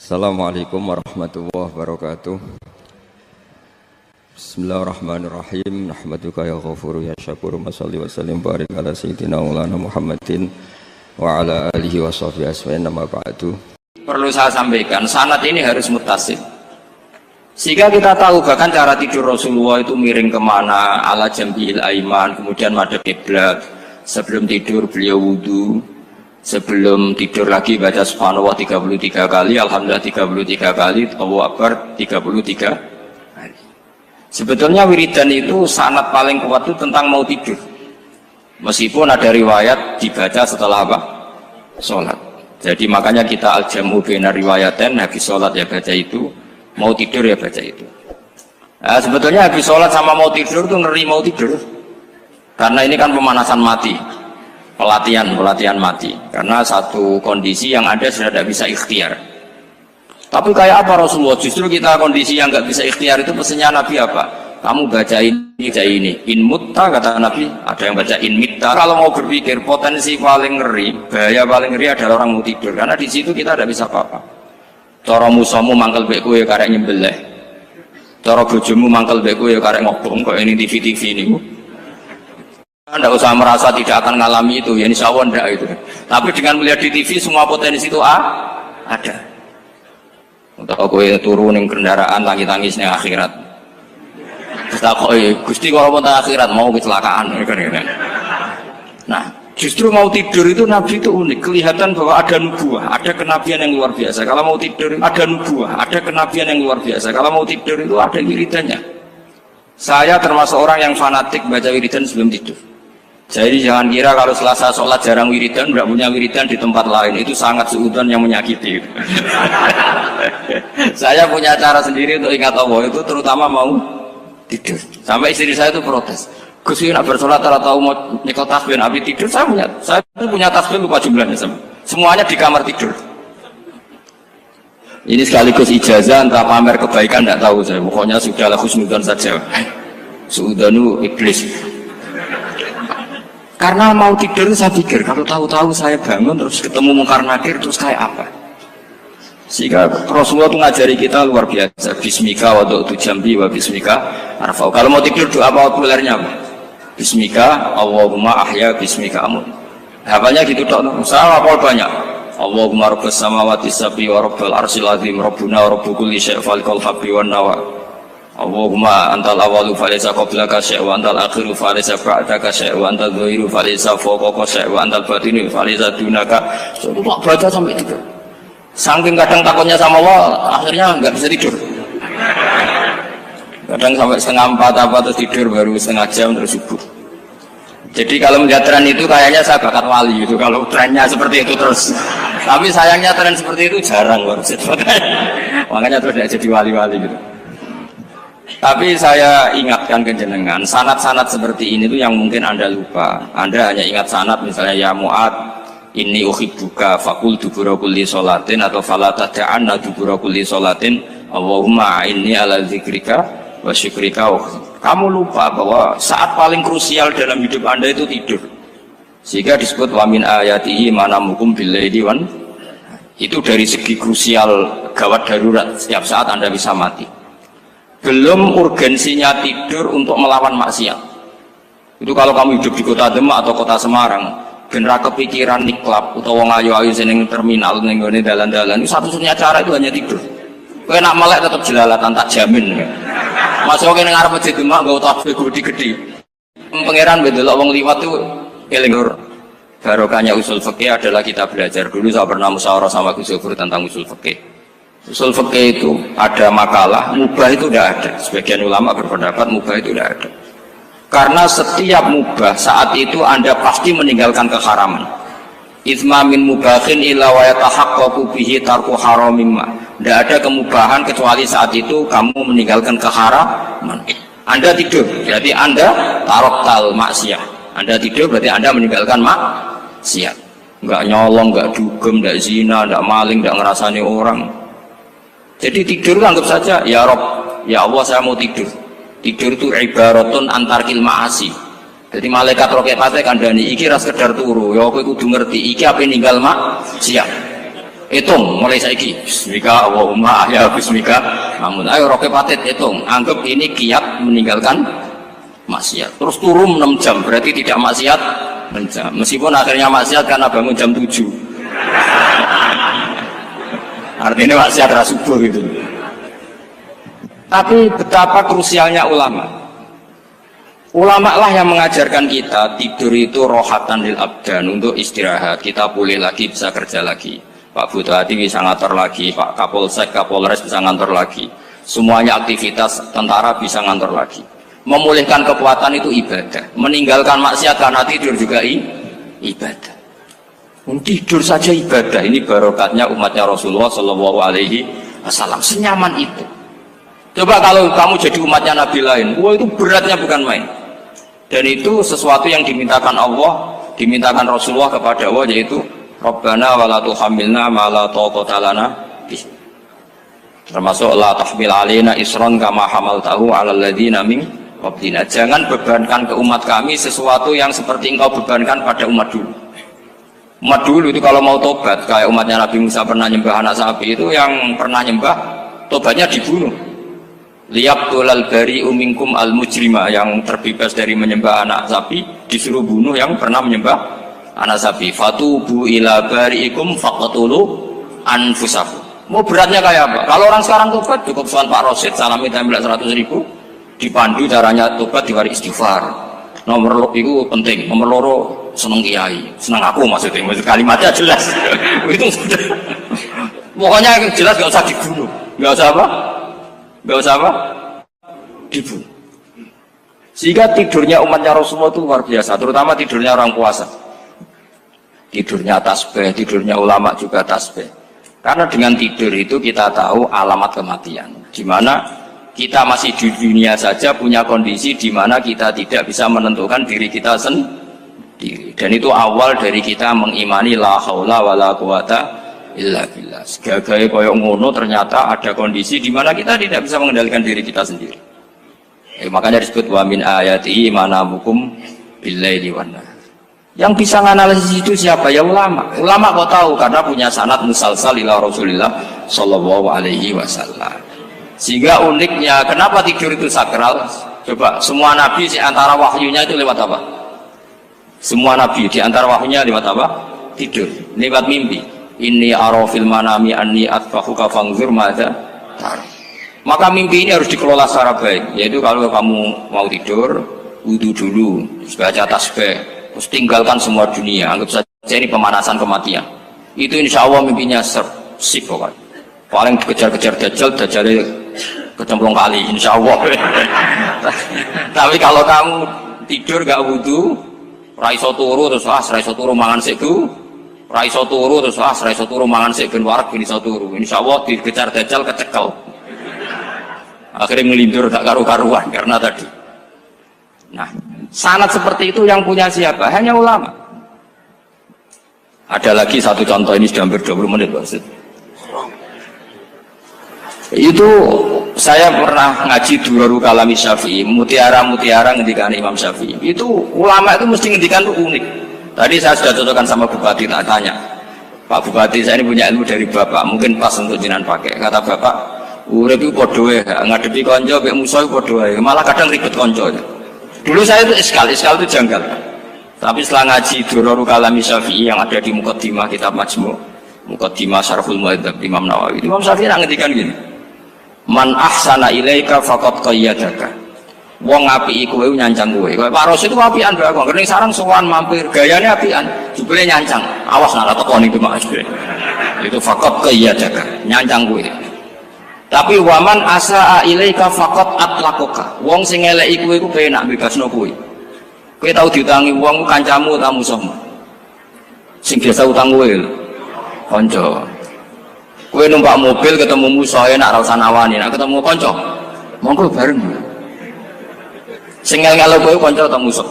Assalamualaikum warahmatullahi wabarakatuh. Bismillahirrahmanirrahim. Nahmaduka ya ghafuru ya syakuru. Mashalli wa sallim barik ala sayyidina maulana Muhammadin wa ala alihi wa sahbihi asma'in nama ba'du. Perlu saya sampaikan, sanad ini harus muttasil. Sehingga kita tahu bahkan cara tidur Rasulullah itu miring kemana, ala jambil aiman, kemudian madhab kiblat. Sebelum tidur beliau wudu, sebelum tidur lagi baca subhanallah 33 kali, alhamdulillah 33 kali, Allahu akbar 33 kali. Sebetulnya wiridan itu sanad paling kuat itu tentang mau tidur. Meskipun ada riwayat dibaca setelah apa? Sholat. Jadi makanya kita al-jam'u baina riwayaten, habis sholat ya baca itu, mau tidur ya baca itu. Nah, sebetulnya habis sholat sama mau tidur itu ngeri mau tidur. Karena ini kan pemanasan mati. Pelatihan mati, karena satu kondisi yang ada sudah tidak bisa ikhtiar. Tapi kayak apa Rasulullah? Justru kita kondisi yang nggak bisa ikhtiar itu pesannya Nabi apa? Kamu baca ini, in mutta kata Nabi, ada yang baca in mitta. Kalau mau berpikir potensi paling ngeri, bahaya paling ngeri adalah orang mau tidur, karena di situ kita tidak bisa apa-apa. Cara musuhmu mangkel beku ya karek nyembelih, cara bojomu mangkel beku ya karek ngobong kok ini TV ini. Anda usah merasa tidak akan mengalami itu, ya insya Allah enggak itu. Tapi dengan melihat di TV semua potensi itu ada. Untuk aku turun yang kendaraan tangis-tangis yang akhirat. Kita kok Gusti kalau mau akhirat mau kecelakaan. Nah, justru mau tidur itu Nabi itu unik, kelihatan bahwa ada nubuah, ada kenabian yang luar biasa. Kalau mau tidur ada nubuah, ada kenabian yang luar biasa. Kalau mau tidur itu ada wiridannya. Saya termasuk orang yang fanatik baca wiridan sebelum tidur. Jadi jangan kira kalau Selasa sholat jarang wiridan, tidak punya wiridan di tempat lain, itu sangat suudzon yang menyakiti. Saya punya cara sendiri untuk ingat Allah itu, terutama mau tidur. Sampai istri saya itu protes. Gus nak bersolat tahu mau nyekel tasbih, nabi tidur. Saya punya tasbih lupa jumlahnya semuanya di kamar tidur. Ini sekaligus ijazah entah pamer kebaikan tidak tahu saya. Pokoknya sudahlah husnudzon saja. Suudzonu iblis. Karena mau tidur saya pikir kalau tahu-tahu saya bangun terus ketemu mungkar nakir terus kayak apa. Sehingga Rasulullah itu ngajari kita luar biasa. Bismika wa du'tu jambi wa bismika arfa'u. Kalau mau tidur doa populernya apa? Bismika Allahumma ahya bismika amut. Hafalnya gitu dok. Saya hafal banyak. Allahumma rabbas samawati sab'i wa rabbal arsyil azim rabbuna wa rabbu kulli syai' falikal habbi wan nawa. Allahumma antal awalu falaysa qablaka syai' wa antal akhiru falaysa ba'daka syai' wa antal dhahiru falaysa fawqaka syai' wa antal batinu falaysa dunaka. So, itu tak baca sampai tidur. Saking kadang takutnya sama Allah, akhirnya nggak bisa tidur. Kadang sampai setengah 4 apa terus tidur baru setengah jam terus subuh. Jadi kalau melihat tren itu kayaknya saya bakat wali itu kalau trennya seperti itu terus. Tapi sayangnya tren seperti itu jarang harus. Makanya terus tidak jadi wali-wali gitu. Tapi saya ingatkan ke jenengan, sanad-sanad seperti ini tuh yang mungkin Anda lupa. Anda hanya ingat sanad misalnya ya Mu'ad, inni uhibbuka faqul dubura kulli sholatin atau fala tad'anna dubura kulli sholatin Allahumma inni ala dzikrika wa syukrika. Kamu lupa bahwa saat paling krusial dalam hidup Anda itu tidur. Sehingga disebut wa min ayatihi manamukum bil-laili wan. Itu dari segi krusial gawat darurat, setiap saat Anda bisa mati. Belum urgensinya tidur untuk melawan maksiat. Itu kalau kamu hidup di kota Demak atau kota Semarang, bener kepikiran niklap atau wong ayu-ayu seneng terminal ning ngene dalan-dalan, itu satu-satunya cara itu hanya tidur. Kowe nak melek tetap jelalatan tak jamin. Masuk kene ngarep masjid Demak nggo tasbih gede-gede. Pangeran ndelok wong liwat tuh eling lur. Barokahnya usul fikih adalah kita belajar dulu. Saya pernah musyawarah sama Gus Zufur tentang usul fikih. Usul fikih itu ada makalah, mubah itu tidak ada. Sebagian ulama berpendapat mubah itu tidak ada. Karena setiap mubah saat itu Anda pasti meninggalkan keharaman. Itsma min mubahin illa wa yatahaqqaqu bihi tarku haramimma. Tidak ada kemubahan kecuali saat itu kamu meninggalkan keharaman. Anda tidur, berarti Anda taroktal maksiat. Anda tidur berarti Anda meninggalkan maksiat. Enggak nyolong, enggak dugem, enggak zina, enggak maling, enggak ngerasani orang. Jadi tidur anggap saja ya Rob, ya Allah saya mau tidur. Tidur itu ibaratun antarkil ma'asi. Jadi malaikat roket pate kandhani iki ra sekedar turu, ya kowe kudu ngerti iki ape ninggal maksiat. Hitung mulai saiki. Bismika Allahumma ahya bismika. Namun ayo roke patit hitung. Anggap ini kiat meninggalkan maksiat. Terus turun 6 jam berarti tidak maksiat 6 jam. Meskipun akhirnya maksiat karena bangun jam 7. Artinya maksiat ra subuh gitu. Tapi betapa krusialnya ulama. Ulama lah yang mengajarkan kita tidur itu rohatan lil abdan, untuk istirahat. Kita pulih lagi, bisa kerja lagi. Pak Bupati bisa ngantor lagi, Pak Kapolsek, Kapolres bisa ngantor lagi. Semuanya aktivitas tentara bisa ngantor lagi. Memulihkan kekuatan itu ibadah. Meninggalkan maksiat karena tidur juga ibadah. Tidur saja ibadah. Ini barokatnya umatnya Rasulullah Shallallahu Alaihi Wasallam. Senyaman itu. Coba kalau kamu jadi umatnya Nabi lain, wah itu beratnya bukan main. Dan itu sesuatu yang dimintakan Allah, dimintakan Rasulullah kepada Allah, yaitu Rabbana wa la tuhammilna ma la taqata lana bih. Termasuk la tahmil alaina isran kama hamaltahu 'alal ladzina min qablina. Jangan bebankan ke umat kami sesuatu yang seperti engkau bebankan pada umat dulu. Umat dulu itu kalau mau tobat, kayak umatnya Nabi Musa pernah nyembah anak sapi, itu yang pernah nyembah tobatnya dibunuh. Liyaqtulal bari'u minkum al mujrima, yang terbebas dari menyembah anak sapi disuruh bunuh yang pernah menyembah anak sapi. Fatubu ila bari'ikum faqtulu anfusakum. Mau beratnya kayak apa? Kalau orang sekarang tobat cukup soal Pak Rosid salami tembel 100.000, dipandu caranya tobat diwari istighfar. Nomor itu penting, nomor loro seneng kiai, seneng aku maksudnya kalimatnya jelas. Itu sudah. Pokoknya jelas gak usah dibunuh, gak usah apa? Gak usah apa? Dibunuh. Sehingga tidurnya umatnya Rasulullah itu luar biasa, terutama tidurnya orang puasa. Tidurnya tasbih, tidurnya ulama juga tasbih. Karena dengan tidur itu kita tahu alamat kematian. Di mana kita masih di dunia saja punya kondisi di mana kita tidak bisa menentukan diri kita sendiri. Dan itu awal dari kita mengimani la haula wala quwata illa billah. Segagai koyok ngono ternyata ada kondisi di mana kita tidak bisa mengendalikan diri kita sendiri. Makanya disebut wa min ayatihi manamukum billaili wan nahar. Yang bisa menganalisis itu siapa? Ya ulama. Ulama kau tahu karena punya sanad musalsal ila Rasulillah Shallallahu Alaihi Wasallam. Sehingga uniknya kenapa tidur itu sakral? Coba semua nabi di antara wahyunya itu lewat apa? Semua nabi di antara wahyunya lewat apa? Tidur, lewat mimpi. Inni ara fil manami anni atbahuka fanzur madza tar. Maka mimpi ini harus dikelola secara baik. Yaitu kalau kamu mau tidur, wudu dulu, baca tasbih, terus tinggalkan semua dunia, anggap saja ini pemanasan kematian. Itu insya Allah mimpinya sip pokoknya. Paling dikejar-kejar dajjal kecemplung kali, insya Allah. Tapi kalau kamu tidur gak wudu, raiso turu terus raiso turu mangan seku, raiso turu terus raiso turu mangan seku ben warak ben iso turu. Insya Allah dikejar dajjal kecekel. Akhirnya ngelindur tak karu-karuan karena tadi. Nah, sanad seperti itu yang punya siapa? Hanya ulama. Ada lagi satu contoh, ini sudah hampir 20 menit Pak. Itu saya pernah ngaji Durarul Kalami Syafi'i, mutiara-mutiara ngendikan Imam Syafi'i. Itu ulama itu mesti ngendikan itu unik. Tadi saya sudah cocokkan sama Bupati, tak tanya, Pak Bupati saya ini punya ilmu dari Bapak, mungkin pas untuk jinan pakai. Kata Bapak, urip iku padha wae, ngadepi kanca mek musuh padha wae, malah kadang ribet kanca. Dulu saya itu iskal itu janggal. Tapi setelah ngaji Durarul Kalami Syafi'i yang ada di Muqaddimah kitab Majmu', Muqaddimah Syarhul Muhadzab Imam Nawawi, Imam Syafi'i ngendikan gini, man ahsana ilaika faqad qayyadaka. Wong apiki kowe nyancang kowe. Pak Ros itu apian bae kok. Kene sarang sowan mampir, gayane apian, jebule nyancang. Awas nek tekoni iki Mas. Itu faqad qayyadaka, nyancang kowe. Tapi waman asaa ilaika faqad atlaqaka. Wong sing eleki kowe iku penak bebasno kowe. Kowe tau diutangi wong kancamu ta musuhmu. Sing biasa utang kowe kanca. Kowe numpak mobil ketemu musuh enak ra usah nawani, nek ketemu kanca monggo bareng. Sing ngel-ngelo kowe kanca atau musuh?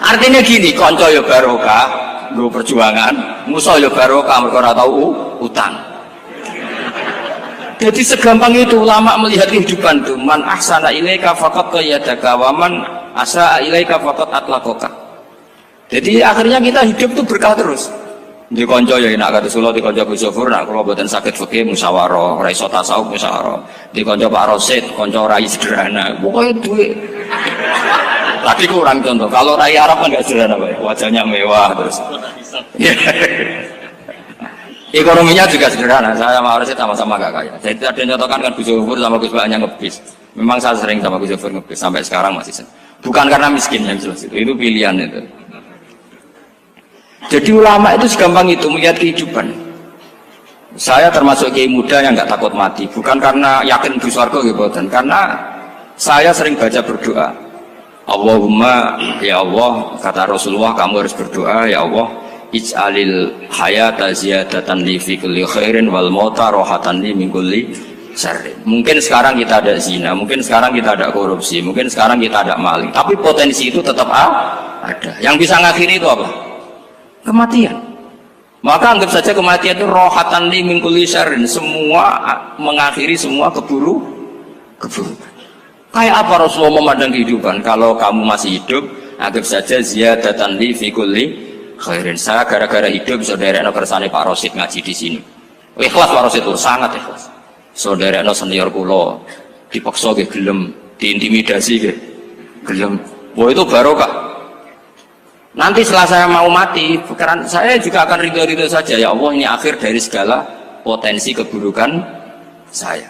Artinya gini, kanca ya barokah, nggo perjuangan, musuh ya barokah mergo ora tau utang. Jadi segampang itu ulama melihat kehidupan itu. Man ahsana ilaika faqad qayyadaka wa man asaa ilaika faqad atlaqaka. Jadi akhirnya kita hidup itu berkah terus. Di konco ya nak kata Solo di konco Gus Zofur nak kalau buatan sakit fikih musyawarah, ora iso tasawuf musyawarah. Di konco Pak Rosid, konco rai sederhana. Pokoknya duit. Tadi kurang contoh. Kalau rai Arab kan nggak sederhana, Pak. Wajahnya mewah terus. Ekonominya juga sederhana. Saya sama Rosid sama-sama gak kaya. Jadi ada yang contohkan kan Gus Zofur sama Gus Baknya ngebis. Memang saya sering sama Gus Zofur ngebis sampai sekarang masih sering. Bukan karena miskin yang jelas itu pilihan itu. Jadi ulama itu segampang itu melihat kehidupan. Saya termasuk kiai muda yang nggak takut mati, bukan karena yakin di surga gitu, karena saya sering baca berdoa. Allahumma ya Allah, kata Rasulullah, kamu harus berdoa ya Allah, ij'alil hayata ziyadatan li fi kulli khairin wal mauta rohatan li min kulli syarrin. Mungkin sekarang kita ada zina, mungkin sekarang kita ada korupsi, mungkin sekarang kita ada maling, tapi potensi itu tetap ada. Yang bisa ngakhiri itu apa? Kematian. Maka anggap saja kematian itu rohatan li min kulli syarrin, semua mengakhiri semua keburukan. Kayak apa Rasulullah memandang kehidupan? Kalau kamu masih hidup, anggap saja ziyadatan li fi kulli khairin. Saya gara-gara hidup saudaranya kersane Pak Rosid ngaji di sini. Ikhlas Pak Rosid itu sangat ikhlas. Saudaranya senior kula dipaksa nggih gelem, diintimidasi nggih gelem. Wah itu barokah. Nanti setelah saya mau mati, karena saya juga akan ridho-ridho saja. Ya Allah, ini akhir dari segala potensi keburukan saya.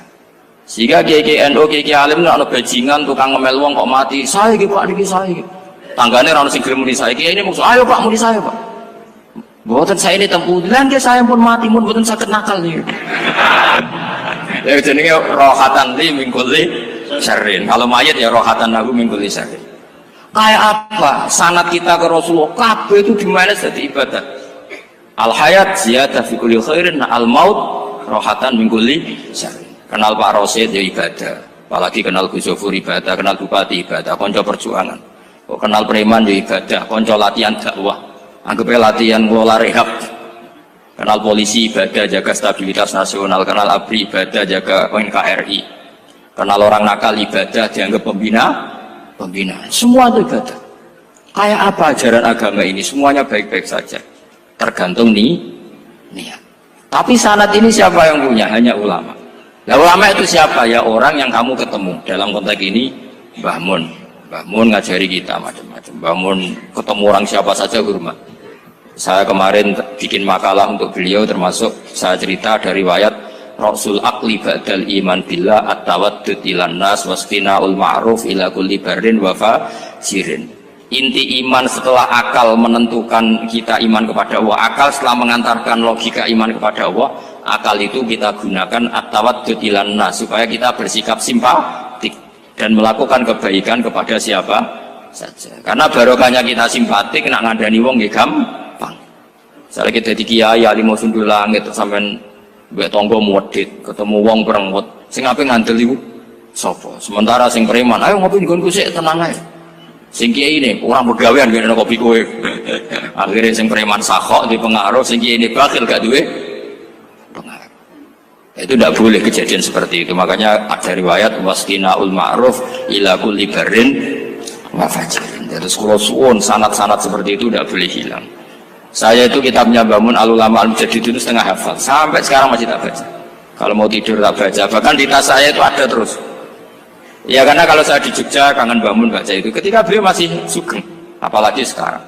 Sehingga kiai NU, kiai alim, ada bajingan, tukang ngemel wong kok mati. Saya gitu Pak, niki saya gitu. Tangganya orang sing gelem muni saya. Kiai ini maksud, ayo Pak, muni saya Pak. Buatan saya ini tempuh, dan dia saya pun mati, pun buatan sakit nakal nih. Ya jenenge rohatan li min kulli syarrin. Kalau mayat ya rohatan lahu min kulli syarrin. Kayak apa sanad kita ke Rasulullah, kabeh itu dimana jadi ibadah. Al hayat ziyadah fi kulli khairin, al maut rohatan min kulli syarrin. Kenal Pak Rosid ya ibadah, apalagi kenal Gus Zofur ibadah, kenal Bupati ibadah, konco perjuangan. Kok kenal preman ya ibadah, konco latihan dakwah, anggapnya latihan ngelola rehab. Kenal polisi ibadah, jaga stabilitas nasional, kenal ABRI ibadah, jaga NKRI. Kenal orang nakal ibadah, dianggap pembina. Semua itu ibadah. Kayak apa ajaran agama ini? Semuanya baik-baik saja, tergantung niat. Tapi sanad ini siapa yang punya? Hanya ulama. Nah ulama itu siapa? Ya orang yang kamu ketemu. Dalam konteks ini Mbah Mun ngajari kita macam-macam. Mbah Mun ketemu orang siapa saja hormat. Saya kemarin bikin makalah untuk beliau, termasuk saya cerita dari riwayat Rasul akli ba'dal iman billah at-tawaddud ilan nas wastina'ul ma'ruf ila kulli barrin wa fajirin. Inti iman setelah akal menentukan kita iman kepada Allah, akal setelah mengantarkan logika iman kepada Allah, akal itu kita gunakan at-tawaddud ilan nas supaya kita bersikap simpatik dan melakukan kebaikan kepada siapa saja. Karena barokahnya kita simpatik, nak ngandani wong nggih gampang. Misalnya kita di kiai alim sundul langit sampean mbek tangga modit, ketemu wong perengut, sing ape ngandel iku sapa? Sementara sing preman, ayo ngopi nggonku sik tenang ae. Sing kiai ini orang begawean ngene kopi kowe. Akhirnya sing preman sakhok di pengaruh, sing kiai ini bakil gak duwe pengaruh. Itu tidak boleh kejadian seperti itu. Makanya ada riwayat wasqinaul ma'ruf ila kulli barrin wa fajirin. Terus kula suwun sanad-sanad seperti itu tidak boleh hilang. Saya itu kitabnya Bangun Al-Ulama Al-Mujaddid itu setengah hafal, sampai sekarang masih tak baca. Kalau mau tidur tak baca, bahkan di tas saya itu ada terus. Ya karena kalau saya di Jogja kangen Bangun baca itu, ketika beliau masih sugeng, apalagi sekarang.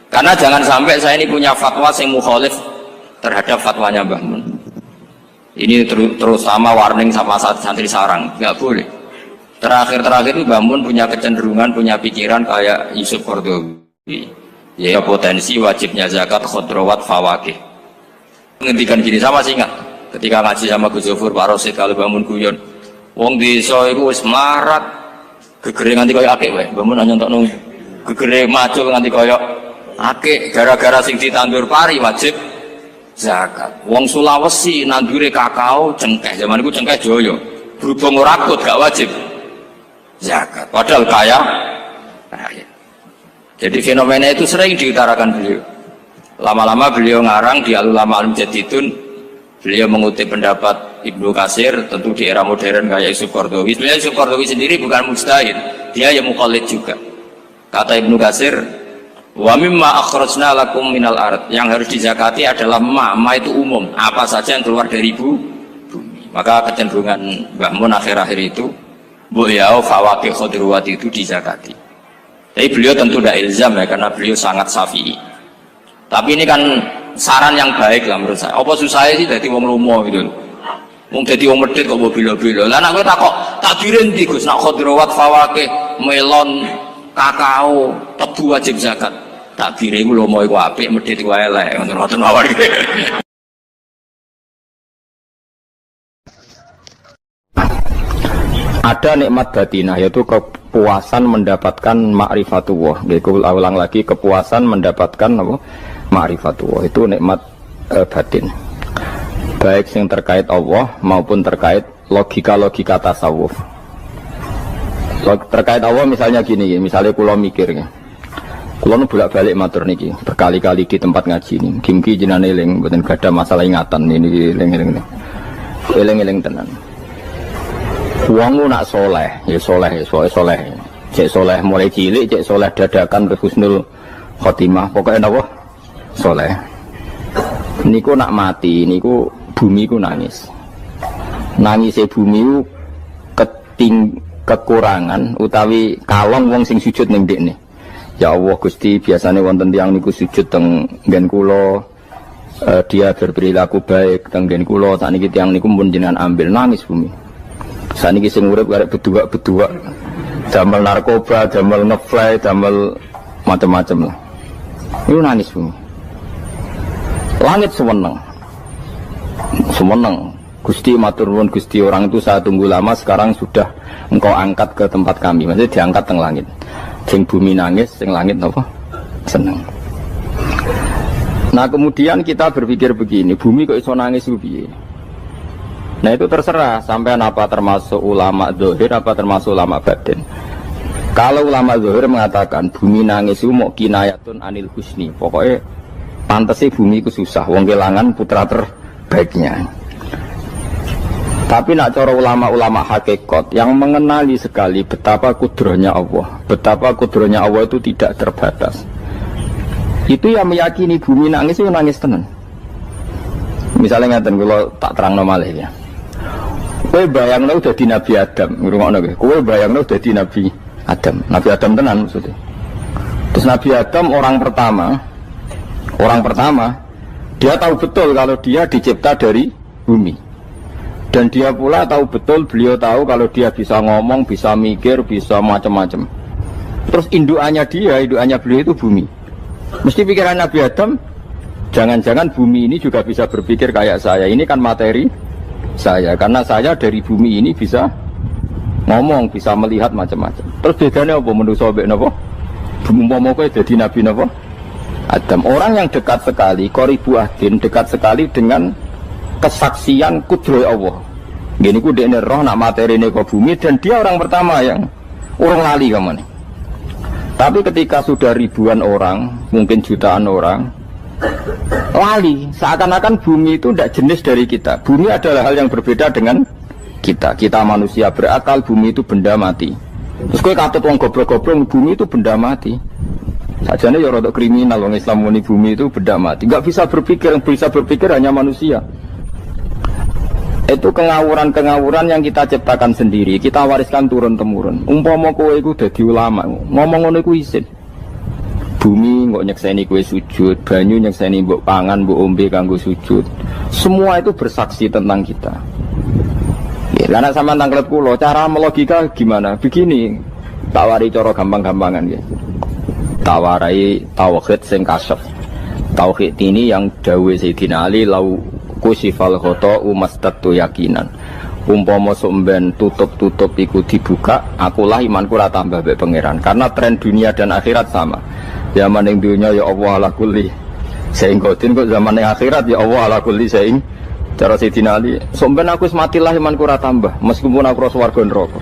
Karena jangan sampai saya ini punya fatwa yang mukhalif terhadap fatwanya Bangun. Ini terutama warning sama santri sarang, nggak boleh. Terakhir itu Bangun punya kecenderungan, punya pikiran kayak Yusuf Qaradawi. Ya potensi wajibnya zakat khodrowat fawakih. Ngendikan gini sama sih ingat ketika ngaji sama Gus Zofur Pak Rosid kalau bangun guyon wong desa iku wis melarat gegere nganti koyo akeh wae bangun nanya entuk gegere macul nganti koyo akeh gara-gara sing ditandur pari wajib zakat. Wong Sulawesi nandure kakao cengkeh zaman iku cengkeh joyo berhubung ora akut gak wajib zakat padahal kaya. Jadi fenomena itu sering diutarakan beliau. Lama-lama beliau ngarang di Al-Ulama Al-Mujaddidun, beliau mengutip pendapat Ibnu Katsir, tentu di era modern kayak Yusuf Qaradawi. Sebenarnya Yusuf Qaradawi sendiri bukan mujtahid, dia yang muqallid juga. Kata Ibnu Katsir, Wa mimma akhrajna lakum minal ard, yang harus dizakati adalah ma itu umum, apa saja yang keluar dari bumi. Maka kecenderungan Mbah Mun akhir-akhir itu beliau fawaqih khudruwat itu dizakati. Tapi beliau tentu tidak ilzam ya, karena beliau sangat syafi'i. Tapi ini kan saran yang baik lah menurut saya. Apa susahnya sih jadi wong lomo gitu. Wong dadi wong medhit kok bila-bila. Lah nek kowe takok takbire ndi Gus, nak khudruwat fawaqih melon kakao tebu wajib zakat. Takbire iku lomo iku apik, medhit iku elek, ngoten mawon. Ada nikmat batinah, yaitu kepuasan mendapatkan ma'rifatullah. Aku ulang lagi, kepuasan mendapatkan apa? Ma'rifatullah. Itu nikmat batin. Baik yang terkait Allah maupun terkait logika-logika tasawuf. Terkait Allah misalnya gini, misalnya kula mikirnya. Kula nu bolak-balik matur niki, berkali-kali di tempat ngaji ini. Gimki jenane eling, mboten gadah masalah ingatan ini eling-eling. Eling-eling tenan. Wong nak soleh, ya soleh. Cek soleh mulai cilik, cek soleh dadakan terus husnul khotimah. Pokoknya napa? Soleh. Niku nak mati, niku bumi ku nangis. Nangise bumi ku kekurangan utawi kalong wong sing sujud ning ndekne. Ya Allah Gusti, biasanya wonten tiyang niku sujud teng nggen kula, dia berperilaku baik teng nggen kula, sakniki tiyang niku pun jenengan ambil, nangis bumi. Sakniki sing urip arek bedua-bedua, damel narkoba, damel ngefly, damel macam-macam lah. Iku nangis bumi. Langit seweneng. Gusti matur nuwun Gusti, orang itu saya tunggu lama, sekarang sudah engkau angkat ke tempat kami. Maksudnya diangkat teng langit. Sing bumi nangis, sing langit apa? Seneng. Nah kemudian kita berpikir begini, bumi kok iso nangis piye? Nah itu terserah, sampean apa termasuk ulama zahir, apa termasuk ulama batin. Kalau ulama zahir mengatakan bumi nangis itu mau kinayatun anil husni, pokoknya pantasnya bumi itu susah, wong kelangan putra terbaiknya. Tapi nak cara ulama-ulama hakikat yang mengenali sekali betapa kudrohnya Allah, betapa kudrohnya Allah itu tidak terbatas. Itu yang meyakini bumi nangis itu nangis tenan. Misalnya ngaten kalau tak terang malih ya. Kowe bayangno dadi Nabi Adam, ngrungokno kowe. Kowe bayangno dadi Nabi Adam. Nabi Adam tenan maksudnya. Terus Nabi Adam orang pertama dia tahu betul kalau dia dicipta dari bumi. Dan dia pula tahu betul, beliau tahu kalau dia bisa ngomong, bisa mikir, bisa macam-macam. Terus indukannya beliau itu bumi. Mesti pikiran Nabi Adam, jangan-jangan bumi ini juga bisa berpikir kayak saya. Ini kan materi saya, karena saya dari bumi ini bisa ngomong, bisa melihat macam-macam. Terus bedanya apa menurut sobek napa? Umpama kowe dadi Nabi napa? Adam, orang yang dekat sekali, qoribu ahdin, dekat sekali dengan kesaksian kudroh Allah. Gini ku dekne roh nak materi ini ke bumi, dan dia orang pertama yang orang lali kemana. Tapi ketika sudah ribuan orang, mungkin jutaan orang, lali, seakan-akan bumi itu tidak jenis dari kita. Bumi adalah hal yang berbeda dengan kita. Kita manusia berakal, bumi itu benda mati. Terus kowe katut wong goblok-goblok, bumi itu benda mati. Sajane ya rada kriminal wong Islam muni bumi itu benda mati. Enggak bisa berpikir, yang bisa berpikir hanya manusia. Itu kengawuran-kengawuran yang kita ciptakan sendiri, kita wariskan turun-temurun. Umpama kowe iku dadi ulama, ngomong ngono iku isin. Bumi kok nyekseni kowe sujud, banyu nyekseni mbok pangan, mbok ombe kanggo sujud. Semua itu bersaksi tentang kita. Ya, lan sampean tanglet kula, cara melogika gimana? Begini, tak wari cara gampang-gampangan ya. Tawarai tauhid sing kasef. Tauhid ini yang dawuh Sayyidina Ali lau kusifal khoto'u mastatu yakinan. Umpama somben tutup-tutup iku dibuka, akulah imanku ora tambah mbek pangeran. Karena tren dunia dan akhirat sama. Zaman ning dunia ya Allah ala kulli saing kodin, kok zaman ning akhirat ya Allah ala kulli saing. Cara Sayyidina Ali, somben aku wis matilah imanku ora tambah, meskipun aku ora swarga neraka.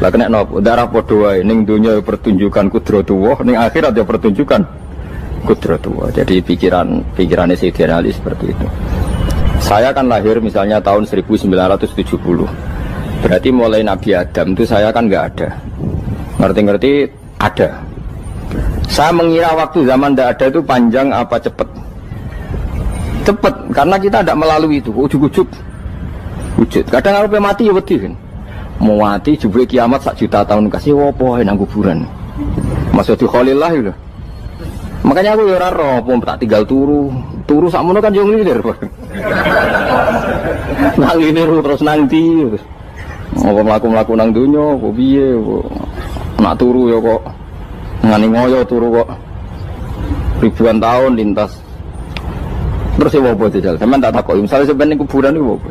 Lah kena napa? Darah padha wae, ning dunia ya pertunjukan kudratullah, ning akhirat ya pertunjukan kudratullah. Jadi pikirannya Sayyidina Ali seperti itu. Saya kan lahir misalnya tahun 1970. Berarti mulai Nabi Adam itu saya kan nggak ada. Ngerti-ngerti ada. Saya mengira waktu zaman tidak ada itu panjang apa cepat? Cepat, karena kita tidak melalui itu. Ujuk-ujuk wujud. Kadang kalau mati ya wedi kan. Mau mati jebule kiamat 1 juta tahun kasih wopo nang kuburan. Maksud Khalillah itu. Makanya aku ya ora roh, tak tinggal turu sakmono kan yo nglilir. Nang nglilir terus nang ndi. Apa mlaku-mlaku nang donya, kok piye kok. Nak turu ya kok ngani ngoyo turu kok ribuan tahun lintas. Terus ya apa jajal? Sampeyan tak takoki, misale sampeyan ning kuburan iku apa?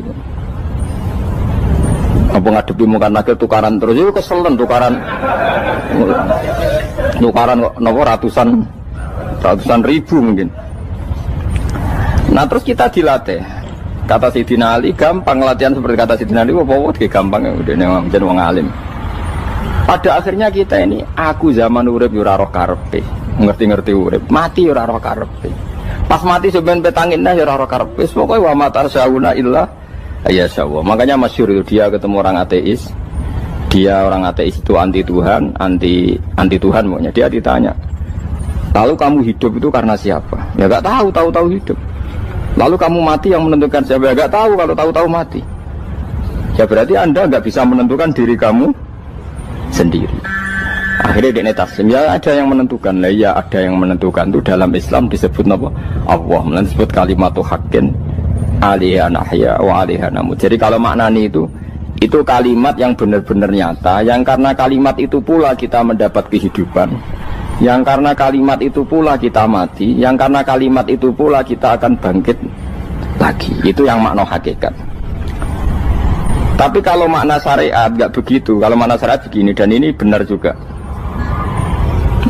Apa ngadepi muka nakil tukaran terus itu keselen tukaran kok napa ratusan ribu mungkin. Nah terus kita dilatih. Kata Sidina Ali gampang latihan seperti kata Sidina Ali apa gampang udah jeneng wong alim. Pada akhirnya kita ini aku zaman urip yo ora roh karepe, ngerti-ngerti urip, mati yo ora roh karepe. Pas mati sampean petangin yo ora roh karepe, pokoke wa matar sauna illa ayyasyallah. Makanya masyhur itu dia ketemu orang ateis. Dia orang ateis itu anti Tuhan, anti Tuhan maunya. Dia ditanya, "Lalu kamu hidup itu karena siapa?" Ya enggak tahu hidup. Lalu kamu mati yang menentukan siapa? Ya enggak tahu, kalau tahu mati. Ya berarti Anda enggak bisa menentukan diri kamu sendiri. Akhirnya dia taslim, ya ada yang menentukan. Lah ya ada yang menentukan itu dalam Islam disebut apa? Allah, disebut kalimatu haqqin alaiha nahya wa alaiha namut. Jadi kalau maknanya itu kalimat yang benar-benar nyata, yang karena kalimat itu pula kita mendapat kehidupan, yang karena kalimat itu pula kita mati, yang karena kalimat itu pula kita akan bangkit lagi. Itu yang makna hakikat. Tapi kalau makna syariat nggak begitu. Kalau makna syariat begini, dan ini benar juga.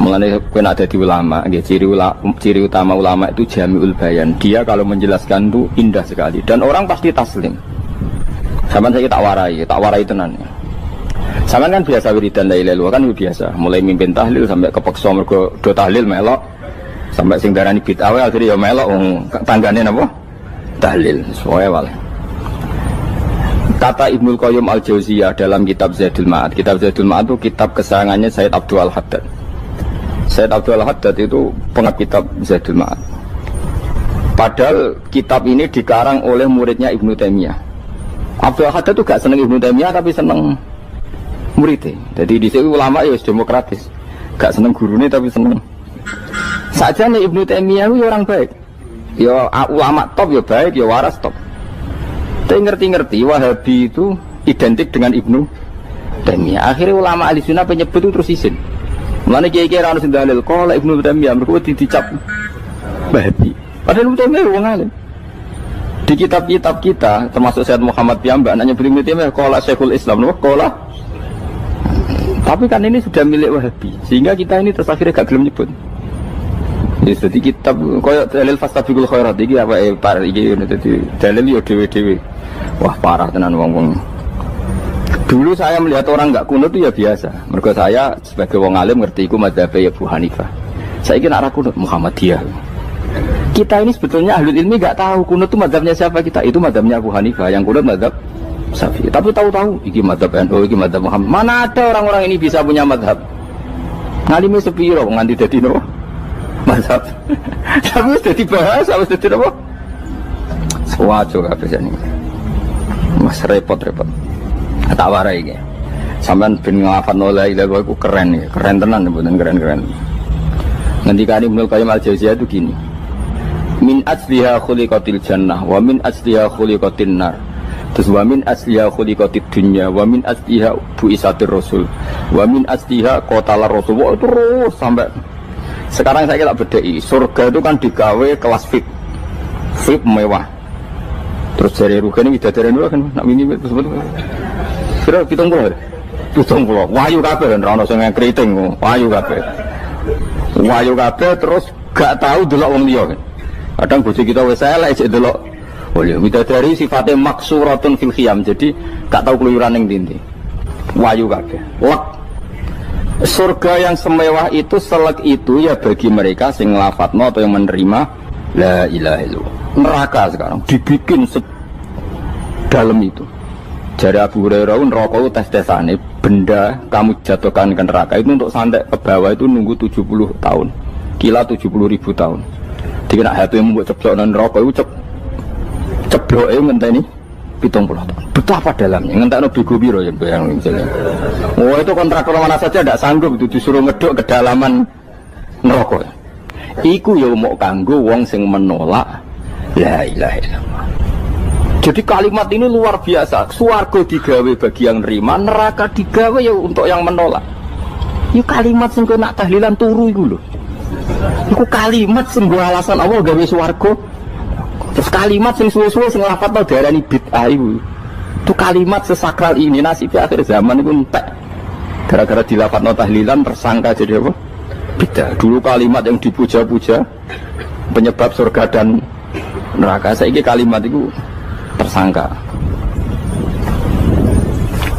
Mengenai kena ada di ulama, ciri utama ulama itu jami'ul bayan. Dia kalau menjelaskan itu indah sekali, dan orang pasti taslim. Sama saya tak warai tenan. Sama kan biasa wiridan la ilaha illallah kan biasa. Mulai mimpin tahlil sampai kepeksa mergo do tahlil melok, sampai sing darani bid'ah akhirnya ya melok tanggane napa? Tahlil. Soale wae. Kata Ibnul Qayyim Al-Jauziyah dalam kitab Zadul Ma'ad. Kitab Zadul Ma'ad itu kitab kesayangannya Sayyid Abdul Al-Haddad. Sayyid Abdul Al-Haddad itu pengarang kitab Zadul Ma'ad. Padahal kitab ini dikarang oleh muridnya Ibnu Taimiyah. Abdul Al-Haddad itu gak seneng Ibnu Taimiyah tapi seneng muridnya. Jadi di sini ulama ya demokratis. Gak seneng gurunya tapi seneng. Saja nih Ibnu Taimiyah itu orang baik. Ya ulama top ya baik, ya waras top. Tapi ngerti-ngerti Wahabi itu identik dengan Ibnu Taimiyah. Akhirnya ulama ahli sunnah penyebut itu terus izin. Mulane kiai-kiai ra ono sing dalil kala Ibnu Taimiyah mergo dicap Wahabi. Padahal Ibnu Taimiyah wong alim. Di kitab-kitab kita termasuk Syekh Muhammad piyambak nanya Ibnu Taimiyah kala Syekhul Islam no kala. Tapi kan ini sudah milik Wahabi sehingga kita ini terus akhirnya gak gelem nyebut. Jadi kitab koyo dalil fastabiqul khairat iki apa par iki dadi dalil yo dhewe-dhewe. Wah parah tenan wong-wong. Dulu saya melihat orang enggak kunut itu ya biasa. Mergo saya sebagai wong alim ngerti iku mazhab Abu Hanifah. Saiki nek ora kunut Muhammadiyah. Kita ini sebetulnya ahli ilmi enggak tahu kunut itu mazhabnya siapa kita. Itu mazhabnya Abu Hanifah, yang kunut mazhab Syafi'i. Tapi tahu-tahu iki mazhab NU, iki mazhab Muhammad. Mana ada orang-orang ini bisa punya mazhab? Ngalime sepiro nganti dadi no mazhab. Tapi sudah dibahas, harus jadi apa? Sewajo kabeh jane. Mas repot-repot. Tak warai iki. Sampeyan ben nglafadzno la ilaha illallah iku keren ya, keren tenan mboten keren-keren. Ngendikane Ibnu Qayyim Al-Jauziyah itu gini. Min asliha khuliqatil jannah wa min asliha khuliqatin nar. Terus wa min asliha khuliqatid dunya wa min asliha bu'isatir rasul wa min asliha qatalar rasul. Wah, terus sampai sekarang saya tak bedai. Surga itu kan digawe kelas VIP mewah. Terus dari rugane widadari dulu kan nak mini betul-betul. Kira 70. Wahyu kabeh kan ora ono sing kriting, wahyu kabeh. Wahyu kabeh terus gak tahu delok wong liya kan. Kadang bojo kita wis elek isih delok. Oh ya, widadari sifatnya maksuratun fil khiyam. Jadi gak tahu keluyuran ning ndi. Wahyu kabeh. Lek surga yang semewah itu selek itu ya bagi mereka sing nglafadzno atau yang menerima la ilaha illallah. Neraka sekarang dibikin dalam itu. Jari Abu Hurairah rokok itu tes-tesane benda kamu jatuhkan ke neraka itu untuk sampai ke bawah itu nunggu 70 tahun. Kila 70.000 tahun. Jadi nak hati yang membuat ceplok dan rokok itu ceploknya ngenteni 70 tahun. Betapa dalamnya ngenteni bigo biro ya bayang misalnya. Oh itu kontraktor mana saja tidak sanggup itu disuruh ngeduk ke dalaman neraka. Iku ya mau kanggo wong sing menolak la ilaha illallah. Jadi kalimat ini luar biasa. Swarga digawe bagi yang nerima, neraka digawe ya untuk yang menolak. Itu kalimat sing nak tahlilan turu iku lho. Iku kalimat sing alasan Allah gawe swarga. Terus kalimat sing suwe-suwe sing lafadzno diarani bid'ah iku. Itu kalimat sesakral ini nasibnya akhir zaman itu entek. Gara-gara dilafadzno tahlilan tersangka jadi apa? Bid'ah. Dulu kalimat yang dipuja-puja penyebab surga dan neraka. Saiki kalimat itu tersangka.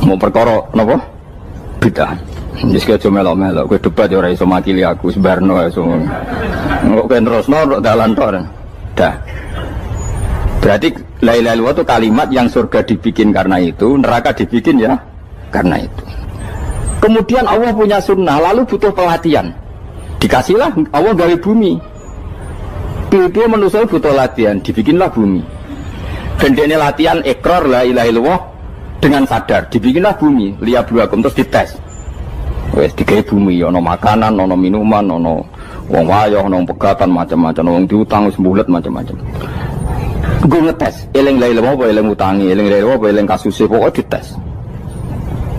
Mau perkara napa? Bid'ah. Wis aja melok-melok kowe debat ya ora iso makili aku sebarno iso. Kok kowe terusno dalan tok. Dah. Berarti la ilaha illallah itu kalimat yang surga dibikin karena itu, neraka dibikin ya karena itu. Kemudian Allah punya sunnah, lalu butuh pelatihan. Dikasihlah Allah gawe bumi. Dia manusia butuh latihan, dibikinlah bumi. Dan dia ini latihan ikrar la ilaha illallah dengan sadar, dibikinlah bumi, liyabluwakum terus dites. Wes digawe bumi, ono makanan, ono minuman, ono wong wayah, ono pegatan macam-macam, wong diutang wis mbulet macam-macam. Gue ngetes, eling la ilaha apa eling utangi, eling la ilaha apa eling kasusé, pokoknya dites.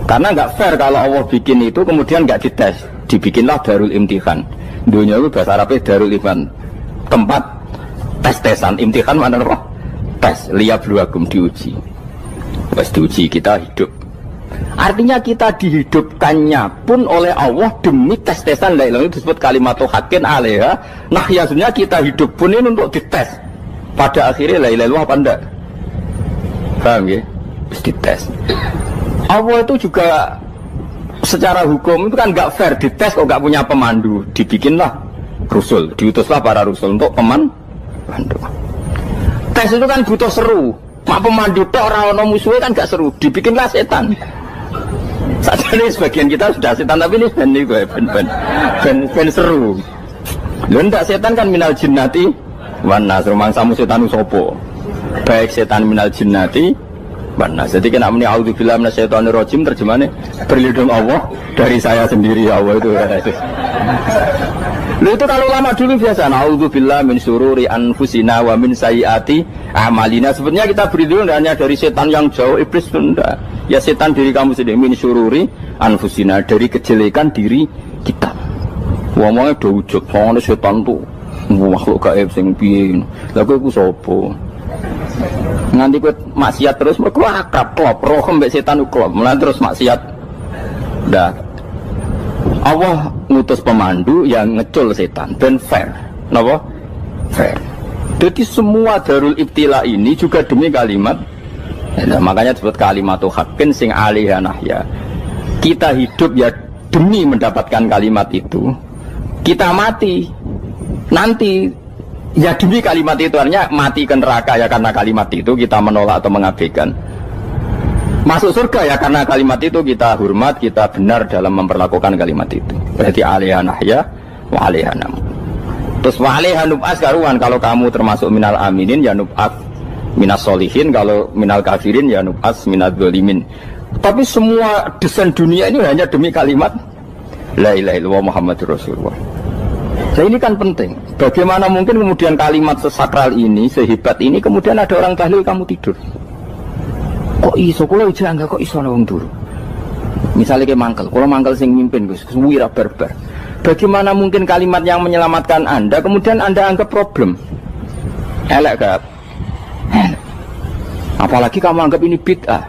Karena nggak fair kalau Allah bikin itu kemudian nggak dites, dibikinlah darul imtihan. Dunia itu bahasa Arabnya darul imtihan, tempat tes-tesan. Imtihan mana apa? Tes, liyabluwakum diuji. Pas diuji kita hidup. Artinya kita dihidupkannya pun oleh Allah demi tes-tesan la ilaha, itu disebut kalimatu haqqin alaiha. Nah ya sebenarnya kita hidup pun ini untuk dites. Pada akhirnya la ilaha illallah apa enggak? Paham ya? Terus dites. Allah itu juga secara hukum itu kan nggak fair, dites kok nggak punya pemandu, dibikinlah rusul, diutuslah para rusul untuk pemandu. Tes itu kan butuh seru, mak pemandu tok orang musuhnya kan nggak seru, dibikinlah setan. Saat ini sebagian kita sudah setan tapi ini ben seru. Lu ndak setan kan minal jinnati wan nas, rumangsamu setan sopo. Baik setan minal jinnati wan nas. Jadi kena muni auzubillahi minasyaitonir rajim, terjemahannya berlindung Allah dari saya sendiri ya Allah itu. Lu itu kalau lama dulu biasa auzubillahi min syururi anfusina wa min sayyiati a'malina. Sebenarnya kita berlindung hanya dari setan yang jauh, iblis itu enggak. Ya setan diri kamu sendiri, min syururi anfusina, dari kejelekan diri kita. Ngomongnya do ujug, soalnya setan tuh makhluk gaib sing piye. Lah kowe iku sapa? Nganti kowe maksiat terus mergo akrab klop roh mbek setan klop. Mulane terus maksiat. Dah. Allah ngutus pemandu yang ngecul setan ben fair. Napa? Fair. Jadi semua darul ibtila ini juga demi kalimat. Nah, makanya disebut kalimatu haqqin sing alaiha nahya. Kita hidup ya demi mendapatkan kalimat itu. Kita mati nanti ya demi kalimat itu, artinya mati ke neraka ya karena kalimat itu kita menolak atau mengabaikan. Masuk surga ya karena kalimat itu kita hormat, kita benar dalam memperlakukan kalimat itu. Berarti alaiha nahya wa alaiha nam. Terus wa alaiha nub'as karuan, kalau kamu termasuk minal aminin ya nub'as minas solihin, kalau minal kafirin ya nub'as minal zalimin. Tapi semua desain dunia ini hanya demi kalimat la ilaha illallah Muhammadur Rasulullah. Nah ini kan penting. Bagaimana mungkin kemudian kalimat sesakral ini, sehebat ini, kemudian ada orang tahlil kamu tidur. Kok iso? Kalau jangan kok iso nawang dulu. Misalnya kayak mangkel, kalau mangkel sing mimpin Gus, wira barbar. Bagaimana mungkin kalimat yang menyelamatkan Anda, kemudian Anda anggap problem? Elek gak? Apalagi kamu anggap ini bid'ah.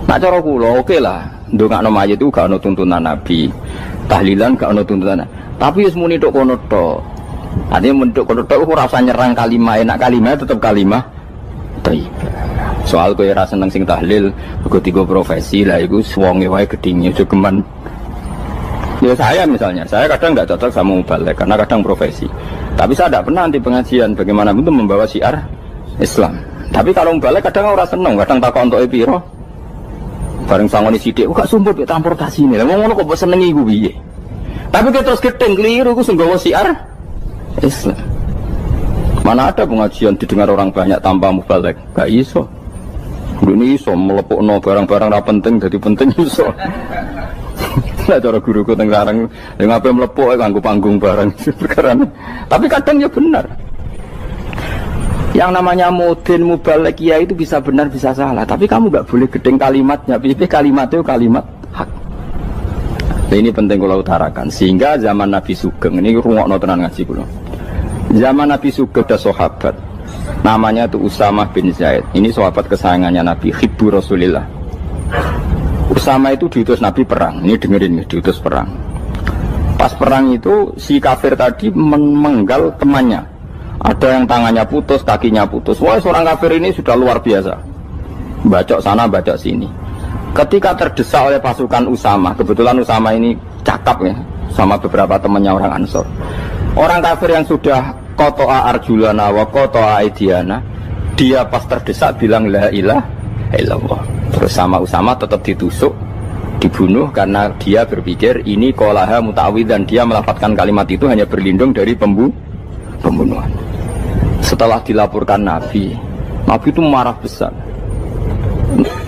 Nak cara kula oke lah. Ndongakno mayit itu gak ono tuntunan Nabi. Tahlilan gak ono tuntunan. Tapi wis muni tok kono tok. Artinya menduk kono tok ora usah nyerang kalimah, enak kalimah tetap kalimah thayyibah. Soal kowe ora seneng sing tahlil, mergo tiga profesi lah iku wonge wae gedhinge jogeman. Ya saya misalnya, saya kadang enggak cocok sama mubalek karena kadang profesi. Tapi saya tidak pernah anti pengajian bagaimana untuk membawa syiar Islam. Tapi kalau mubalek kadang ora seneng, kadang takok entuk piro Bareng sangoni sithik kok sumput mek transportasi ini. Lah ngono kok mbok senengi iku piye? Tapi kita terus gedeng keliru iku sing gawa siar Islam. Mana ada pengajian didengar orang banyak tanpa mubalek? Gak iso. Ini iso melepukno barang-barang ra penting jadi penting iso. Lah cara guruku teng sareng yang ape melepuk kanggo panggung barang perkara. Tapi kadang ya benar. Yang namanya mudin mubalek ya itu bisa benar bisa salah. Tapi kamu gak boleh gedeng kalimatnya. Pilih kalimat itu kalimat hak. Nah, ini penting kalau utarakan. Sehingga zaman Nabi Sugeng ini rungokno tenan ngaji kula. Zaman Nabi Sugeng ada sahabat. Namanya itu Usamah bin Zaid. Ini sahabat kesayangannya Nabi, Hibbu Rasulillah. Usama itu diutus Nabi perang. Ini dengerin nih, diutus perang. Pas perang itu si kafir tadi menggal temannya. Ada yang tangannya putus, kakinya putus. Wah, seorang kafir ini sudah luar biasa. Bacok sana, bacok sini. Ketika terdesak oleh pasukan Usama, kebetulan Usama ini cakap ya, sama beberapa temannya orang Ansor. Orang kafir yang sudah kotoa arjulana wa kotoa aidiana, dia pas terdesak bilang la ilaha illallah. Terus sama Usama tetap ditusuk, dibunuh karena dia berpikir ini qolaha muta'awwidzan, dia melafadzkan kalimat itu hanya berlindung dari pembunuhan. Setelah dilaporkan Nabi itu marah besar.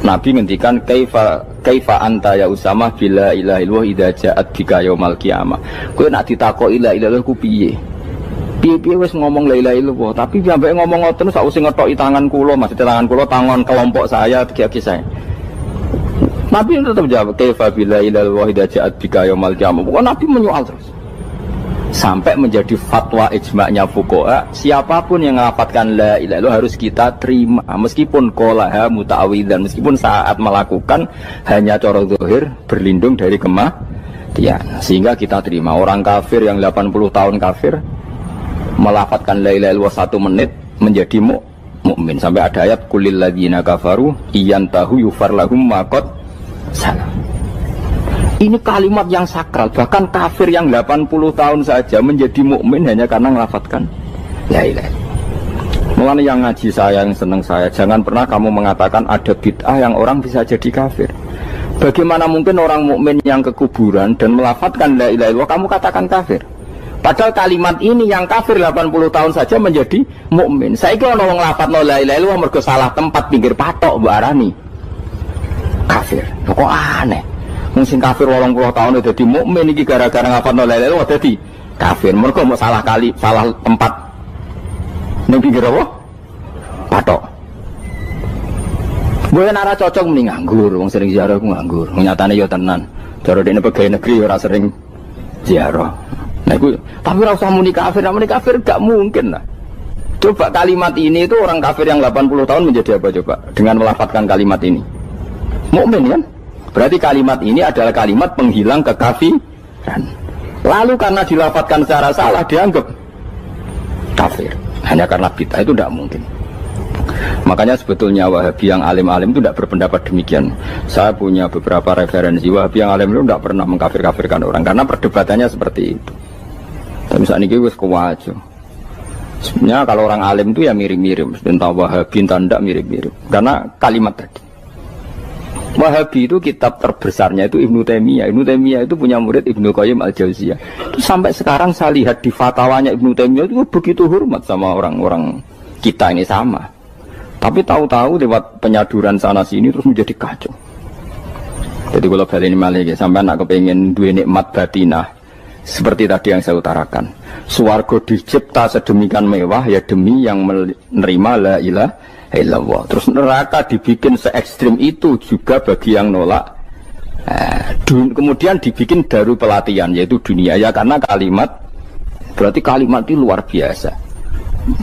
Nabi ngendikan kaifa anta ya Usama bila ilaha illallah idza ja'at bika yaumil qiyamah. Kowe nek ditakoki la ilaha illallah ku piye? Piye wis ngomong la ilaha illallah, tapi sampai ngomong ngoten sausé ngetoki tangan kula, maksudnya tangan kula tangan kelompok saya, tiga-tiga saya. Nabi tetap jawab kaifa bila ilaha illallah idza ja'at bika yaumil qiyamah. Pokoknya Nabi menyoal terus. Sampai menjadi fatwa ijma'nya fuqaha, siapapun yang melafatkan la ilaha illallah harus kita terima meskipun qolaha muta'awwidzan, meskipun saat melakukan hanya cara zahir berlindung dari kematian, sehingga kita terima. Orang kafir yang 80 tahun kafir melafatkan la ilaha illallah 1 menit menjadi mukmin. Sampai ada ayat kulil ladzina kafaru iyantahu yufar lahum ma qad salam. Ini kalimat yang sakral, bahkan kafir yang 80 tahun saja menjadi mukmin hanya karena melafatkan la ilaha. Mulane yang ngaji saya, yang seneng saya, jangan pernah kamu mengatakan ada bid'ah yang orang bisa jadi kafir. Bagaimana mungkin orang mukmin yang ke kuburan dan melafatkan la ilaha illallah kamu katakan kafir? Padahal kalimat ini yang kafir 80 tahun saja menjadi mukmin. Saiki ana wong nglafatno la ilaha illallah mergo salah tempat pinggir patok mbok arani kafir. Kok aneh. Mungkin kafir 80 tahun udah dadi mukmin iki gara-gara nglafatno la ilaha illallah dadi kafir. Mergo mau salah tempat ning pinggir apa? Patok. Boyen ora cocok mending nganggur, wong sering ziarah ku nganggur. Nyatane ya tenan. Cara dene pegawai negeri ora sering ziarah. Nah, tapi ora usah muni kafir gak mungkin lah. Coba kalimat ini itu orang kafir yang 80 tahun menjadi apa coba dengan melafadzkan kalimat ini? Mukmin kan? Berarti kalimat ini adalah kalimat penghilang kekafiran. Lalu karena dilafadzkan secara salah dianggap kafir. Hanya karena bid'ah itu tidak mungkin. Makanya sebetulnya Wahabi yang alim-alim itu tidak berpendapat demikian. Saya punya beberapa referensi Wahabi yang alim itu tidak pernah mengkafir-kafirkan orang karena perdebatannya seperti itu. Tapi misalnya ini wis kuwajo. Sebenarnya kalau orang alim itu ya mirip-mirip, entah Wahabi entah tidak mirip-mirip. Karena kalimat tadi. Wahabi itu kitab terbesarnya itu Ibnu Taimiyah. Ibnu Taimiyah itu punya murid Ibnu Qayyim Al-Jauziyah. Itu sampai sekarang saya lihat di fatwanya Ibnu Taimiyah itu begitu hormat sama orang-orang kita ini sama. Tapi tahu-tahu lewat penyaduran sana sini terus menjadi kacau. Jadi kalau balik ini malah ya, sampai anak kepengen dua nikmat batinah seperti tadi yang saya utarakan. Swarga dicipta sedemikian mewah ya demi yang menerima la ilaha illallah. Terus neraka dibikin se ekstrim itu juga bagi yang nolak. Kemudian dibikin daru pelatihan yaitu dunia ya karena kalimat berarti kalimat itu luar biasa.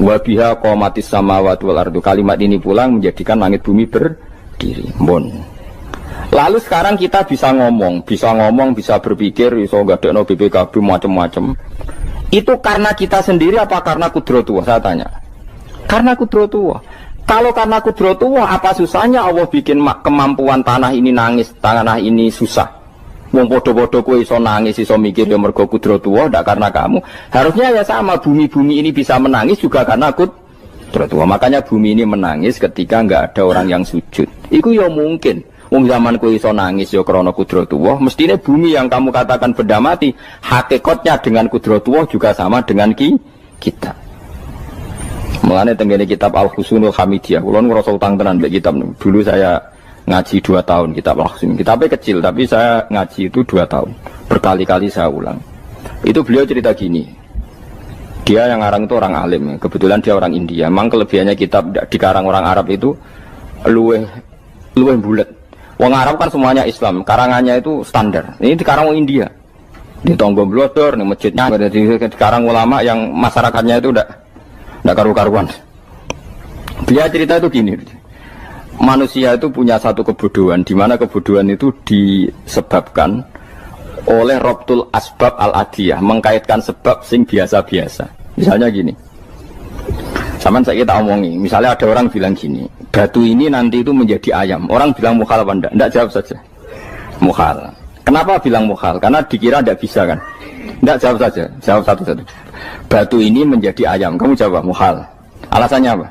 Wa biha qamatis samawati wal ardu. Kalimat ini pulang menjadikan langit bumi berdiri. Lalu sekarang kita bisa ngomong, bisa berpikir, bisa ngadekno BPKB macam-macam. Itu karena kita sendiri apa karena kudratullah? Saya tanya. Karena kudratullah. Kalau karena kudratullah, apa susahnya Allah bikin kemampuan tanah ini nangis, tanah ini susah. Wong podo-podo kowe iso nangis, iso mikir ya mergo kudratullah, ndak karena kamu. Harusnya ya sama, bumi-bumi ini bisa menangis juga karena kudratullah. Makanya bumi ini menangis ketika enggak ada orang yang sujud. Itu ya mungkin. Wong zaman kowe iso nangis ya krana kudratullah, mestine bumi yang kamu katakan benda mati, hakikatnya dengan kudratullah juga sama dengan kita. Mulane tenggene kitab Al-Husunul Hamidiyah, kula ngrasa utang tenan mbek kitab. Dulu saya ngaji 2 tahun kitab Al-Husun. Kitabnya kecil tapi saya ngaji itu 2 tahun. Berkali-kali saya ulang. Itu beliau cerita gini. Dia yang ngarang itu orang alim, kebetulan dia orang India. Memang kelebihannya kitab dikarang orang Arab itu luweh bulat. Wong Arab kan semuanya Islam, karangannya itu standar. Ini dikarang wong India. Di Tonggo Blodor, di masjidnya, dikarang ulama yang masyarakatnya itu udah karu-karuan. Dia cerita itu gini. Manusia itu punya satu kebodohan, di mana kebodohan itu disebabkan oleh Robtul Asbab Al-Adiyah, mengkaitkan sebab sing biasa-biasa. Misalnya gini. Sama saya kita omongi, misalnya ada orang bilang gini, batu ini nanti itu menjadi ayam. Orang bilang mukhal apa enggak? Enggak, jawab saja. Mukhal. Kenapa bilang mukhal? Karena dikira enggak bisa kan? Enggak, jawab saja. Jawab satu-satu. Batu ini menjadi ayam. Kamu jawab mukhal. Alasannya apa?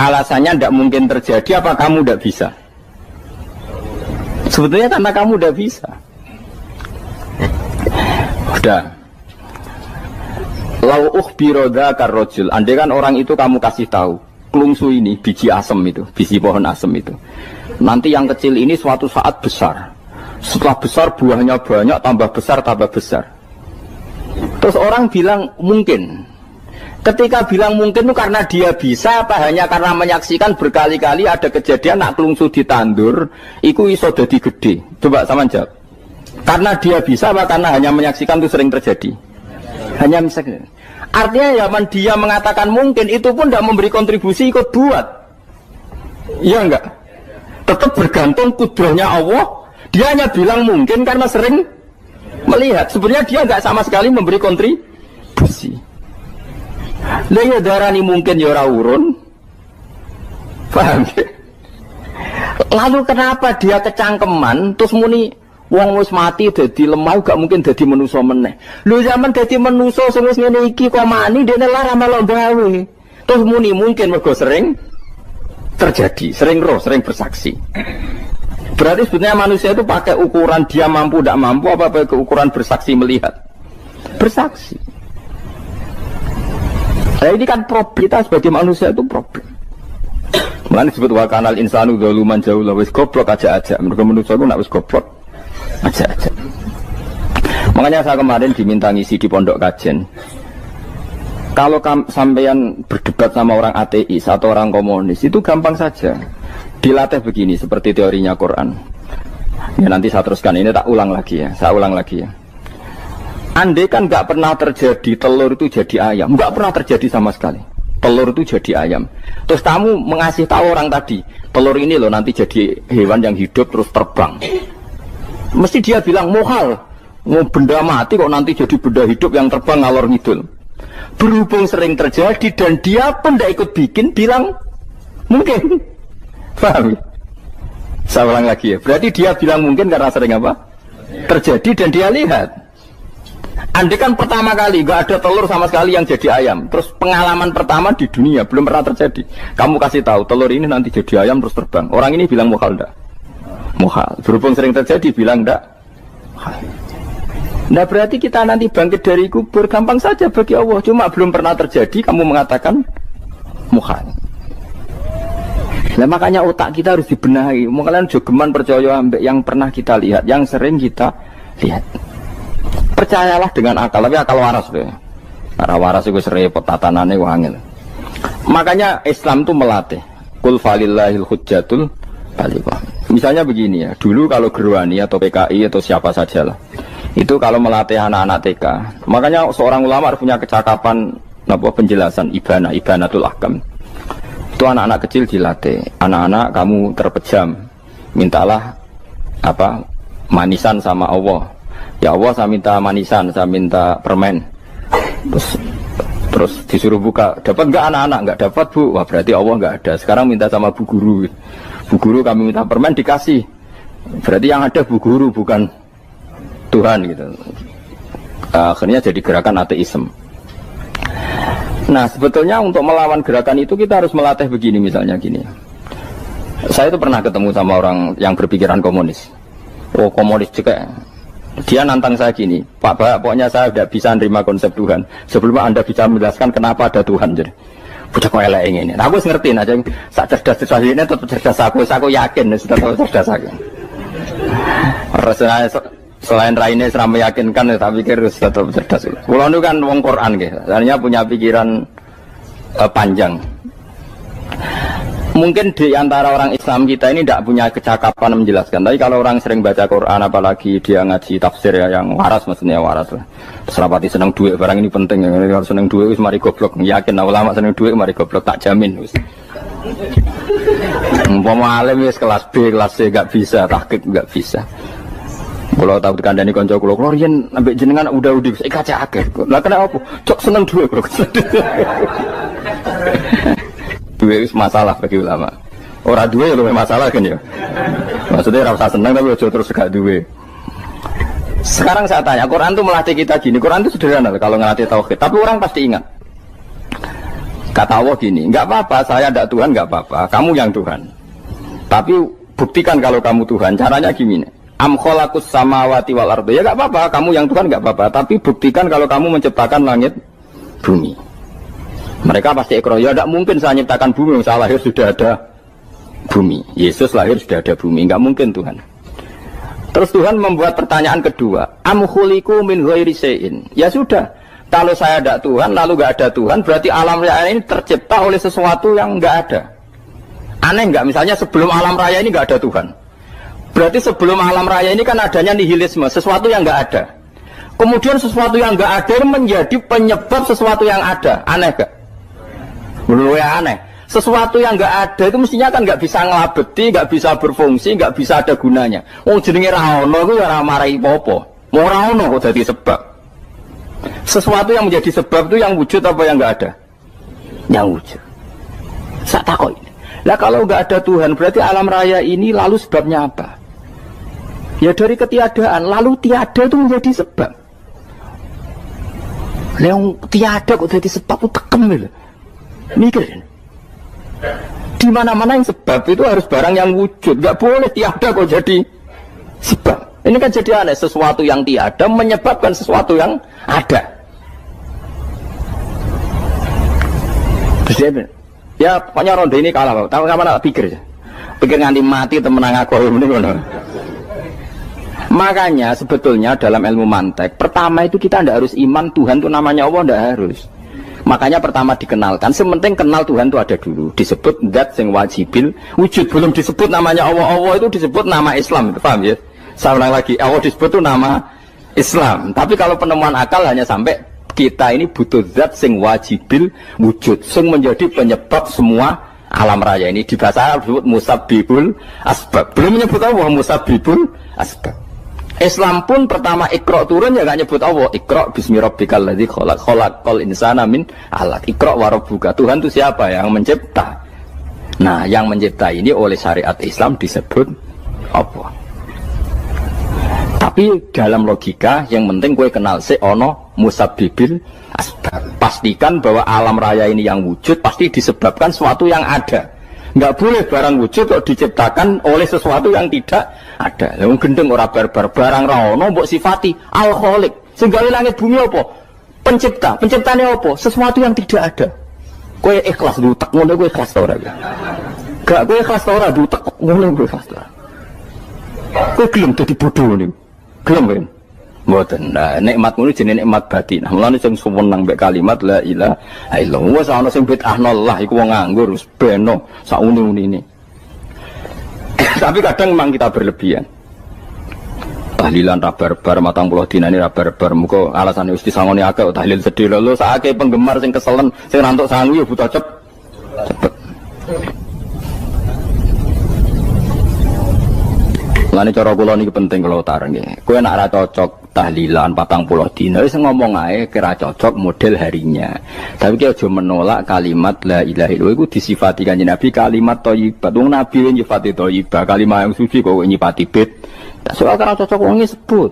Alasannya enggak mungkin terjadi apa kamu enggak bisa? Sebetulnya karena kamu enggak bisa. Udah. Lau ukhbiro dzakar rajul, andai kan orang itu kamu kasih tahu, klungsu ini biji asem itu, biji pohon asem itu. Nanti yang kecil ini suatu saat besar. Setelah besar buahnya banyak, tambah besar, tambah besar. Terus orang bilang mungkin. Ketika bilang mungkin itu karena dia bisa apa hanya karena menyaksikan berkali-kali ada kejadian nak klungsu ditandur, iku iso dadi gede. Coba sama jawab. Karena dia bisa apa karena hanya menyaksikan itu sering terjadi? Hanya misalnya. Artinya zaman dia mengatakan mungkin itu pun tidak memberi kontribusi ikut buat. Iya enggak? Tetap bergantung kudrahnya Allah. Dia hanya bilang mungkin karena sering melihat. Sebenarnya dia enggak sama sekali memberi kontribusi. Lah ya darani mungkin ya ora urun. Paham ya? Lalu kenapa dia kecangkeman terus muni wong wis mati dadi lemah gak mungkin dadi manusa meneh. Lho zaman dadi manusa sing wis ngene iki kok mani dene lara melok gawe. Terus muni mungkin mergo sering terjadi, sering roh, sering bersaksi. Berarti sebenarnya manusia itu pakai ukuran dia mampu tidak mampu apa pakai ukuran bersaksi melihat. Bersaksi. Nah ini kan problem kita sebagai manusia itu problem. Mulane disebut wa kanal insanu zaluman jahula wis goblok aja. Mergo manusia itu nak wis goblok aja. Makanya saya kemarin diminta ngisi di pondok kajen. Kalau sampean berdebat sama orang ateis atau orang komunis itu gampang saja. Dilatih begini seperti teorinya Quran. Ya nanti saya teruskan ini tak ulang lagi ya. Saya ulang lagi ya. Andai kan nggak pernah terjadi telur itu jadi ayam, nggak pernah terjadi sama sekali. Telur itu jadi ayam. Terus kamu mengasih tahu orang tadi, telur ini loh nanti jadi hewan yang hidup terus terbang. Mesti dia bilang muhal, mau benda mati kok nanti jadi benda hidup yang terbang ngalor ngidul. Berhubung sering terjadi dan dia pun tidak ikut bikin, bilang mungkin. Paham? Saya ulang lagi ya. Berarti dia bilang mungkin karena sering apa? Terjadi dan dia lihat. Andai kan pertama kali nggak ada telur sama sekali yang jadi ayam, terus pengalaman pertama di dunia belum pernah terjadi. Kamu kasih tahu telur ini nanti jadi ayam terus terbang. Orang ini bilang muhal enggak? Muhal. Berhubung sering terjadi bilang enggak? Nah berarti kita nanti bangkit dari kubur gampang saja bagi Allah. Cuma belum pernah terjadi kamu mengatakan muhal. Nah makanya otak kita harus dibenahi. Kalian jogeman percaya ambek yang pernah kita lihat, yang sering kita lihat. Percayalah dengan akal, tapi akal waras deh. Karena waras itu serempet tatanannya wangil. Makanya Islam itu melatih. Qul falillahil hujjatul balighah. Misalnya begini ya, dulu kalau Gerwani atau PKI atau siapa saja lah, itu kalau melatih anak-anak TK, makanya seorang ulama harus punya kecakapan penjelasan ibanatul ahkam. Itu anak-anak kecil dilatih. Anak-anak kamu terpejam, mintalah manisan sama Allah. Ya Allah saya minta manisan, saya minta permen. Terus disuruh buka, dapat enggak anak-anak? Enggak dapat bu, wah berarti Allah enggak ada. Sekarang minta sama bu guru. Bu guru kami minta permen dikasih. Berarti yang ada bu guru bukan Tuhan gitu. Akhirnya jadi gerakan ateisme. Nah sebetulnya untuk melawan gerakan itu kita harus melatih begini misalnya gini. Saya itu pernah ketemu sama orang yang berpikiran komunis. Oh komunis juga. Dia nantang saya gini, Pak, pokoknya saya tidak bisa menerima konsep Tuhan sebelum Anda bisa menjelaskan kenapa ada Tuhan. Jadi, bocah kok elek ini. Nah, aku ngerti aja, sak cerdas ini tetap cerdas aku yakin, tetap cerdas aku. Selain raine seram meyakinkan, saya pikir tetap cerdas. Kulo itu kan wong Quran gitu, artinya punya pikiran panjang. Mungkin di antara orang Islam kita ini tidak punya kecakapan menjelaskan. Tapi kalau orang sering baca Quran, apalagi dia ngaji tafsir ya, yang waras, maksudnya waras lah. Serapati seneng duit, barang ini penting. Kalau seneng duit, mari goblok. Yakin ulama seneng duit, mari goblok. Tak jamin. Umpama alim wis kelas B, kelas C gak bisa, tahqiq gak bisa. Kalau tahu dikandani konco kulo riyen ambek jenengan udah kaca akeh. Lah kena apa? Cok seneng duit, bro. Duit itu masalah bagi ulama. Orang duit itu masalah kan ya. Maksudnya rasa senang tapi ojo terus gak duit. Sekarang saya tanya, Quran itu melatih kita gini. Quran itu sederhana kalau ngelatih tauhid. Tapi orang pasti ingat. Kata Allah gini, nggak apa-apa, saya tidak Tuhan, nggak apa-apa. Kamu yang Tuhan. Tapi buktikan kalau kamu Tuhan. Caranya gini. Am khalaqus samawati wal ardi. Ya nggak apa-apa, kamu yang Tuhan nggak apa-apa. Tapi buktikan kalau kamu menciptakan langit, bumi. Mereka pasti ikrar, ya tidak mungkin saya menciptakan bumi, saya lahir sudah ada bumi. Yesus lahir sudah ada bumi, nggak mungkin Tuhan. Terus Tuhan membuat pertanyaan kedua, am khuliqu min ghairi syai'in. Ya sudah, kalau saya tidak Tuhan, lalu nggak ada Tuhan, berarti alam raya ini tercipta oleh sesuatu yang nggak ada. Aneh nggak? Misalnya sebelum alam raya ini nggak ada Tuhan. Berarti sebelum alam raya ini kan adanya nihilisme, sesuatu yang nggak ada. Kemudian sesuatu yang nggak ada menjadi penyebab sesuatu yang ada. Aneh nggak? Menurut saya aneh. Sesuatu yang nggak ada itu mestinya kan nggak bisa ngelabeti, nggak bisa berfungsi, nggak bisa ada gunanya. Oh jenenge raono itu ya ramarai popo. Mau raono kok jadi sebab. Sesuatu yang menjadi sebab itu yang wujud apa yang nggak ada? Yang wujud. Saya takut. Lah kalau nggak ada Tuhan berarti alam raya ini lalu sebabnya apa? Ya dari ketiadaan. Lalu tiada itu menjadi sebab. Yang tiada kok jadi sebab itu tekem gitu. Mikir. Di mana-mana yang sebab itu harus barang yang wujud. Gak boleh tiada kok jadi sebab. Ini kan jadi aneh. Sesuatu yang tiada menyebabkan sesuatu yang ada. Terus ya pokoknya ronde ini kalah. Tahu kapan tak pikir. Pikir nganti mati temenang aku. Makanya sebetulnya dalam ilmu mantek, pertama itu kita tidak harus iman Tuhan itu namanya Allah, tidak harus. Makanya pertama dikenalkan, sementing kenal Tuhan itu ada dulu. Disebut zat sing wajibil wujud, belum disebut namanya Allah. Allah itu disebut nama Islam, paham ya? Saya ulang lagi, Allah disebut itu nama Islam. Tapi kalau penemuan akal hanya sampai kita ini butuh zat sing wajibil wujud, sing menjadi penyebab semua alam raya ini. Di bahasa Arab disebut musabbibul asbab. Belum menyebut Allah musabbibul asbab. Islam pun pertama Iqra turun ya gak nyebut Allah. Iqra bismi rabbikal ladzi khalaq, khalaqal insana min 'alaq. Iqra wa rabbuka. Tuhan itu siapa? Yang mencipta. Nah, yang mencipta ini oleh syariat Islam disebut apa? Tapi dalam logika yang penting kowe kenal si ono musabbibil asbab. Pastikan bahwa alam raya ini yang wujud pasti disebabkan sesuatu yang ada. Nggak boleh barang wujud kok diciptakan oleh sesuatu yang tidak ada. Yang gendeng ora barbar barang raono mbok sifati al-khaliq. Sing gawe langit bumi apa? Pencipta. Penciptane apa? Sesuatu yang tidak ada. Kowe ikhlas dutek ngono kowe ikhlas ta ora? Gak kowe ikhlas ta ora dutek ngono kowe ikhlas ta. Kowe gelem dadi bodho niku. Gelem kowe. Mboten. Nah, nikmat ngono jenenge nikmat batin. Nah, mulane sing suwenang mbek kalimat la ilaha illallah. Wes ana sing bid'ahnallah iku wong nganggur wis beno sauni-unine. Tapi kadang memang kita berlebihan. Tahlilan ra barbar 40 dinane ra barbar. Muga alasane wis disangoni akeh tahlil sedih lho sakake penggemar sing keselen sing rantuk sangu ya buta cepet. Lani cara kula niki penting kula utara nggih. Kowe nek ora cocok tahlilan 40 dina wis ngomong ae kira cocok model harinya. Tapi ki aja menolak kalimat la ilaha illallah iku disifati Kanjeng Nabi kalimat thayyibah. Wong Nabi nyifati thayyibah, kalimat yang suci kok nyifati bid. Tak soal kira cocok wong sebut.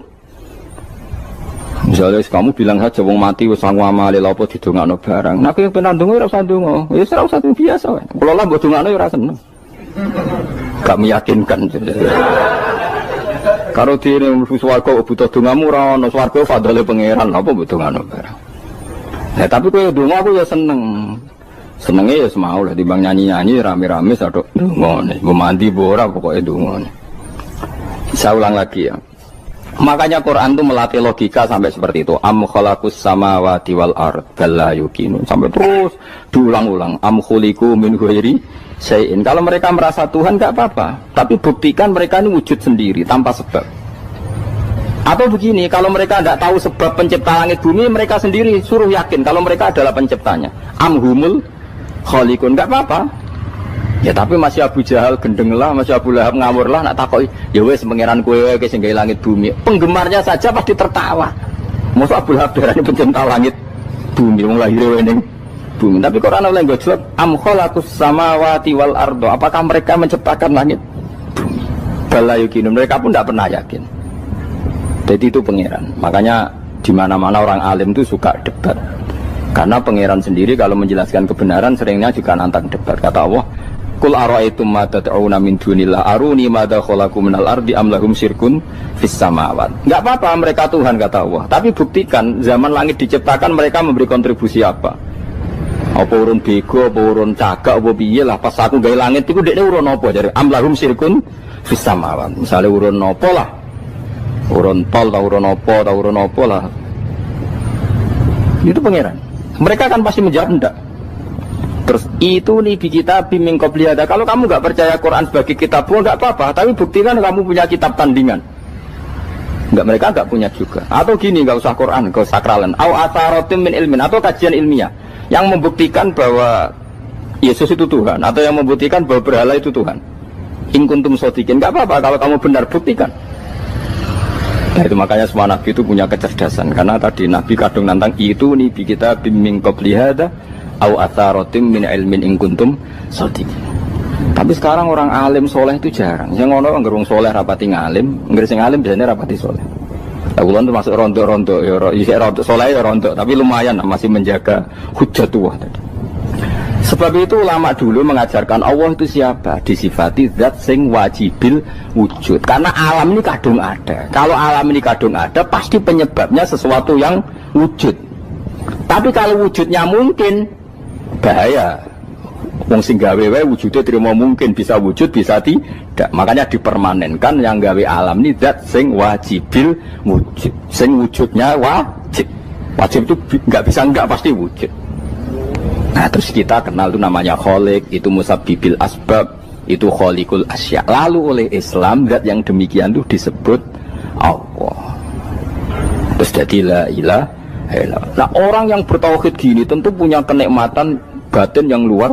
Misalnya kamu bilang saja wong mati wis sangu amale lha apa didongakno barang. Nek kowe pengen ndonga ora usah ndonga. Wis ora usah biasa wae. Kula lah mbok dongakno ora seneng. Gak meyakinkan. Karo dene mlebu swarga butuh dongamu ora ono swarga fadhole pangeran apa mbok dongano barang. Nah, tapi kowe donga aku ya seneng. Senenge ya semau lah timbang nyanyi-nyanyi rame-rame sadok ndongane. Mbok mandi mbok ora pokoke ndongane. Saya ulang lagi ya. Makanya Quran itu melatih logika sampai seperti itu. Am khalaqus samawati wal ard bal yuqinun. Sampai terus diulang-ulang. Am khuliqu min ghairi syai'in. Kalau mereka merasa Tuhan enggak apa-apa, tapi buktikan mereka ini wujud sendiri tanpa sebab. Atau begini, kalau mereka tidak tahu sebab pencipta langit bumi, mereka sendiri suruh yakin kalau mereka adalah penciptanya. Am humul khaliqun, enggak apa-apa. Ya tapi masih Abu Jahal gendeng lah, masih Abu Lahab ngawur lah, nak takoi ya wes pangeran kowe wae sing gawe langit bumi. Penggemarnya saja pasti tertawa. Masa Abu Lahab darane pencipta langit bumi, wong lahir wae ning bumi. Tapi Quran oleh nggo jawab am khalaqus samawati wal ardo. Apakah mereka menciptakan langit bumi? Bala yuqinun, mereka pun tidak pernah yakin. Jadi itu pangeran. Makanya di mana-mana orang alim itu suka debat. Karena pangeran sendiri kalau menjelaskan kebenaran seringnya juga nantang debat. Kata Allah, Qul ara'aytum ma tad'una min dunillah aruni madza khalaqu minal ardi am lahum syirkun fis samawat. Enggak apa-apa mereka Tuhan kata Allah, tapi buktikan zaman langit diciptakan mereka memberi kontribusi apa? Apa urun bego, apa urun cagak, apa piye lah pas aku gawe langit iku dekne urun apa jare am lahum syirkun fis samawat. Misale urun apa lah? Urun tol ta urun apa lah. Itu pangeran. Mereka kan pasti menjawab enggak. Terus itu nih di kitab min qabli hada. Kalau kamu nggak percaya Quran sebagai kitab pun nggak apa-apa, tapi buktikan kamu punya kitab tandingan. Nggak, mereka nggak punya juga. Atau gini, nggak usah Quran, nggak usah sakralan. Au atharatim min ilmin, atau kajian ilmiah yang membuktikan bahwa Yesus itu Tuhan, atau yang membuktikan bahwa berhala itu Tuhan. In kuntum shodiqin, nggak apa-apa kalau kamu benar, buktikan. Nah itu makanya semua nabi itu punya kecerdasan, karena tadi nabi kadung nantang itu nih di kitab min qabli hada au atharatim min ilmin in kuntum shodiqin. Tapi sekarang orang alim soleh itu jarang. Yang ngono ngerung soleh rapati ngalim, nggak sing alim biasanya rapati soleh. Aku itu masuk rontok-rontok, ya rontok soleh ya rontok, tapi lumayan masih menjaga hujjatullah tadi. Sebab itu ulama dulu mengajarkan Allah itu siapa? Disifati zat sing wajibil wujud. Karena alam ini kadung ada. Kalau alam ini kadung ada, pasti penyebabnya sesuatu yang wujud. Tapi kalau wujudnya mungkin, bahaya. Wong sing gawe wae wujudnya terima mungkin bisa wujud bisa tidak. Makanya dipermanenkan yang gawe alam ini zat sing wajibil wujud. Sing wujudnya wajib. Wajib itu nggak bisa nggak pasti wujud. Nah terus kita kenal itu namanya khaliq, itu musabbibil asbab, itu khaliqul asya. Lalu oleh Islam zat yang demikian itu disebut Allah. Terus jadi la ilaha illallah. Nah orang yang bertauhid gini tentu punya kenikmatan batin yang luar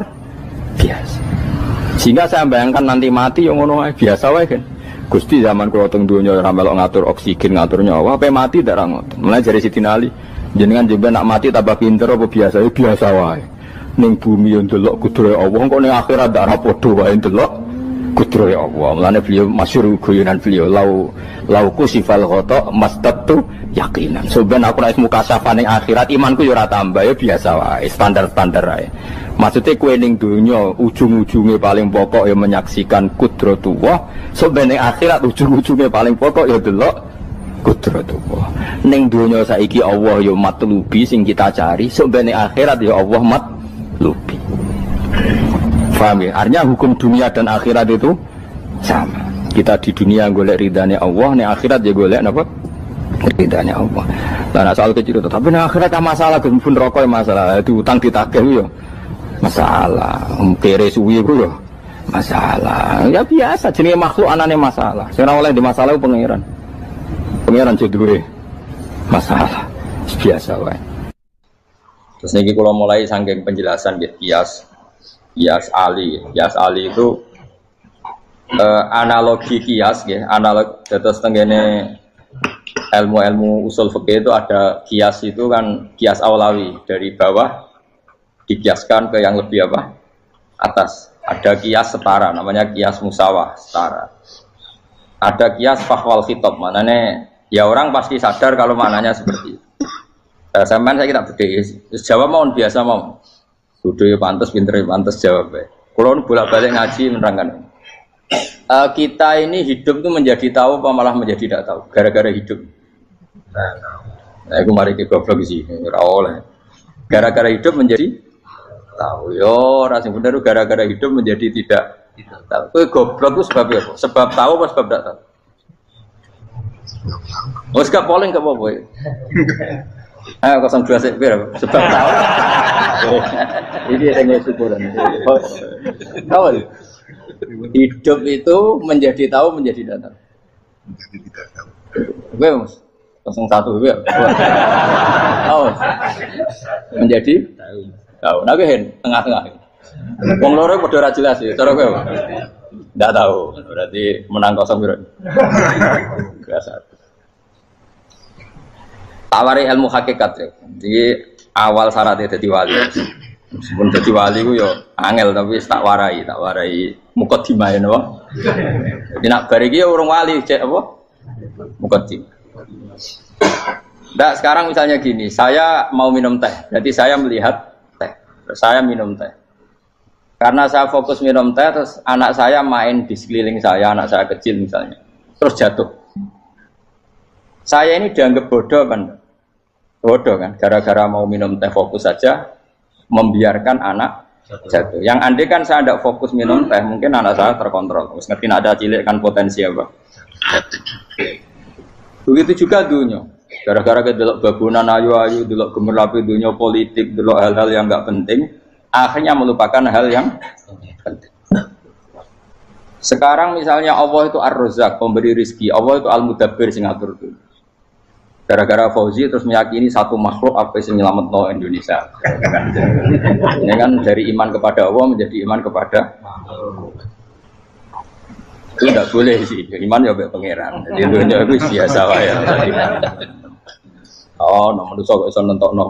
biasa. Sehingga saya bayangkan nanti mati yang ngono biasa wae kan. Gusti zaman kula teng donya ora melok ngatur oksigen, ngatur nyawa, apa mati ndak ra ngoten. Mulai dari Sidin Ali, jenengan jemben nak mati tambah pinter apa biasa? Ya biasa wae. Ning bumi yo ndelok kudrohe Allah, kok ning akhirat ndak ra padha wae ndelok kudrohe Allah. Mulane beliau masyhur guyonan beliau lau kusifal ghata mastatu yakinan. Soben aku nek mukasyafah ning akhirat imanku yo ora tambah ya biasa wae, standar-standar wae. Maksudnya kue ning dunia ujung-ujungnya paling pokok ya menyaksikan kudratullah. Soben ning akhirat ujung-ujungnya paling pokok ya delok kudratullah. Ning dunia saiki Allah ya matlubi sing kita cari, soben ning akhirat ya Allah matlubi. Paham ya? Artinya hukum dunia dan akhirat itu sama. Kita di dunia golek ridhanya Allah, ning akhirat ya golek napa? Ridhanya Allah. Lah soal kecil itu, tapi ning akhirat masalah pun rokok masalah, itu utang ditagih yo. Masalah, kere suwi bro ya masalah, ya biasa jenis makhluk anane masalah. Sekarang oleh di masalah pangeran jodohe masalah biasa wae. Terus niki kalau mulai saking penjelasan kias ali itu analogi kias ya, analog terus tenggene ilmu usul fikih itu ada kias itu kan kias awlawi dari bawah dikiaskan ke yang lebih apa? Atas. Ada kias setara, namanya kias musawah setara. Ada kias fahwal khitab, maknanya ya orang pasti sadar kalau maknanya seperti itu. Saya kira beda. Jawab mohon biasa mau. Bodoh ya pantas, pinter ya pantas jawab. Kalau bolak-balik ngaji menerangkan. Kita ini hidup itu menjadi tahu apa malah menjadi tidak tahu gara-gara hidup. Nah, aku mari ke goblok sih, ora oleh. Gara-gara hidup menjadi tahu. Yo, rasa bener gara-gara hidup menjadi tidak tahu. Kowe goblok itu sebabnya apa? Sebab tahu apa sebab tidak tahu? Wes gak polling gak apa-apa. Ayo 02 sik sebab tahu. Ini yang syukuran. Tahu. Hidup itu menjadi tahu menjadi tidak tahu. Menjadi tidak tahu. Oke, Mas. 01 ya. Oh. Menjadi tahu. Nah, tengah-tengah. Wong loro padha ora jelas ya. Cara kowe. Enggak tahu. Berarti menang 0 piro. Biasa. Tawari ilmu hakikat ya. Jadi awal syaratnya jadi wali. Meskipun jadi wali ku yo angel tapi tak warai mukadimah ya napa. Jadi nak bar iki urung wali cek apa? Mukadimah. Nah, sekarang misalnya gini, saya mau minum teh. Jadi saya melihat teh. Saya minum teh. Karena saya fokus minum teh terus anak saya main di sekeliling saya, anak saya kecil misalnya. Terus jatuh. Saya ini dianggap bodoh kan? Bodoh kan? Gara-gara mau minum teh fokus saja membiarkan anak jatuh. Yang andai kan saya tidak fokus minum teh, mungkin anak saya terkontrol. Terus ngerti ada cilik kan potensi apa? Begitu juga dunia. Gara-gara kita delok babunan ayu-ayu, delok gemerlapi dunia politik, delok hal-hal yang enggak penting, akhirnya melupakan hal yang penting. Sekarang misalnya Allah itu Ar-Razzaq, pemberi rizki, Allah itu Al-Mudabbir sing ngatur dunia. Gara-gara Fauzi terus meyakini satu makhluk apa yang nyelametno Indonesia. Ini kan dari iman kepada Allah menjadi iman kepada itu tidak boleh sih. Iman ya baik pangeran. Jadi dunia itu biasa wae. Oh, nomor kok iso nentokno.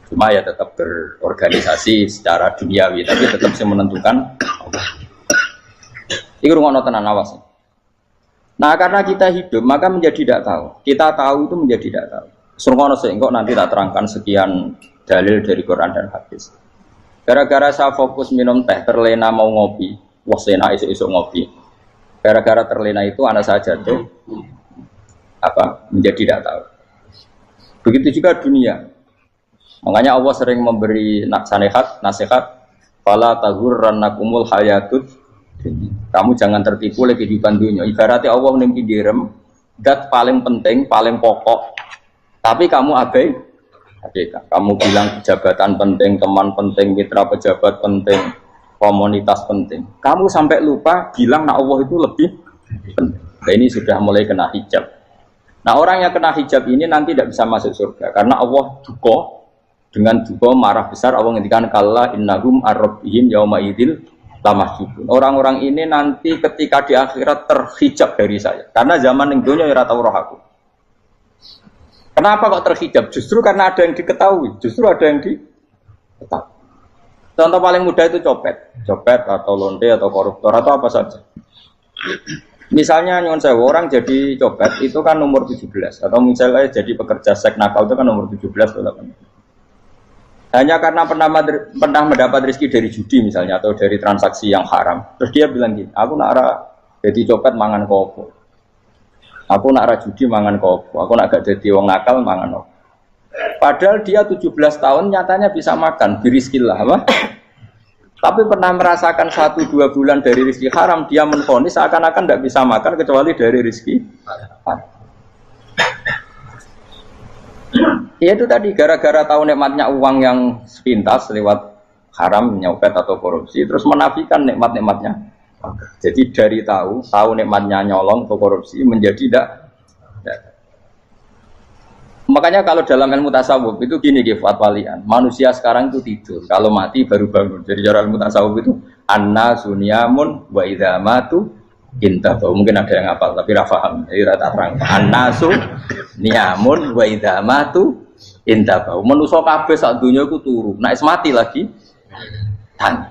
Cuma ya tetap berorganisasi secara duniawi, tapi tetap sih menentukan. Iku rungono tenan awas. Nah, karena kita hidup, maka menjadi tidak tahu. Kita tahu itu menjadi tidak tahu. Surgono sehingga nanti tak terangkan sekian dalil dari Quran dan hadis. Gara-gara saya fokus minum teh, terlena mau ngopi, wasena isu-isu ngopi. Gara-gara terlena itu anak saya jatuh, menjadi tidak tahu. Begitu juga dunia. Makanya Allah sering memberi nasihat, fala taghurrannakumul hayatud. Kamu jangan tertipu oleh kehidupan dunia. Ibaratnya Allah menimpi direm, dat paling penting, paling pokok. Tapi kamu abai. Kamu bilang jabatan penting, teman penting, mitra pejabat penting, komunitas penting. Kamu sampai lupa bilang nah Allah itu lebih penting. Nah, ini sudah mulai kena hijab. Nah, orang yang kena hijab ini nanti tidak bisa masuk surga karena Allah duka dengan duka marah besar. Allah ngendikan kalla innahum ar-rabbihim yauma idzil lamahjubun. Orang-orang ini nanti ketika di akhirat terhijab dari saya. Karena zaman yang dunia ora tau roh aku. Kenapa kok terhijab? Justru karena ada yang diketahui. Justru ada yang diketahui. Contoh paling mudah itu copet atau lonte atau koruptor atau apa saja. Misalnya nyuwun sewu orang jadi copet itu kan umur 17 atau misalnya jadi pekerja seks nakal itu kan umur 17 atau 18. Hanya karena pernah mendapat rezeki dari judi misalnya atau dari transaksi yang haram. Terus dia bilang gini, aku nak jadi copet mangan kopo. Aku nak judi mangan kopo. Aku nak gak jadi wong nakal mangan kopo. Padahal dia 17 tahun nyatanya bisa makan, birizkillah apa? Tapi pernah merasakan 1-2 bulan dari rezeki haram, dia menvonis seakan-akan tidak bisa makan kecuali dari rezeki haram. Ya itu tadi gara-gara tahu nikmatnya uang yang sepintas lewat haram, nyopet atau korupsi, terus menafikan nikmat-nikmatnya. Jadi dari tahu nikmatnya nyolong atau korupsi menjadi tidak. Makanya kalau dalam ilmu tasawuf itu gini fatwalian, manusia sekarang itu tidur, kalau mati baru bangun. Jadi cara ilmu tasawuf itu an-nasu niyamun wa idza matu intahu. Mungkin ada yang hafal tapi ra paham. Jadi rata terang. An-nasu niyamun wa idza matu intahu. Manusa kabeh sak donya iku turu. Nek mati lagi tangi.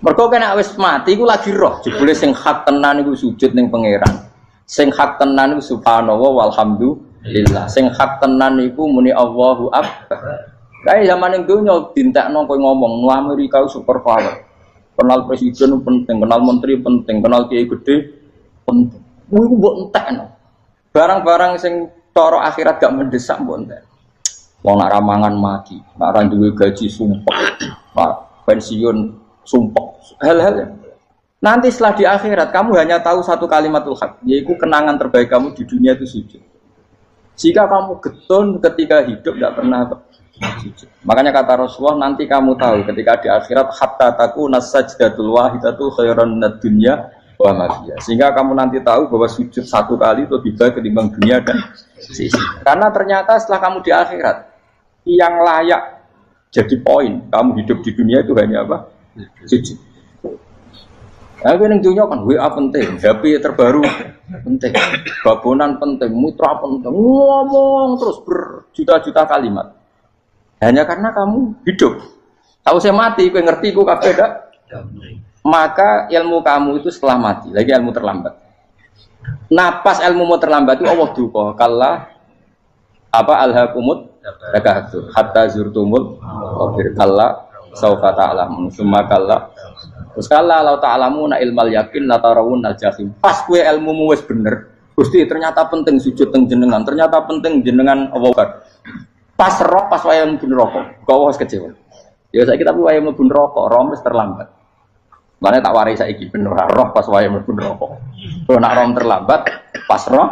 Mergo kena wis mati iku lagi roh. Jebule sing hak tenan iku sujud ning pangeran. Sing hak tenan iku subhanallah walhamdulillah. Sing hak tenan iku muni Allahu akbar. Kae zaman ning donya dintekno kowe ngomong, "Nu Amerika super power." Kenal presiden penting, kenal menteri penting, kenal kiai gede penting. Iku mbok entekno. Barang-barang sing cara akhirat gak mendesak mbok entek. Wong nak ramangan mati, nak ra duwe gaji sumpek, pensiun sumpek. Hal-hal nanti setelah di akhirat kamu hanya tahu satu kalimatul haq, yaitu kenangan terbaik kamu di dunia itu sujud. Jika kamu getun ketika hidup tidak pernah sujud. Makanya kata Rasulullah, nanti kamu tahu ketika di akhirat hatta takuna sajdatul wahidatu khairan minad dunya wa ma fiha. Sehingga kamu nanti tahu bahwa sujud satu kali itu lebih baik ketimbang dunia dan sisi. Karena ternyata setelah kamu di akhirat yang layak jadi poin kamu hidup di dunia itu hanya apa? Sujud. Aku yang dunia kan WA penting, HP terbaru penting, babonan penting, mitra penting, ngomong terus berjuta-juta kalimat. Hanya karena kamu hidup. Tahu saya mati, aku ngerti, aku kabeh dak. Maka ilmu kamu itu setelah mati, lagi ilmu terlambat. Napas ilmu mau terlambat itu Allah duka. Kalla apa alhaqumut takatsur hatta zurtumul qabir. Kalla saufa ta'lamun, summa kalla. Terus kala lau ta'lamuna ilmal yakin la tarawunnal jahim. Pas kowe ilmumu wis bener, Gusti ternyata penting sujud teng jenengan, ternyata penting jenengan Allah. Pas roh pas wae mlebu neraka, kok wis kecewa. Ya saiki tapi wae mlebu neraka, roh wis terlambat. Mane tak warai saiki bener roh pas wae mlebu neraka. Kalau nak roh terlambat, pas roh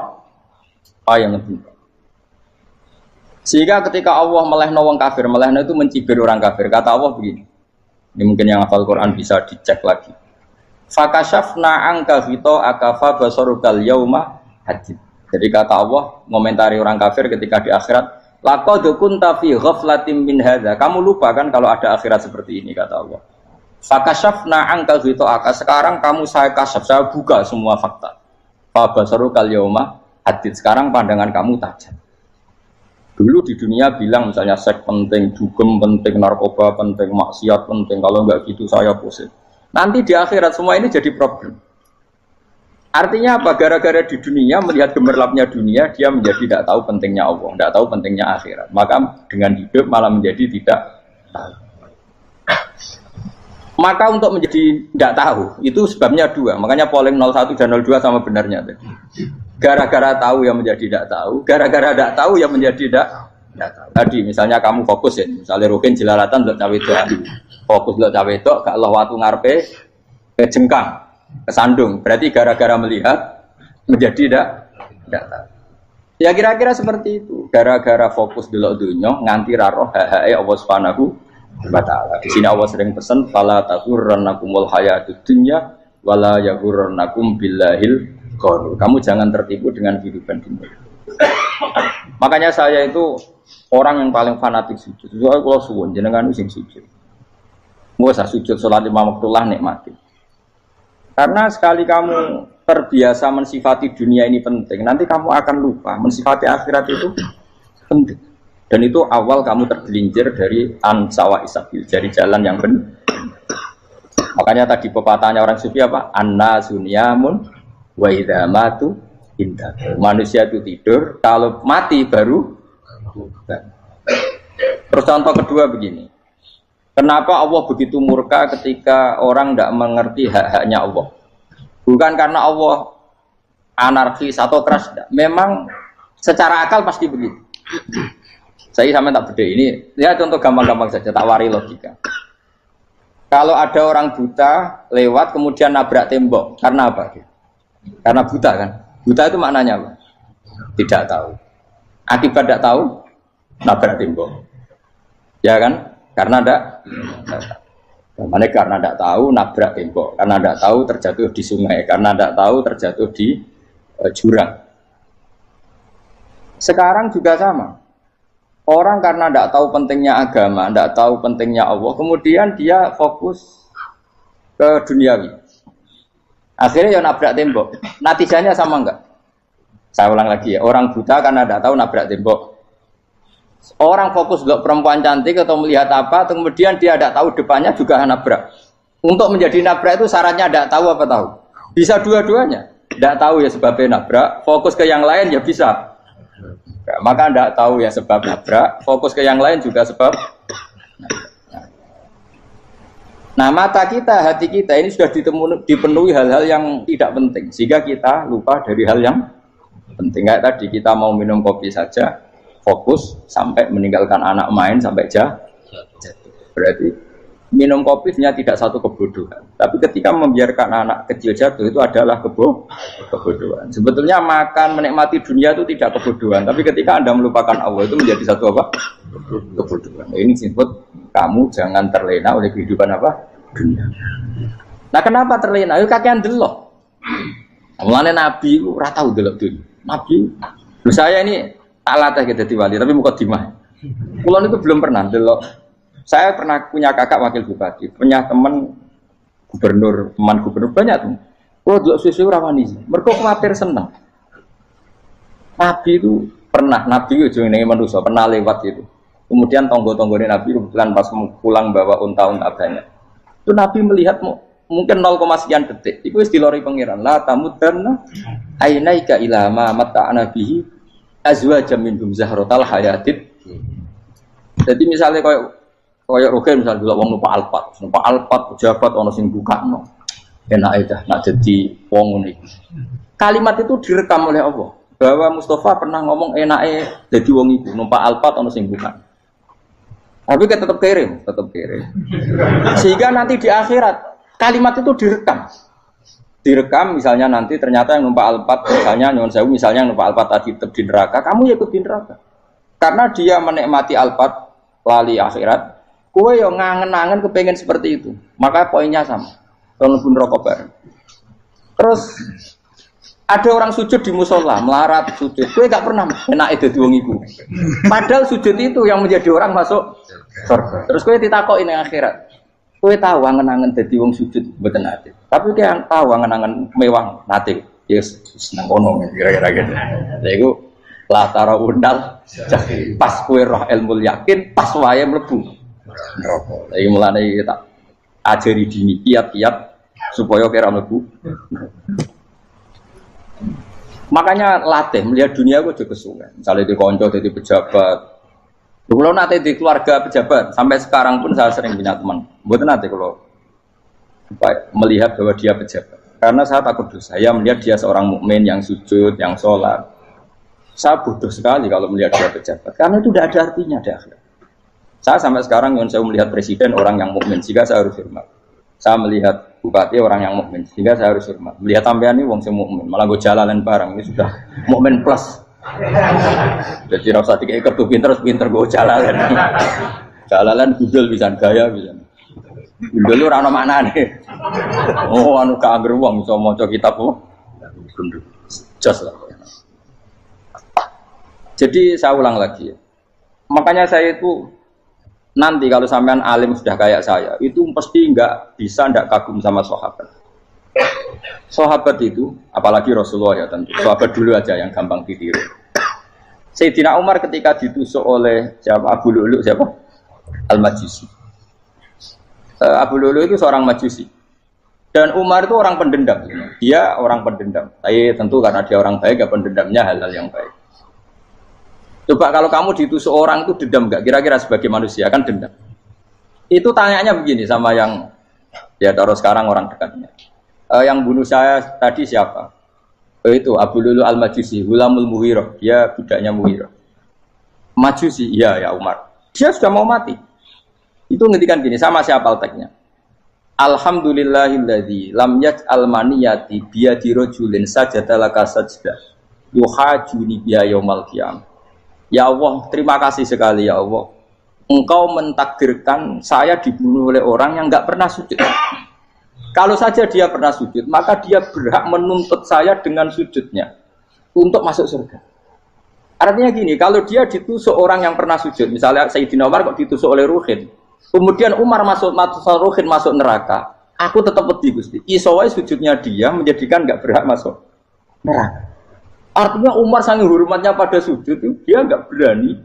wae mlebu. Sehingga ketika Allah melehno wong kafir, melehno itu mencibir orang kafir. Kata Allah begini. Ini mungkin yang hafal Quran bisa dicek lagi. Fakashafna angka fito akafa basarukal yauma hadid. Jadi kata Allah ngomentari orang kafir ketika di akhirat, laqad kunta fi ghaflatin min hadza. Kamu lupa kan kalau ada akhirat seperti ini, kata Allah. Fakashafna angka fito aka. Sekarang kamu saya kasyaf, saya buka semua fakta. Fa basarukal yauma hadid. Sekarang pandangan kamu tajam. Dulu di dunia bilang misalnya seks penting, dugem penting, narkoba penting, maksiat penting. Kalau enggak gitu saya pusing. Nanti di akhirat semua ini jadi problem. Artinya apa? Gara-gara di dunia melihat gemerlapnya dunia, dia menjadi tidak tahu pentingnya Allah, tidak tahu pentingnya akhirat. Maka dengan hidup malah menjadi tidak tahu. Maka untuk menjadi tidak tahu itu sebabnya dua. Makanya polling 01 dan 02 sama benarnya tadi. Gara-gara tahu yang menjadi tidak tahu, gara-gara tidak tahu yang menjadi tidak tahu. Tadi misalnya kamu fokus ya, misalnya rukin jelalatan untuk cawe itu, fokus untuk cawe itu, gak Allah waktu ngarepe kejengkang, kesandung. Berarti gara-gara melihat menjadi tidak tahu. Ya kira-kira seperti itu. Gara-gara fokus dulu dunia, nganti raroh hae Allah Subhanahu wa Ta'ala. Di sini Allah sering pesan, fala taghurrannakumul hayatud dunya wala yaghurrannakum billahil ghurur. Kamu jangan tertipu dengan kehidupan dunia. Makanya saya itu orang yang paling fanatik sujud. Soalnya kalau suwun jenengan sing sujud. Mau usah sujud salat 5 waktu lah nikmati. Karena sekali kamu terbiasa mensifati dunia ini penting, nanti kamu akan lupa mensifati akhirat itu penting. Dan itu awal kamu tergelincir dari ansawa isabil, dari jalan yang benar. Makanya tadi pepatahnya orang sufi apa? An-nasunyamun wa idza matu indah. Manusia itu tidur, kalau mati baru. Terus contoh kedua begini. Kenapa Allah begitu murka ketika orang tidak mengerti hak-haknya Allah? Bukan karena Allah anarkis atau keras, tidak. Memang secara akal pasti begitu. Saya sampai tak beda ini. Ya contoh gampang-gampang saja, tak wari logika. Kalau ada orang buta lewat kemudian nabrak tembok, karena apa? Karena buta kan? Buta itu maknanya apa? Tidak tahu. Akibat tidak tahu, nabrak tembok. Ya kan? Karena tidak tahu. Karena tidak tahu, nabrak tembok. Karena tidak tahu, terjatuh di sungai. Karena tidak tahu, terjatuh di jurang. Sekarang juga sama. Orang karena tidak tahu pentingnya agama, tidak tahu pentingnya Allah, kemudian dia fokus ke duniawi. Akhirnya ya nabrak tembok. Natijanya sama enggak? Saya ulang lagi ya. Orang buta karena tidak tahu nabrak tembok. Orang fokus untuk perempuan cantik atau melihat apa, kemudian dia tidak tahu depannya juga nabrak. Untuk menjadi nabrak itu syaratnya tidak tahu apa tahu? Bisa dua-duanya. Tidak tahu ya sebabnya nabrak, fokus ke yang lain ya bisa. Nah, maka tidak tahu ya sebab nabrak, fokus ke yang lain juga sebab. Nah mata kita, hati kita ini sudah dipenuhi hal-hal yang tidak penting, sehingga kita lupa dari hal yang penting. Kayak tadi kita mau minum kopi saja, fokus sampai meninggalkan anak main sampai jatuh. Berarti minum kopi sebenarnya tidak satu kebodohan, tapi ketika membiarkan anak kecil jatuh itu adalah kebodohan. Sebetulnya makan menikmati dunia itu tidak kebodohan, tapi ketika Anda melupakan Allah itu menjadi satu apa? Kebodohan. Ini disebut kamu jangan terlena oleh kehidupan apa? Dunia. Nah kenapa terlena? Itu kakean delok. Mulane Nabi itu ora tau delok dunia. Nabi, saya ini alat aja jadi wali, tapi mukadimah. Kulon itu belum pernah delok. Saya pernah punya kakak wakil bupati, punya teman gubernur banyak tuh. Kalau delok susu rawani, mereka khawatir senang. Nabi itu pernah, Nabi itu jenenge manusia pernah lewat itu. Kemudian tonggo-tonggone Nabi kebetulan pas pulang bawa unta-unta banyak. Itu Nabi melihat mungkin 0, sekian detik. Itu wis dilori pangeran. La tamudanna ainaika ila ma mata'ana bihi azwajam minhum zahratal hayatid. Jadi misalnya kayak Rogen misalnya dulu wong numpak Alphard pejabat ana sing bukakno. Enak aja nak jadi wong ngene. Kalimat itu direkam oleh Allah. Bahwa Mustafa pernah ngomong enake dadi wong iku numpak Alphard ana sing bukak. Tapi kan tetap kirim. Sehingga nanti di akhirat kalimat itu direkam misalnya nanti ternyata yang numpak Alphard misalnya nyuwun sewu misalnya yang numpak Alphard tadi tetap di neraka, kamu ya ikut di neraka. Karena dia menikmati Alphard lali akhirat, kowe yo ngangen-angen kepengen seperti itu. Maka poinnya sama. Mlebu neraka bareng. Terus ada orang sujud di musola, melarat sujud. Kowe gak pernah enake dadi wong iku. Padahal sujud itu yang menjadi orang masuk surga. Terus kowe ditakoki ning akhirat. Kowe tahu angen-angen dadi wong sujud mboten nate. Tapi kowe tahu angen-angen mewah nate. Yes, seneng kono kira-kira gitu. Lha iku la tara undal pas kowe roh ilmu yakin pas wae mlebu neraka. Lha iki mulane tak ajari dini kiat-kiat supaya kira mlebu. Makanya latih melihat dunia gue juga kesuwen. Misalnya di konco, di pejabat. Kalau nanti di keluarga pejabat, sampai sekarang pun saya sering punya teman. Buat nanti kalau melihat bahwa dia pejabat, karena saya takut dosa. Saya melihat dia seorang mukmin yang sujud, yang sholat. Saya bodoh sekali kalau melihat dia pejabat, karena itu tidak ada artinya di akhirat. Saya sampai sekarang yang saya melihat presiden orang yang mukmin, sehingga saya harus hormat. Saya melihat bupati orang yang mukmin, sehingga saya harus hormat. Melihat sampean ini wong sing mukmin, malah gue jalalan barang ini sudah mukmin plus. Jadi rasa tiga kartu pinter gue jalalan. Jalalan gudel bisa gaya bisa. Gudel lu rano mana nih? Oh anu kager wong bisa maca kitab kok. Jos lah. Jadi saya ulang lagi ya. Makanya saya itu nanti kalau sampean alim sudah kayak saya, itu pasti tidak kagum sama sahabat. Sahabat itu, apalagi Rasulullah ya tentu. Sahabat dulu aja yang gampang ditiru. Sayyidina Umar ketika ditusuk oleh siapa? Abu Lu'lu siapa? Al-Majusi. Abu Lu'lu itu seorang Majusi. Dan Umar itu orang pendendam. Dia orang pendendam. Tapi tentu karena dia orang baik, ya pendendamnya hal-hal yang baik. Coba kalau kamu ditusuk orang itu dendam enggak? Kira-kira sebagai manusia kan dendam. Itu tanyanya begini sama yang ya taruh sekarang orang dekatnya. Yang bunuh saya tadi siapa? Itu Abu Lu'lu Al-Majusi, Hulamul Mughirah. Dia budaknya Mughirah. Majusi, iya ya Umar. Dia sudah mau mati. Itu ngendikan gini, sama siapa alteknya? Alhamdulillahilladzi lam yaj'al maniyati biyadi rajulin sajadalaka sajdah yuhajuni biya yaumal qiyamah. Ya Allah, terima kasih sekali ya Allah. Engkau mentakdirkan saya dibunuh oleh orang yang enggak pernah sujud. Kalau saja dia pernah sujud, maka dia berhak menuntut saya dengan sujudnya untuk masuk surga. Artinya gini, kalau dia ditusuk orang yang pernah sujud, misalnya Sayyidina Umar kok ditusuk oleh Ruhin, kemudian Umar masuk Ruhin masuk neraka, aku tetap pedih Gusti. Isowai sujudnya dia menjadikan enggak berhak masuk neraka. Artinya Umar sangat hormatnya pada sujud itu dia enggak berani.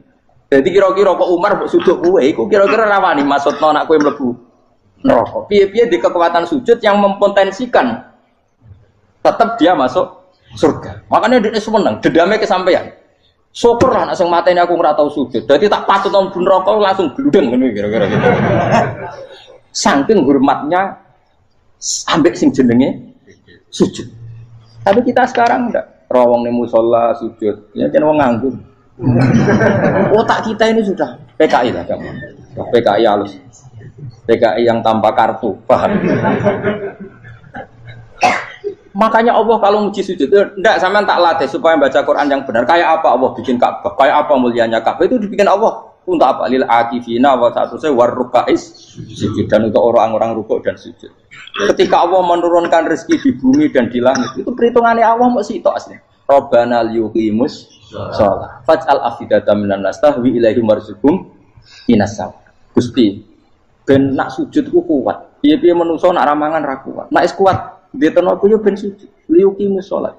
Jadi kira-kira kok Umar sujud kowe iku kira-kira rawani maksudno anak kowe mlebu neraka. Piye-piye di kekuatan sujud yang mempotensikan tetap dia masuk surga. Makanya dia seneng, dendamnya kesampaian. Syukur lah nek sing mateni aku ora tau sujud. Dadi tak patut nang neraka langsung gludeng ngene kira-kira gitu. Saking hormatnya ambek sing jenenge sujud. Tapi kita sekarang enggak. Rawong ning musala sujud, ya kan wong nganggur. Otak kita ini sudah PKI lah kamu. PKI halus. PKI yang tanpa kartu, paham? Makanya Allah kalau muji sujud, enggak sampean tak latih supaya baca Quran yang benar. Kayak apa Allah bikin Ka'bah? Kayak apa mulianya Ka'bah? Itu dibikin Allah untuk apa? Lil akifina wa satusai warrukais sujud, dan untuk orang-orang rukuk dan sujud. Ketika Allah menurunkan rezeki di bumi dan di langit, itu perhitungannya Allah mau sitok asli. Rabbana liyuqimus shalah faj'al afidatan minan nas tahwi ilaihim warzuqhum inasam. Gusti ben nak sujud ku kuat. Piye-piye menungso nak ramangan ra kuat. Nak is kuat ditono ku yo ben sujud. Liyuqimus shalah.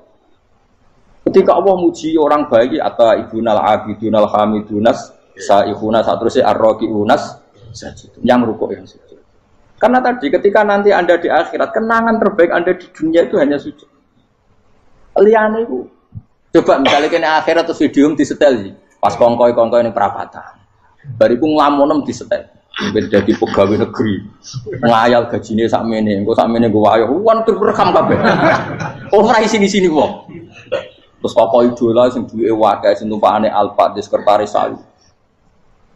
Ketika Allah muji orang baik atau ibunal abidunal hamidunas saihuna satruse arraqiunas sajid. Yang rukuk yang sujud. Karena tadi ketika nanti Anda di akhirat, kenangan terbaik Anda di dunia itu hanya sujud. Liyane iku. Coba misalnya kene akhirat terus video disetel pas kongkoi-kongkoi ini perapatan. Bariku nglamonem disetel. Ben dadi pegawai negeri. Ngayal gajine sakmene, engko sakmene go wayo. Wan direkam kabeh. Oh ora sini-sini wong. Terus apa idola sing duwe wae sing tumpakane Alphard di sekretaris saya.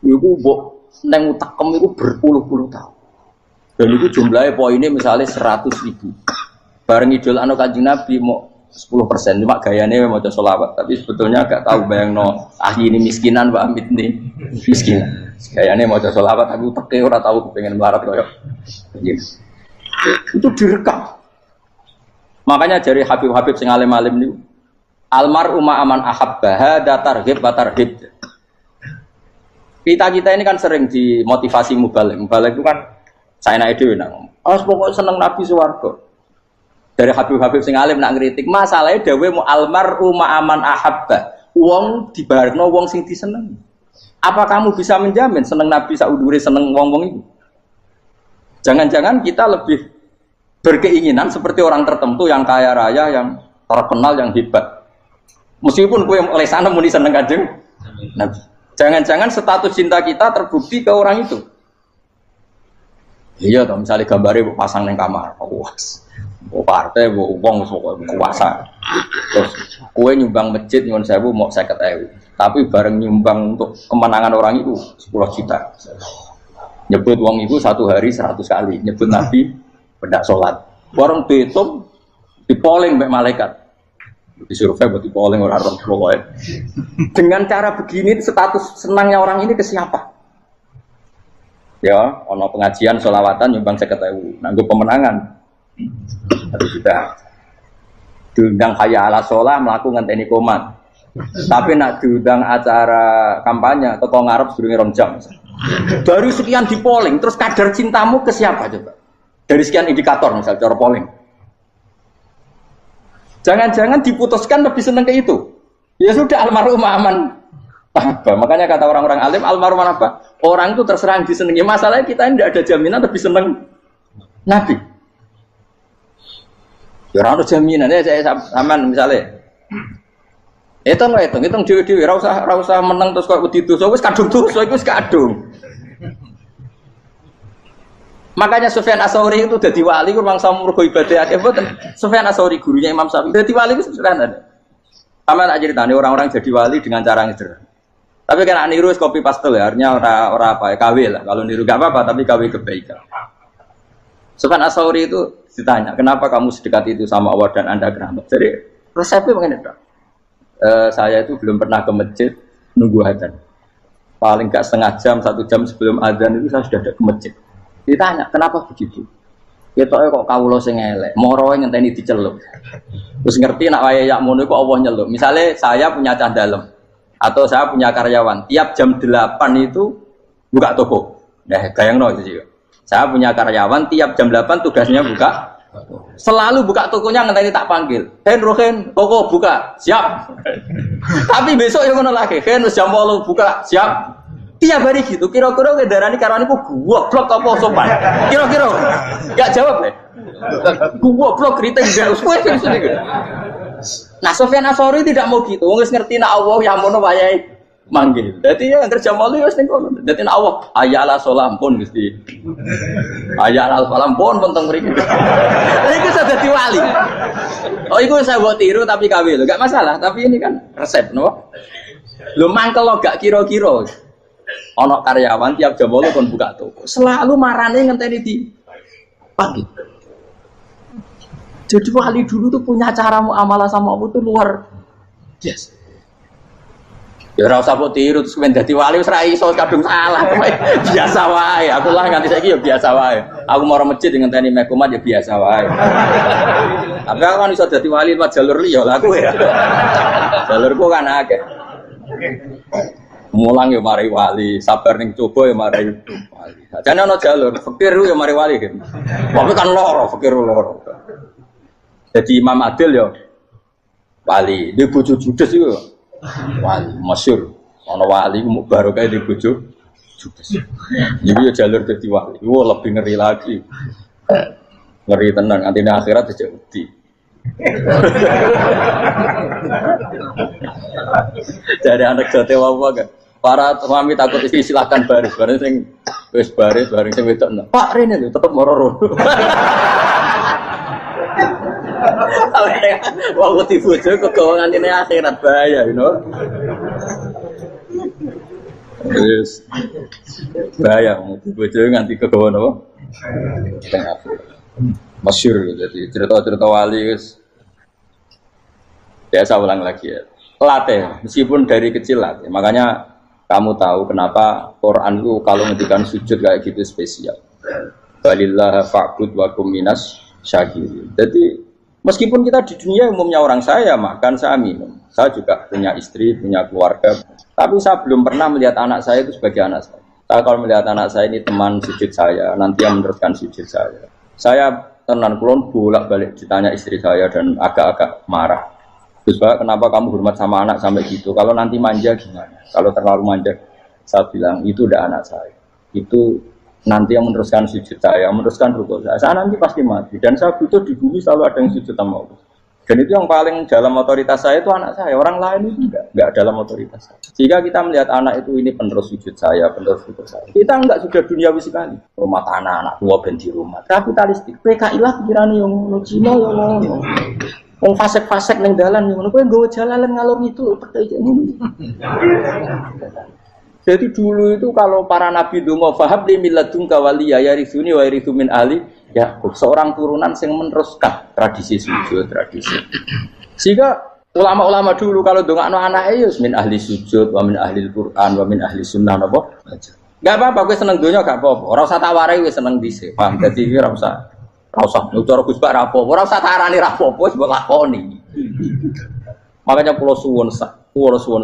Iku mbok nang utekem iku berpuluh-puluh tahun. Dan itu jumlahnya poinnya misalnya 100.000. Bareng idol anu Kanjeng Nabi mau 10%, cuma gayanya mau sholawat. Tapi sebetulnya agak tahu bayangno ahli ini miskinan, Pak Amit nih miskinan. Gayanya mau sholawat, aku teke ora tahu pengen melarat koyok. Yes. Itu direkam. Makanya dari Habib-Habib sing alim-alim niku almar'u ma'aman ahabba hada targhib wa tarhib. Kita ini kan sering dimotivasi mubalek. Mubalek itu kan saya naik dewe nak ngomong. Pokoknya seneng Nabi swarga. Dari Habib-Habib sing alim nak ngritik, masalahnya dewe mu almar'u ma'aman ahabba. Wong dibarekno wong sing disenengi. Apa kamu bisa menjamin seneng Nabi saudure seneng wong-wong itu? Jangan-jangan kita lebih berkeinginan seperti orang tertentu yang kaya raya, yang terkenal, yang hebat. Meskipun kowe oleh sana muni seneng Kanjeng Nabi. Jangan-jangan status cinta kita terbukti ke orang itu. Iya toh, misalnya gambarnya pasang neng kamar, puas, partai, uang, kuasa. Terus kue nyumbang masjid nyon sewu mau 50.000, tapi bareng nyumbang untuk kemenangan orang itu 10 juta. Nyebut uang itu satu hari 100 kali, nyebut Nabi bedak sholat. Warung dihitung, dipoling mbak malaikat, disurvei buat dipoling orang pokoknya. Dengan cara begini status senangnya orang ini ke siapa? Ya, ono pengajian sholawatan nyumbang 50.000, nanggo pemenangan. Tapi sudah diundang kaya ala sholah melakukan ngenteni komat. Tapi nak diundang acara kampanye atau kau ngarep sedurunge 2 jam. Dari sekian di polling, terus kadar cintamu ke siapa coba? Dari sekian indikator misal cara polling. Jangan-jangan diputuskan lebih seneng ke itu. Ya sudah almarhum aman. Apa? Makanya kata orang-orang alim almarhum apa? Orang itu terserah disenangi. Masalahnya kita tidak ada jaminan lebih senang Nabi. Ya orang ada jaminan ya saya aman misalnya. Hitung dewi-dewi. Rasa menang terus kok begitu. So wis kadung tuh, so wis kadung. Makanya Sufyan Ats-Tsauri itu jadi wali kurang sama mergo ibadah akeh mboten. Sufyan Ats-Tsauri gurunya Imam Syafi'i. Jadi wali itu sederhana. Sama tak ceritane orang-orang jadi wali dengan cara yang sederhana. Tapi kan niru copy paste ya, artinya orang apa ya, KW lah. Kalau niru gak apa-apa, tapi KW kebaikan. Sufyan Ats-Tsauri itu ditanya, kenapa kamu sedekat itu sama Allah dan Anda keramat? Jadi resepnya begini dok. Saya itu belum pernah ke masjid nunggu adzan. Paling gak setengah jam, 1 jam sebelum adzan itu saya sudah ada ke masjid. Ditanya, kenapa begitu? Ya kok kawula sing elek, moro ngenteni dicelup. Terus ngerti nak wayahe yak ngono kok Allah nyelup. Misalnya saya punya cah dalem atau saya punya karyawan, tiap jam 8 itu buka toko. Nah, bayangno itu sih. Saya punya karyawan tiap jam 8 tugasnya buka. Selalu buka tokonya ngenteni tak panggil. Rohen, toko buka, siap. Tapi besok ya ngono lagi, wis jam 8 buka, siap. Tiap hari gitu, kira-kira ngedarani karyawan iku goblok apa sopan? Kira-kira. Enggak jawab deh. Goblok kritik enggak usah gitu. Nah, Sufyan Ats-Tsauri tidak mau gitu. Wis ngerti nak Allah yang mono wayahe manggil. Dadi ya kerja malu wis ning kono. Dadi Allah ayala salam pun Gusti. Ayala salam pun teng mriki. Iku sudah dadi wali. Oh iku saya buat tiru tapi kawe lho, gak masalah. Tapi ini kan resep, no? Lho mangkel lo gak kira-kira. Ana karyawan tiap jam 8 kon buka toko. Selalu marane ngenteni di pagi. Jadi wali dulu tuh punya cara muamalah sama Allah tuh luar biasa. Ya ora usah mbok tiru terus men dadi wali wis ra iso kadung salah. Biasa wae. Aku lah nganti saiki ya biasa wae. Aku mau masjid ngenteni mek kumat ya biasa wae. Tapi aku kan iso dadi wali lewat jalur liya lah aku ya. Jalurku kan akeh. Mulang ya mari wali, sabar ning coba ya mari wali. Jane ana jalur fikir ya mari wali gitu. Tapi kan loro, fikir loro. Jadi Imam Adil ya wali, dia bojo judes iku wali masyhur. Ana wali barokah di bojo judes. Iki ya jalur dadi wali. Wah lebih ngeri lagi. Ngeri tenan antine akhirat aja wedi. Jadi anak jote wae kan. Para suami takut istri silakan baris, bareng sing wis baris, bareng sing wedok. Pak rene lho tetep moro-moro. Wong kudu bojo kegawangan ini akhirat bahaya, you know. Wis bahaya bojo nganti kegawan apa? Tengah. Masyhur jadi cerita-cerita wali guys. Biasa ulang lagi ya. Latih, meskipun dari kecil latih. Makanya kamu tahu kenapa Quran itu kalau ngendikan sujud kayak gitu spesial. Balillah fa'bud wa kum minas syakirin. Jadi meskipun kita di dunia umumnya orang saya makan, saya minum. Saya juga punya istri, punya keluarga. Tapi saya belum pernah melihat anak saya itu sebagai anak saya. Saya kalau melihat anak saya ini teman sujud saya, nanti yang meneruskan sujud saya. Saya tenan kulon bolak-balik ditanya istri saya dan agak-agak marah. Terus Pak, kenapa kamu hormat sama anak sampai gitu? Kalau nanti manja gimana? Kalau terlalu manja, saya bilang itu udah anak saya. Itu nanti yang meneruskan sujud saya, meneruskan rukuk saya. Saya nanti pasti mati. Dan saya butuh di bumi selalu ada yang sujud sama Allah. Dan itu yang paling dalam otoritas saya itu anak saya. Orang lain itu enggak dalam otoritas saya. Jika kita melihat anak itu ini penerus sujud saya, penerus rukuk saya. Kita enggak sudah duniawi sekali. Rumah tanah, anak tua ben di rumah. Kapitalistik. PKI lah pikirannya yang Cina yang wong fasek-fasek ning dalan ngono kowe nggawa jalalan ngalor itu Jadi dulu itu kalau para nabi donga fahab li milladunka waliya yarithuni wa yarithu min ahli Yakub, seorang turunan yang meneruskan tradisi sujud, tradisi. Sehingga ulama-ulama dulu kalau dongakno anake ya min ahli sujud wa min ahli Al-Qur'an wa min ahli sunnah napa. Enggak apa-apa kowe seneng donya gak apa-apa. Ora usah tak warai wis seneng dhisik. Paham dadi ora usah cara Gus Bak rapo, ora usah tarani rapo, wis mbok lakoni. Makanya pulau suwun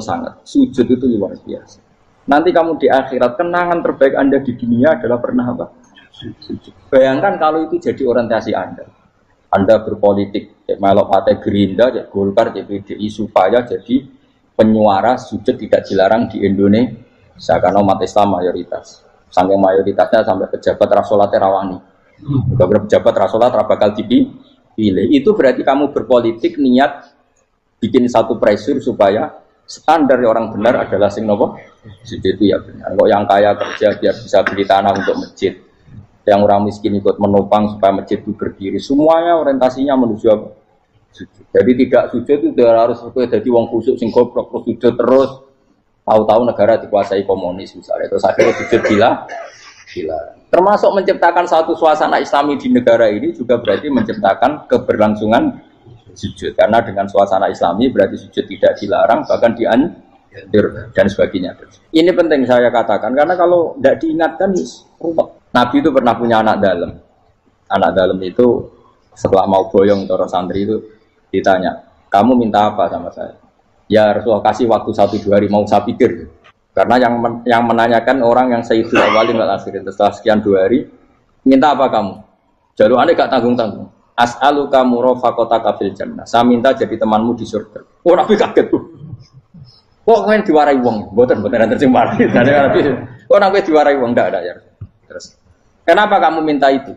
sangat. Sujud itu luar biasa. Nanti kamu di akhirat kenangan terbaik Anda di dunia adalah pernah apa? Sujud. Bayangkan kalau itu jadi orientasi Anda. Anda berpolitik, melok partai Gerindra, Golkar, PDI supaya jadi penyuara sujud tidak dilarang di Indonesia karena umat Islam mayoritas. Saking mayoritasnya sampai pejabat rasolat rawani. Beberapa pejabat rasolat bakal dipilih. Itu berarti kamu berpolitik niat bikin satu pressure supaya standar orang benar adalah sing nopo sujud itu ya benar. Kok yang kaya kerja biar bisa beli tanah untuk masjid, yang orang miskin ikut menopang supaya masjid itu berdiri. Semuanya orientasinya menuju apa? Sujud. Jadi tidak sujud itu harus jadi wong kusuk sing goblok sujud terus. Tahu-tahu negara dikuasai komunis misalnya, terus akhirnya sujud gila. Termasuk menciptakan satu suasana Islami di negara ini juga berarti menciptakan keberlangsungan sujud. Karena dengan suasana Islami berarti sujud tidak dilarang, bahkan dianjur dan sebagainya. Ini penting saya katakan karena kalau tidak diingatkan ruwet. Nabi itu pernah punya anak dalam. Anak dalam itu setelah mau boyong toro santri itu ditanya, kamu minta apa sama saya? Ya Rasulullah kasih waktu 1-2 hari mau saya pikir. Karena yang menanyakan orang yang sayyidul awalin wal akhirin setelah sekian 2 hari, minta apa kamu? Jaluannya gak tanggung-tanggung. As'aluka murafaqataka fil jannah. Saya minta jadi temanmu di surga. Oh Nabi kaget tuh. Kok kalian diwarai wong? Mboten terjemah. Kok Nabi diwarai wong ndak ada ya. Terus kenapa kamu minta itu?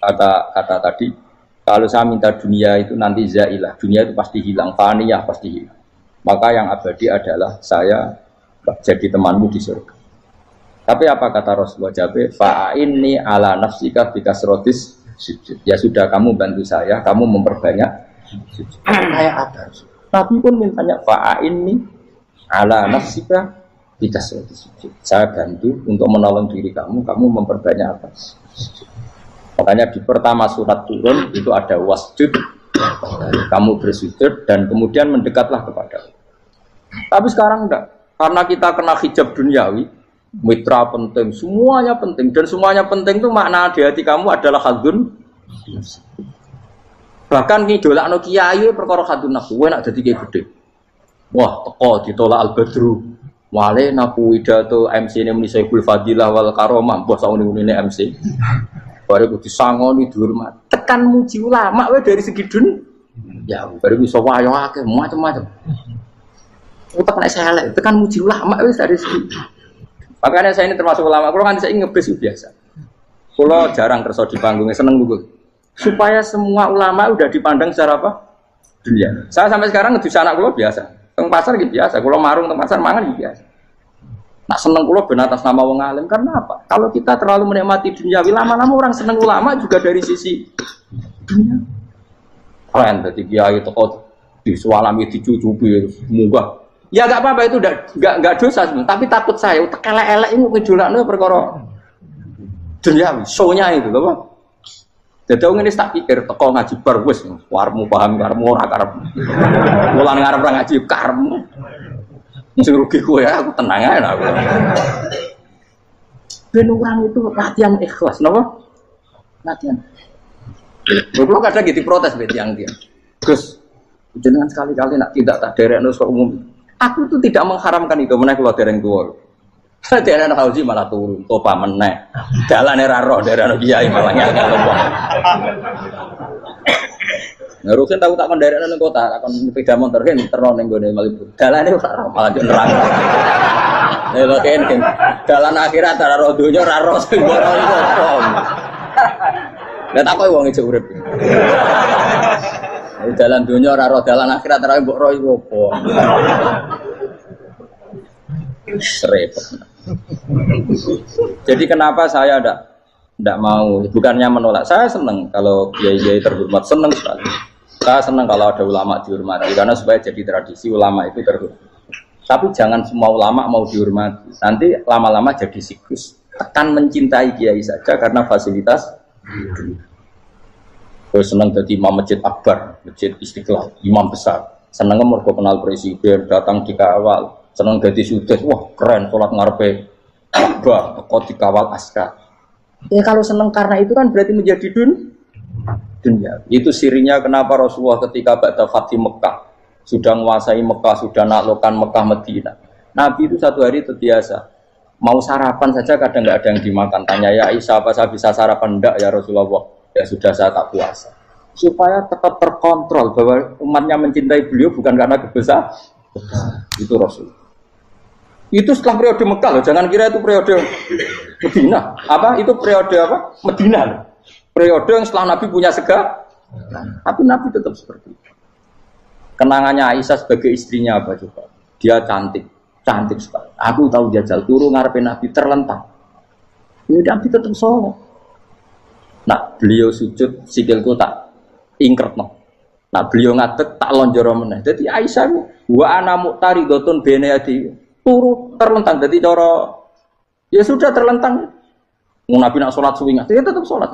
Kata tadi, kalau saya minta dunia itu nanti zailah. Dunia itu pasti hilang, faniyah pasti hilang. Maka yang abadi adalah saya jadi temanmu di surga. Tapi apa kata Rasulullah Jabe? Fa'inni ala nafsika bikasrotis sujud. Ya sudah, kamu bantu saya, kamu memperbanyak sujud. Kayak apa? Nabi pun mintanya fa'inni ala nafsika bikasrotis sujud. Saya bantu untuk menolong diri kamu, kamu memperbanyak apa? Sujud. Makanya di pertama surat turun itu ada wasjud, kamu bersujud dan kemudian mendekatlah kepada Allah. Tapi sekarang enggak, karena kita kena hijab duniawi, mitra penting, semuanya penting, dan semuanya penting itu makna di hati kamu adalah hadun. Bahkan ngidolakno kiai perkara hadun nafsu, kowe nak dadi kiai gede. Wah, teko ditolak al-badru. Wale naku widato MC ini muni Saiful Fadilah wal Karomah, mbah sauni-unine MC. Bare kudu disangoni dihormat. Tekan muji ulama wae dari segi ya, bare iso wayo akeh macam-macam. Utak nek elek, tekan muji ulama wis dari segi. Makanya saya ini termasuk ulama, kalau kan saya ngebis biasa. Kalau jarang kerso di panggungnya, seneng juga. Supaya semua ulama udah dipandang secara apa? Dunia. Saya sampai sekarang ngedus anak kulo biasa. Teng pasar gitu biasa. Kalau marung teng pasar mangan gitu biasa. Nak seneng kulo ben atas nama wong alim karena apa? Kalau kita terlalu menikmati dunia, lama-lama orang seneng ulama juga dari sisi dunia. Keren, jadi kiai toko disualami dicucupi, munggah. Ya enggak apa-apa itu enggak dosa sebenarnya, tapi takut saya utek elek-elek ini ngejolakno perkara dunia, show-nya itu lho. Dadi wong ini tak pikir teko ngaji bar wis warmu paham karemu ora karep. Mulan ngarep ora ngaji karemu. Sing rugi kowe ya aku tenang ae aku. Ben orang itu latihan ikhlas napa? Latihan. Kalau kadang gitu protes mbek tiyang dia. Gus, jenengan sekali-kali nak tidak tak derekno sok umum. Aku itu tidak mengharamkan itu, menaik kalau dereng tua. Dereng haji malah turun, topa menaik. Jalan era roh, dereng kiai malah nyala lembong. Ngerusin tahu tak menderek nang kota, akan sepeda motor kan ternon yang gue Malibu. Jalan ini malah nerang. Lha kene jalan akhirat ora roh donya ora roh sing ora apa. Lah tak kowe wong ijo urip. Jalan dunia ora roh, jalan akhirat ora mbok roh iku apa. Repot. Jadi kenapa saya ndak mau, bukannya menolak. Saya senang kalau kiai-kiai terhormat, senang sekali. Saya senang kalau ada ulama dihormati karena supaya jadi tradisi ulama itu terhormat. Tapi jangan semua ulama mau dihormati. Nanti lama-lama jadi siklus. Tekan mencintai kiai saja karena fasilitas. Gue seneng jadi imam masjid akbar, masjid Istiqlal, imam besar. Seneng mergo kenal presiden, datang dikawal. Seneng jadi sudes, wah keren, sholat ngarepe akbar, kok dikawal askar. Ya kalau seneng karena itu kan berarti menjadi dunia. Itu sirinya kenapa Rasulullah ketika ba'da Fatih Mekah sudah menguasai Mekah, sudah naklukkan Mekah Madinah. Nabi itu satu hari terbiasa. Mau sarapan saja kadang nggak ada yang dimakan. Tanya ya Aisyah, apa saya bisa sarapan? Enggak ya Rasulullah. Ya sudah saya tak puasa. Supaya tetap terkontrol bahwa umatnya mencintai beliau bukan karena kebesaran. Itu Rasul. Itu setelah periode Mekah loh. Jangan kira itu periode Medina. Apa? Itu periode apa? Medina. Periode yang setelah Nabi punya segala. Tapi Nabi tetap seperti itu. Kenangannya Aisyah sebagai istrinya apa coba? Dia cantik. Cantik sekali. Aku tahu jajal turu ngarepin Nabi terlentang. Ya Nabi tetap sholat. Nak beliau sujud sikilku tak ingkretno. Nak beliau ngadeg tak lonjoro meneh. Dadi Aisyah wa ana muqtaridotun bene adi turu terlentang. Dadi cara ya sudah terlentang. Mun Nabi nak salat suwi ya tetap salat.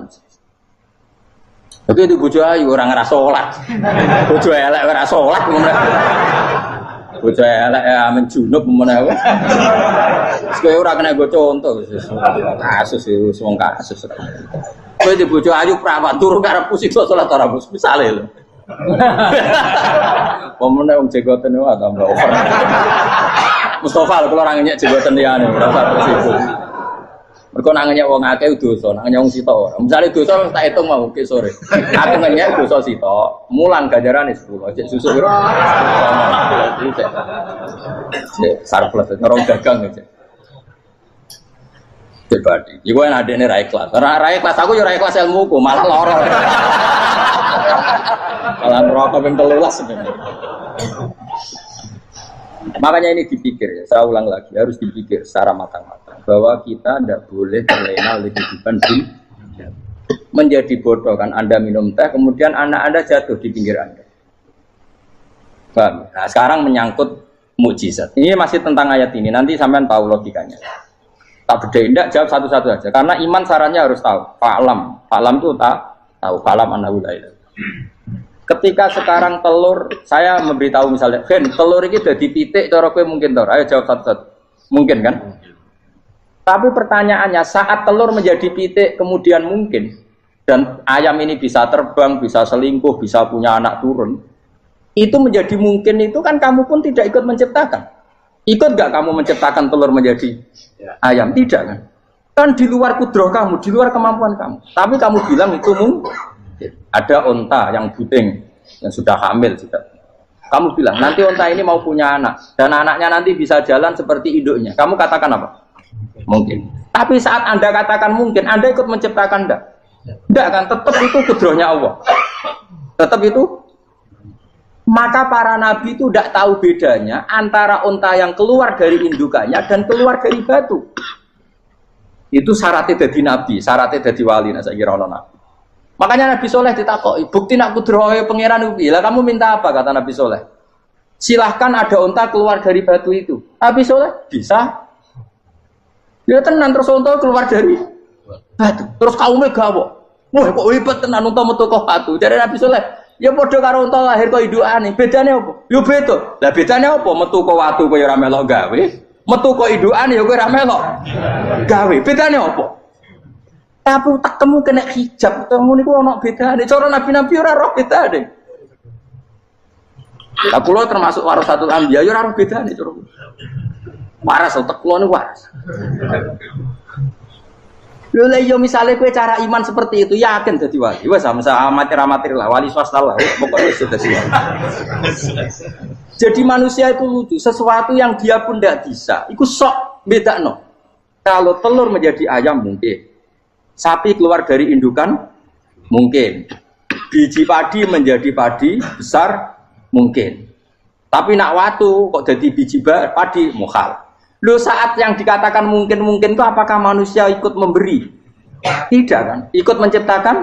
Tapi itu bojo ayu ora ngrasa salat. Bojo elek ora salat meneh. Bojo elek amen junub meneh. Kowe ora kena go contoh kasus wis wong kasus. Kowe di bojo ayu prawan turu karepku siksa salat ora bos misale lho. Pemene wong jegoten wae tambah over. Mustofa kalau ora ngenyek jegoten liyane ora usah tersibuk. Mergo nak ngenyek wong akeh dosa, nak ngenyek wong sitok ora. Misale dosa tak hitung mau ke sore. Aku ngenyek dosa sitok, mulang ganjarane 10. Cek susu piro? Cek surplus ngerong dagang aja. Pribadi. Iku enak adene ra ikhlas. Ra ikhlas aku yo ra ikhlas ilmuku, malah lara. Malah neraka ping 13 sebenarnya. Makanya ini dipikir ya, saya ulang lagi, harus dipikir secara matang-matang bahwa kita tidak boleh terlena oleh kehidupan dunia. Menjadi bodoh kan Anda minum teh, kemudian anak Anda jatuh di pinggir Anda. Paham? Nah, sekarang menyangkut mukjizat. Ini masih tentang ayat ini, nanti sampean tahu logikanya. Tak bedain, tidak jawab satu-satu aja. Karena iman sarannya harus tahu. Fa'lam itu tak tahu. Fa'lam annahu la ilaha. Ketika sekarang telur, saya memberitahu misalnya, Gen, telur ini udah dipitik, cara kowe mungkin tor. Ayo jawab satu-satu. Mungkin kan? Tapi pertanyaannya, saat telur menjadi pitik kemudian mungkin, dan ayam ini bisa terbang, bisa selingkuh, bisa punya anak turun, itu menjadi mungkin itu kan kamu pun tidak ikut menciptakan. Ikut gak kamu menciptakan telur menjadi ayam? Tidak kan? Kan di luar kudroh kamu, di luar kemampuan kamu. Tapi kamu bilang itu mungkin. Ada onta yang buting, yang sudah hamil sudah. Kamu bilang nanti onta ini mau punya anak dan anaknya nanti bisa jalan seperti induknya. Kamu katakan apa? Mungkin. Tapi saat Anda katakan mungkin, Anda ikut menciptakan enggak? Enggak kan? Tetap itu kudrohnya Allah. Tetap itu. Maka para nabi itu tidak tahu bedanya antara onta yang keluar dari indukannya dan keluar dari batu. Itu syaratnya jadi nabi, syaratnya jadi wali. Nah, saya kira nabi. Makanya Nabi Soleh ditakoki, bukti nak kudrohe pangeran ubi. Lah kamu minta apa kata Nabi Soleh? Silahkan ada onta keluar dari batu itu. Nabi Soleh bisa. Ya tenan terus onta keluar dari batu. Terus kaumnya gawok. Wah kok hebat tenan onta metu kok batu. Dari Nabi Soleh, ya padha karo onta lahir kok indukane. Bedane apa? Yo beda. Lah bedane apa? Metu kok watu kok ya ora melok gawe. Metu kok indukane ya kowe ora melok gawe. Bedane apa? Tapi utakmu kena hijab, kamu niku ana bedane. Cara nabi-nabi ora roh bedane. Lah kula termasuk warasatul anbiya ya ora roh bedane cara. Waras utek kula niku waras. Lho lha yo misale kowe cara iman seperti itu yakin dadi wali. Wes sama amatir-amatir lah, wali swasta lah, pokoknya sudah siap. Jadi manusia itu lucu, sesuatu yang dia pun tidak bisa. Iku sok bedakno. Kalau telur menjadi ayam mungkin. Sapi keluar dari indukan mungkin, biji padi menjadi padi besar mungkin, tapi nak watu kok jadi biji padi mukhal. Lo saat yang dikatakan mungkin itu apakah manusia ikut memberi? Tidak kan? Ikut menciptakan?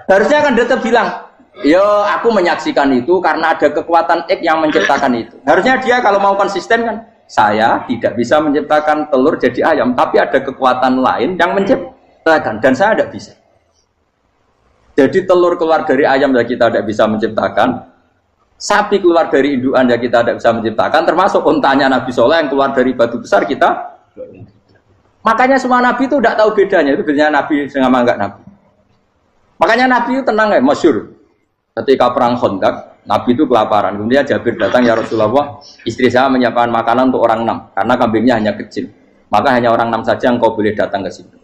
Harusnya kan tetap bilang, yo aku menyaksikan itu karena ada kekuatan X yang menciptakan itu. Harusnya dia kalau mau konsisten kan, saya tidak bisa menciptakan telur jadi ayam, tapi ada kekuatan lain yang menciptakan. Dan saya tidak bisa. Jadi telur keluar dari ayam ya kita tidak bisa menciptakan. Sapi keluar dari indukan ya kita tidak bisa menciptakan. Termasuk untanya Nabi Soleh yang keluar dari batu besar kita. Makanya semua Nabi itu tidak tahu bedanya. Itu bedanya Nabi sama enggak Nabi. Makanya Nabi itu tenang ya, masyhur. Ketika perang Khandaq, Nabi itu kelaparan. Kemudian Jabir datang, ya Rasulullah, istri saya menyiapkan makanan untuk orang 6 karena kambingnya hanya kecil. Maka hanya orang 6 saja yang kau boleh datang ke sini.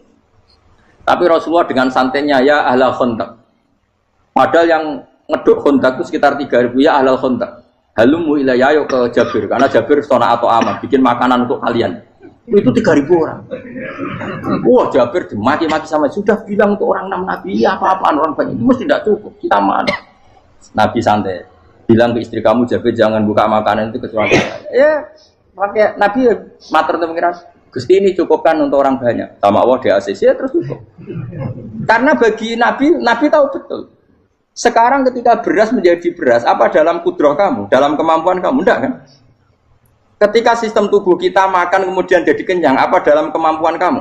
Tapi Rasulullah dengan santainya, ya ahlal Khandaq. Padahal yang ngeduk Khandaq itu sekitar 3.000, ya ahlal Khandaq. Halumu ilayya yuk ke Jabir, karena Jabir sona atau aman, bikin makanan untuk kalian. Itu 3.000 orang. Wah Jabir dimaki-maki sama, sudah bilang untuk orang 6 Nabi, ya apa-apaan orang banyak, itu mesti tidak cukup, kita mana. Nabi santai, bilang ke istri kamu, Jabir jangan buka makanan itu kecuali ya, pakai Nabi matur untuk mengira. Gusti ini cukupkan untuk orang banyak. Sama Allah di ACC ya terus cukup. Karena bagi Nabi tahu betul. Sekarang ketika beras menjadi beras, apa dalam kudroh kamu, dalam kemampuan kamu? Enggak kan? Ketika sistem tubuh kita makan kemudian jadi kenyang, apa dalam kemampuan kamu?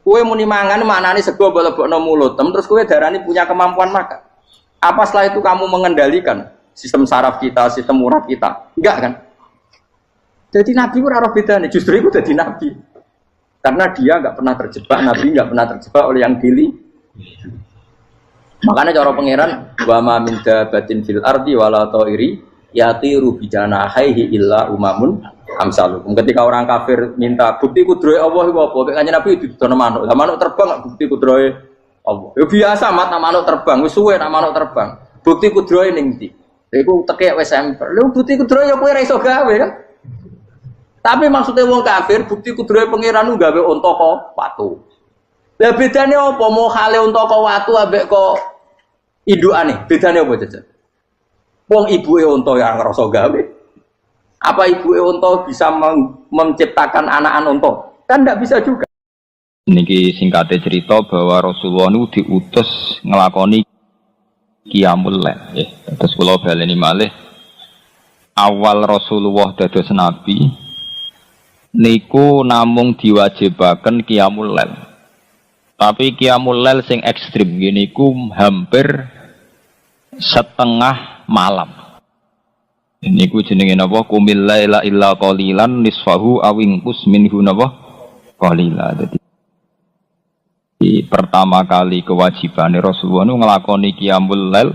Kue muni mangan maknane sego bolebokno mulut, terus kue darani punya kemampuan makan. Apa setelah itu kamu mengendalikan sistem saraf kita, sistem urat kita? Enggak kan? Jadi Nabi itu ora bedane, justru itu jadi Nabi. Karena dia enggak pernah terjebak, Nabi enggak pernah terjebak oleh yang dili. Makanya cara pangeran wa ma min dabatin fil ardi wala ta'iri yatiru bi janahihi illa umamun amsalukum. Ketika orang kafir minta bukti kudrohe Allah iku apa? Kanjeng Nabi didono manuk. Lah manuk terbang bukti kudrohe Allah. Ya biasa mat manuk terbang, wis suwe nak manuk terbang. Bukti kudrohe ning ndi? Iku tekek wis emper. Lha bukti kudrohe ya kowe ora iso gawe kan? Tapi maksudnya wong kafir bukti kudrohe pangeran gawe unta kok watu. Lah bedane apa? Mau hale unta kok watu ambek kok indukane? Bedane apa jajan? Wong ibuke unta ya ngrasa gawe. Apa ibu unta bisa menciptakan anakan unta? Kan tidak bisa juga. Niki singkatnya cerita bahwa Rasulullah itu diutus ngelakoni qiyamul lail. Terus kula baleni malih awal Rasulullah dados nabi niku namung diwajibaken qiyamul lail. Tapi qiyamul lail sing ekstrim niku hampir setengah malam. Niku jenenge napa? Qumil laila illa qalilan nisfahu aw inqus minhu napa? Qalila. Dadi pertama kali kewajiban Rasulullah nu ngelakoni qiyamul lail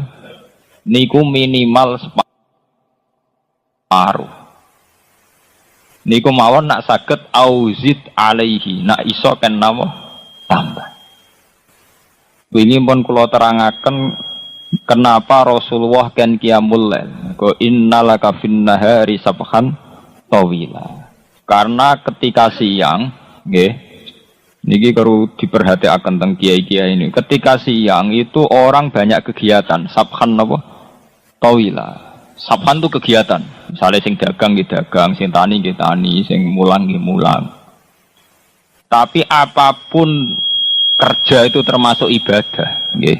niku minimal separuh. Niku mawon nak saged auzid alaihi, nak iso kan napa tambah. Wingi pun kula terangaken kenapa Rasulullah kan qiyamul lail. Ko innalaka fin nahari sabhan tawila. Karena ketika siang nggih niki kalau diperhatikan tentang kiai-kiai ini, ketika siang itu orang banyak kegiatan. Sabhan apa? Tawila. Sabhan itu kegiatan. Misalnya sing dagang gitu dagang, sing tani gitu tani, sing mulang gitu mulang. Tapi apapun kerja itu termasuk ibadah. Nggih.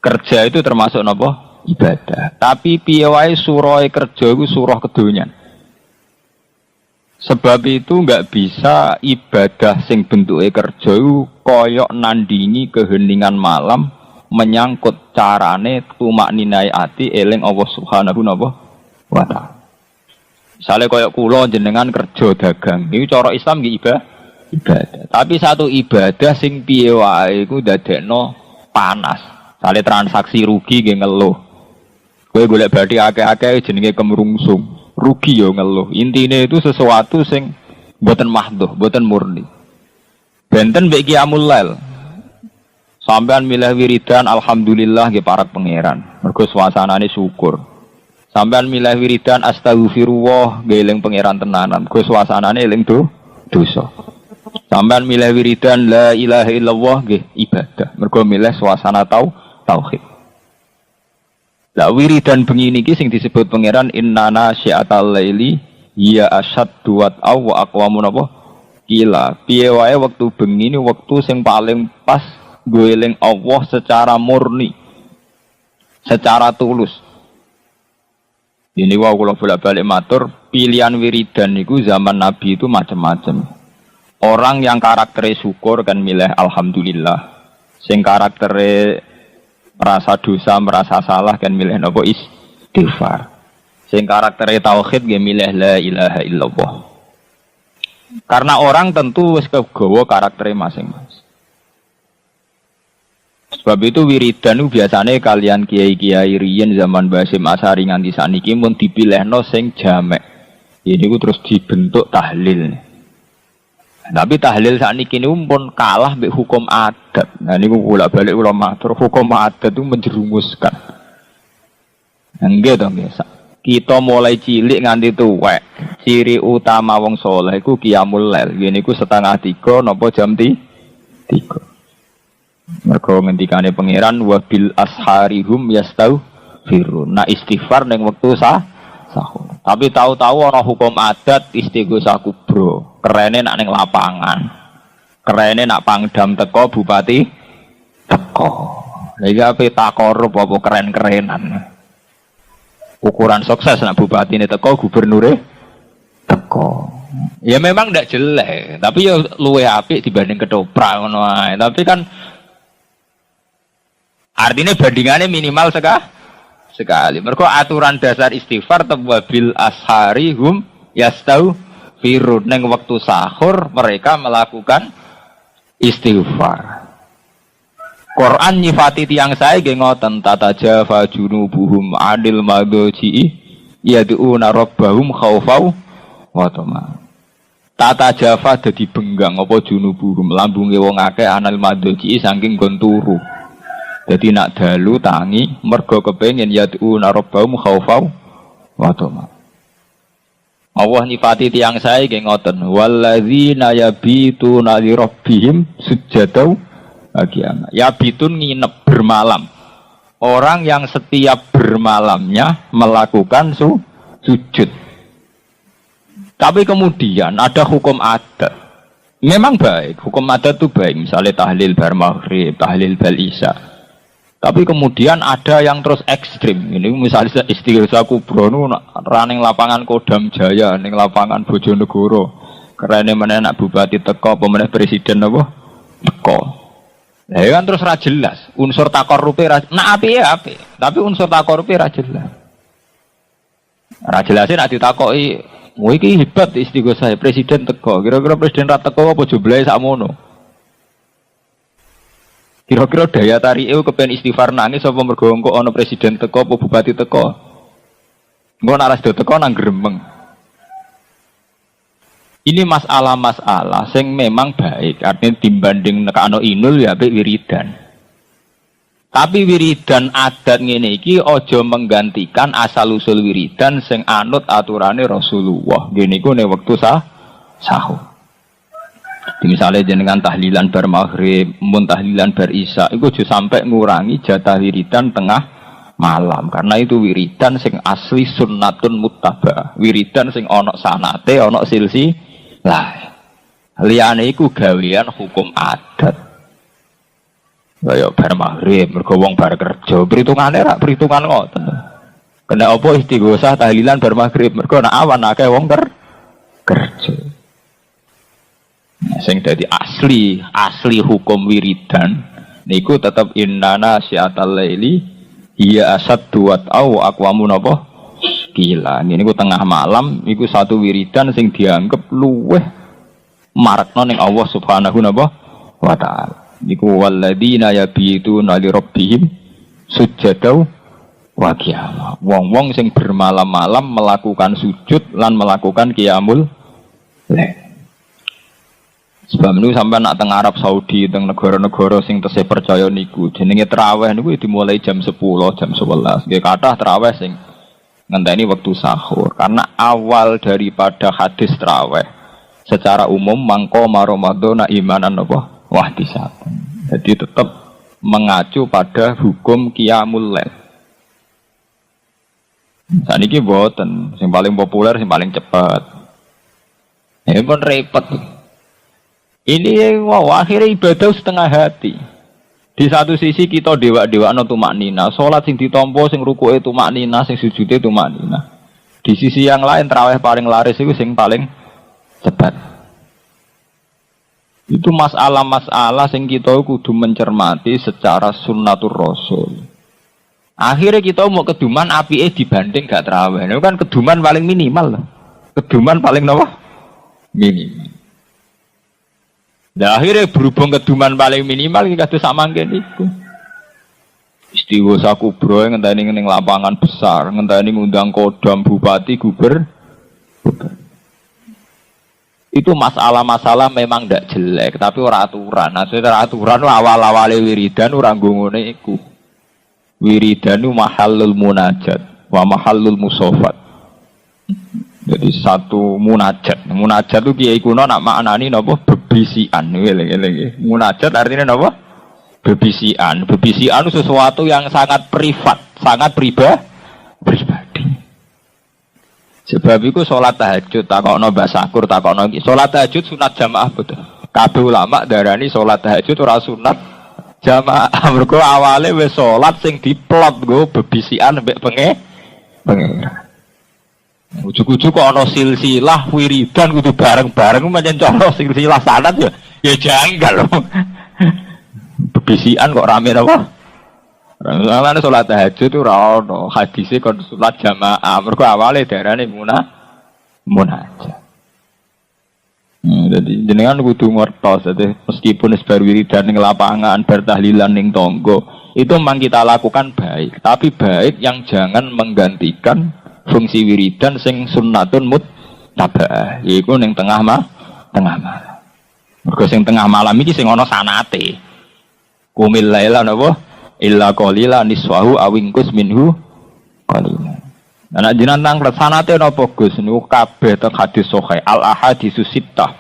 Kerja itu termasuk apa? Ibadah. Tapi piye wae surah kerja itu surah kedonyan. Sebab itu enggak bisa ibadah sing bentuke kerja koyok nandingi keheningan malam menyangkut carane tumakninai ati eling Allah Subhanahu wa taala. Misale koyok kula jenengan kerja dagang, iki cara Islam nggih ibadah. Tapi satu ibadah sing piye wae iku ndadekno panas. Misale transaksi rugi nggih ngeluh. Kowe golek bathi akeh-akeh jenenge kemrungsung. Rugi yo ngeluh. Intine itu sesuatu sing mboten mahdhuh, mboten murni. Benten mbek qiyamul lail. Sampean milih wiridan alhamdulillah nggih para pangeran. Mergo suasanane syukur. Sampean milih wiridan astagfirullah nggih eling pangeran tenanan. Mergo suasanane eling dosa. Sampean milih wiridan la ilaha illallah nggih ibadah. Mergo milih suasana tauhid. Lah wiridan bengi niki sing disebut pangeran innana syi'atal laili ya asyaddu wat'aw wa aqwamu napa kila. Piye wae wektu bengi ni wektu sing paling pas gue eling Allah secara murni. Secara tulus. Ini wae kula bolak-balik matur, pilihan wiridan niku zaman Nabi itu macam-macam. Orang yang karaktere syukur kan milih alhamdulillah. Sing karaktere merasa dosa, merasa salah kan milih napa istighfar. Sing karaktere tauhid nggih milih la ilaha illallah. Karena orang tentu wis kegawa karaktere masing-masing. Sebab itu wiridan itu biasanya kalian kiai-kiai riyen zaman Basim Asari nganti saniki mun dipilihno sing jamek. Ini ku terus dibentuk tahlil. Tapi tahlil sakniki niku pun kalah mbek hukum adat. Nah niku bolak-balik kula matur, hukum adat itu menjerumuskan. Nggih to nggih. Kita mulai cilik nganti tuwek. Ciri utama wong saleh iku qiyamul lail. Ngene iku 2:30 napa jam 3. Mergo ngendikane pangeran wa bil asharihum yastaghfirun. Nah istighfar ning wektu sahur. Tapi tahu-tahu ana hukum adat istighosah kubro. Kerene nak ning lapangan. Kerene nak pangdam teko bupati teko. Lha iki ape takorup apa keren-kerenan. Ukuran sukses nak bupati ini teko, gubernure teko. Ya memang ndak jelek, tapi ya luwe apik dibanding ketoprak ngono ae. Tapi kan artinya bandingannya minimal sekali. Mergo aturan dasar istighfar tawabil asharihum yastaghfirun. Neng waktu sahur mereka melakukan istighfar. Quran nyifati tiang saya nggih ngoten tatajafa junubuhum adil madji'i yad'una rabbahum khaufau wa tama. Tatajafa dadi benggang apa junubuhum lambunge wong akeh anil madji'i saking gon turu. Dadi nak dalu tangi mergo kepengin yad'una rabbahum khaufau wa tama. Allah nyifati tiang saya nggih ngoten walladzina yabituna li rabbihim sujadau bagian. Ya bitun nginep bermalam. Orang yang setiap bermalamnya melakukan sujud. Tapi kemudian ada hukum adat. Memang baik, hukum adat itu baik. Misalnya tahlil bar maghrib, tahlil bal isya. Tapi kemudian ada yang terus ekstrim. Ini misalnya istighosa kubro running lapangan Kodam Jaya, ning lapangan Bojonegoro. Karena mana nak bupati teko, pemenang presiden apa? Teko. Lah kan terus ra jelas. Unsur takorupe ra nak api ya api, tapi unsur takorupe ra jelas. Ra jelase nak ditakoki, "Mu iki hebat istighosa presiden teko." Kira-kira presiden ra teko apa jumlahe sakmono? Kira-kira daya tarik itu kepen istighfar nangis apa mergo engko ana presiden teko apa bupati teko? Engko nek do teko nang gremeng. Ini masalah-masalah sing memang baik, artinya dibanding nekano inul ya apik wiridan. Tapi wiridan adat ngene iki aja menggantikan asal usul wiridan sing anut aturane Rasulullah. Ngene iku nek wektu sahur. Misalnya jenengan tahlilan bar maghrib, mun tahlilan bar isya, iku aja sampai ngurangi jatah wiridan tengah malam, karena itu wiridan sing asli sunnatun muttaba, wiridan sing ana sanate, ana silsilah. Liyane iku gawean hukum adat. Kaya bar maghrib, mergo wong bar kerja, perhitungane rak perhitungan ngoten. Kena apa istighosah tahlilan bar maghrib, mergo nek awan akeh wong kerja. Sing dadi asli hukum wiridan niku tetep innana syiatal laili hiya asaddu au aqwamu napa gila. Niku tengah malam iku satu wiridan sing dianggep luweh marakna ning Allah Subhanahu wa taala. Niku walladzina yabituna li rabbihim sujadau wa qiyam. Wong-wong sing bermalam-malam melakukan sujud lan melakukan qiyamul lail. Sebab niku sampai nak teng Arab Saudi, teng negara-negara sing tesih percaya niku jenenge tarawih niku dimulai jam 10, jam 11. Nggih kathah tarawih sing ngenteni wektu sahur. Karena awal daripada hadis tarawih secara umum mangko Ramadan imanan apa wahtisab. Jadi tetap mengacu pada hukum qiyamul lail. Saniki mboten, sing paling populer, sing paling cepat. Ya pun repot. Ini wow, akhirnya ibadah setengah hati. Di satu sisi kita dewa-dewa no tumak nina, sholat sing ditompo, sing rukuke tumak nina, sing sujudnya tumak nina. Di sisi yang lain tarawih paling laris itu sing paling cepat. Itu masalah-masalah sing kita kudu mencermati secara sunnatur rasul. Akhirnya kita mau keduman api dibanding gak tarawih. Itu kan keduman paling minimal. Keduman paling apa? Minimal. Nah, akhirnya berhubung keduman paling minimal kita tuh sama ngene iku. Istighosa kubro ngenteni ning lapangan besar, ngenteni ngundang kodam bupati gubernur. Itu masalah-masalah memang ndak jelek, tapi ora aturan. Nah, aturan awal-awale wiridan ora ngene iku. Wiridan mahallul munajat wa mahallul musafat. Jadi satu munajat. Munajat itu kiai kuno nak maknani napa bebisian. Munajat artinya napa? Bebisian. Bebisian itu sesuatu yang sangat privat, sangat pribadi. Sebab itu sholat tahajud takokno Mbak Sakur takokno iki. Sholat tahajud sunat jamaah betul. Kabeh ulama darani sholat tahajud ora sunat jamaah. Mergo awale wis sholat sing diplot nggo bebisian mbek pengen. Ujuk-ujuk kok ana silsilah wiridan kudu bareng-bareng pancen cara silsilah sanad ya janggal. Bebisian kok rame apa? Rame salat tahajud itu ora ono hadise kon salat jamaah. Mergo awale darane munajat. Jadi jenengan kudu ngertos dadi meskipun bar wiridan ning lapangan, bar tahlilan ning tangga, itu memang kita lakukan baik, tapi baik yang jangan menggantikan fungsi wiridan sing sunnatun muttaba, yaiku ning tengah malam. Mergo sing tengah malam iki sing ana sanate. Qumil laila napa? Illa qalila niswahu awingkus minhu qalila. Ana jenengan nang sanate napa Gus niku kabeh teng hadis sahih al ahaditsus sittah.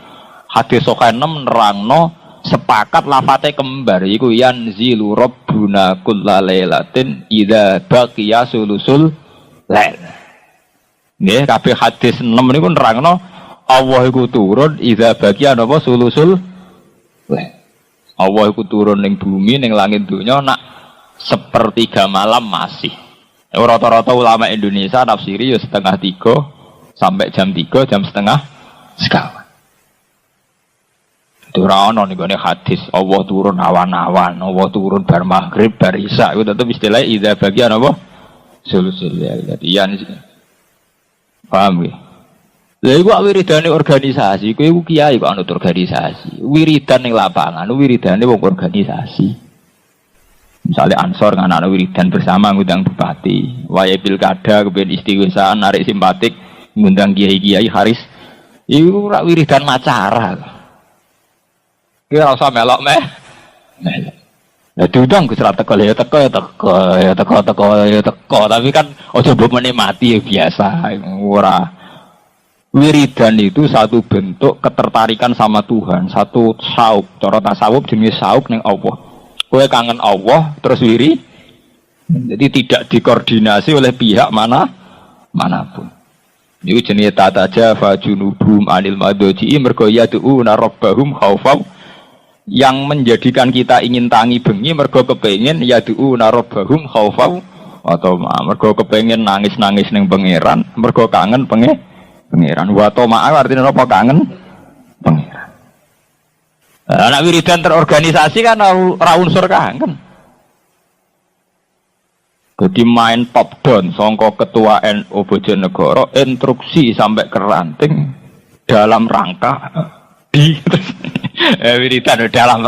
Hadis sahih 6 nerangno sepakat lafate kembar iku yanzilu rabbuna kullalailatin idza baqiya sulusul lail. Nggih kabeh hadis 6 niku nerangno Allah iku turun idza bagian apa sulusul lail. Allah iku turun ning bumi ning langit dunya nak sepertiga malam masih. Rata-rata ulama Indonesia tafsiri ya setengah 3 sampai jam 3 jam setengah sekawan. Itu ora ono ning gone hadis Allah turun awan-awan, Allah turun bar maghrib bar isya. Itu tetep istilah idza bagian apa sulusul lail. Dadi yan paham ya? Lha iku wiridane organisasi, kowe iku kiai kok anut organisasi. Wiridan ning lapangan, wiridane wong organisasi. Misalnya Ansor anak wiridan bersama ngundang bupati, waya pilkada kepen istighosaan narik simpatik ngundang kiai-kiai haris. Iku ora wiridan macara. Ki ora usah melok meh. Lah diundang Gus ra teko ya teko, tapi kan aja mbok menikmati ya biasa ora. Wiridan itu satu bentuk ketertarikan sama Tuhan, satu sauk. Cara tasawuf jenis sauk ning Allah. Kowe kangen Allah terus wiri. Jadi tidak dikoordinasi oleh pihak manapun. Iku jenenge tatajafa junubum anil madji mergo yad'una rabbahum khaufan, yang menjadikan kita ingin tangi bengi mergo kepengin yad'una rabbahum khaufan atau mergo kepengin nangis-nangis ning pangeran, mergo kangen pangeran. Wa tama artinya apa kangen pangeran. Anak wiridan terorganisasi kan ora unsur kangen. Jadi main top down songko ketua NU Bojonegoro instruksi sampai ke ranting dalam rangka wiridan dalam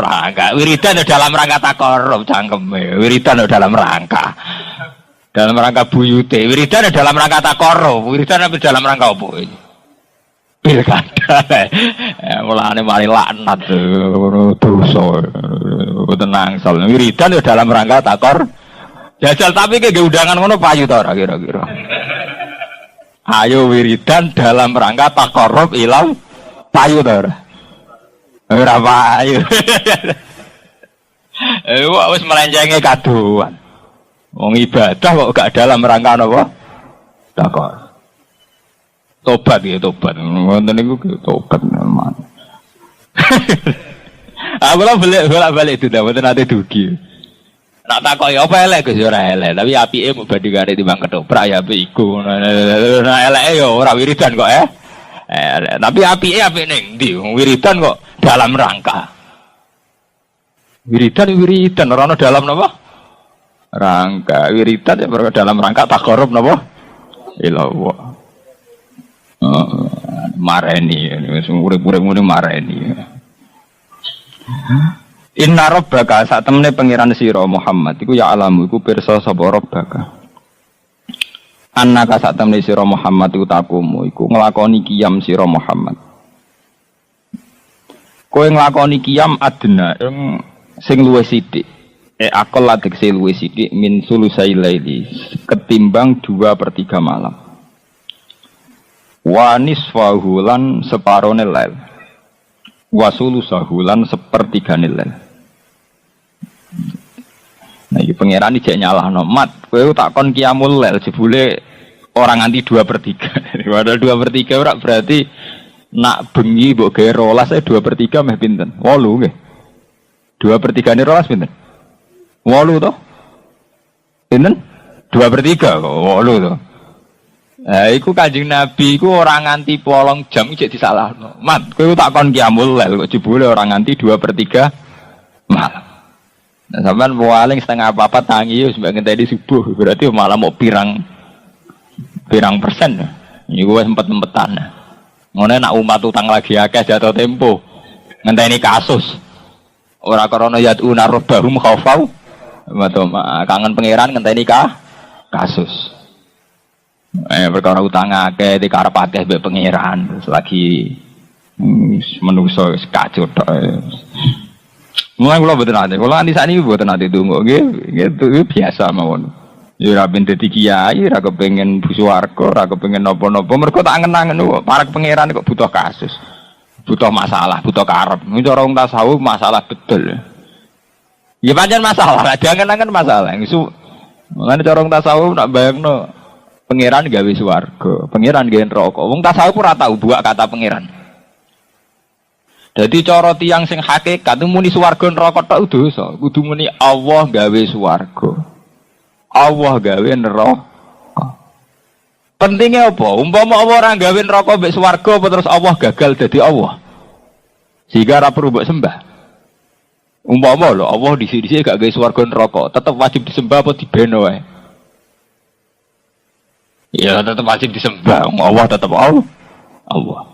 rangka takorup cangkeme. Wiridan dalam rangka buyute. Wiridan dalam rangka takorup. Wiridan dalam rangka apa ini? Pilkada, mulane mari laknat, dosa, tenang soal wiridan dalam rangka takor, jajal tapi ke undangan ngono payu ta ora kira-kira. Ayo wiridan dalam rangka takorup ilang payu ta ora? Ora payu. Wah wis melencenge kaduan. Wong ibadah kok gak dalam rangka napa? Takor. Tobat ya tobat, wonten niku tobat memang. Aku lah balik itu dah, wonten ate dugi. Nak takoki apa elek Gus ora elek, tapi apike mbok bandingane timbang ketoprak ya apik iku. Nah eleke ya ora wiridan kok tapi apike apik ning ndi? Wiridan kok dalam rangka. Wiridan ora ono dalam napa? Rangka. Wiridan ya dalam rangka takarrub napa? Ilallah. Mareni wis urip-urip ngene mareni. Inna rabbaka sak temene pangeran sira Muhammad iku ya alamu iku pirsa sapa rabbaka. Annaka sak temene sira Muhammad iku takumu iku nglakoni qiyam sira Muhammad. Kowe nglakoni qiyam adna sing luwih sithik. Akal latek sing luwih sithik min sulusai laili ketimbang 2/3 malam. Wa nisfahu lan separone lail. Wa sulusahu lan sepertigane lail. Nah iki pangeran iki nyalahno mat, kowe tak kon qiyamul lail jebule orang nganti 2/3. Padahal 2/3 ora berarti nak bengi mbok gawe 12 2/3 meh pinten? 8 nggih. 2/3 ne 12 pinten? 8 to? Pinten? 2/3 kok 8 to. Iku Kanjeng Nabi iku ora nganti 8 jam cek disalahno. Mat, kowe tak kon qiyamul lail kok jebule ora nganti 2/3 malam. Nah, sampean paling setengah apa tangi wis mbek ngenteni subuh, berarti malam mau pirang persen. Iku wis empet-empetan. Ngene nak umat utang lagi akeh jatuh tempo. Ngenteni kasus. Ora krana yaduna rabbahum khaufau. Kangen pangeran ngenteni kasus. Perkara utang akeh dikarep akeh mbek pangeran terus lagi menungso kacau tok. Mulai kula mboten ate. Kula nganti sakniki mboten ate donga nggih biasa mawon. Ya ora ben dadi kiai, ora kepengin swarga, ora kepengin napa-napa. Mergo tak angen-angen kok para pangeran kok butuh kasus. Butuh masalah, butuh karep. Iki cara wong tasawuf masalah betul. Ya pancen masalah, jangan-jangan masalah. Mulane cara wong tasawuf nak bayangno Pangeran gawe swarga, pangeran gawe neraka. Wong tasawuf ora tau buak kata pangeran. Jadi cara tiyang sing hakikat muni swarga neraka tok dosa, kudu muni Allah gawe swarga. Allah gawe neraka. Pentingnya apa? Umpama Allah ora gawe neraka mbek swarga apa terus Allah gagal dadi Allah. Sehingga ora perlu mbok sembah. Umpama lho Allah dhisik-dhisik gak gawe swarga neraka, tetep wajib disembah apa dibeno wae. Ya tetap wajib disembah. Allah tetap Allah.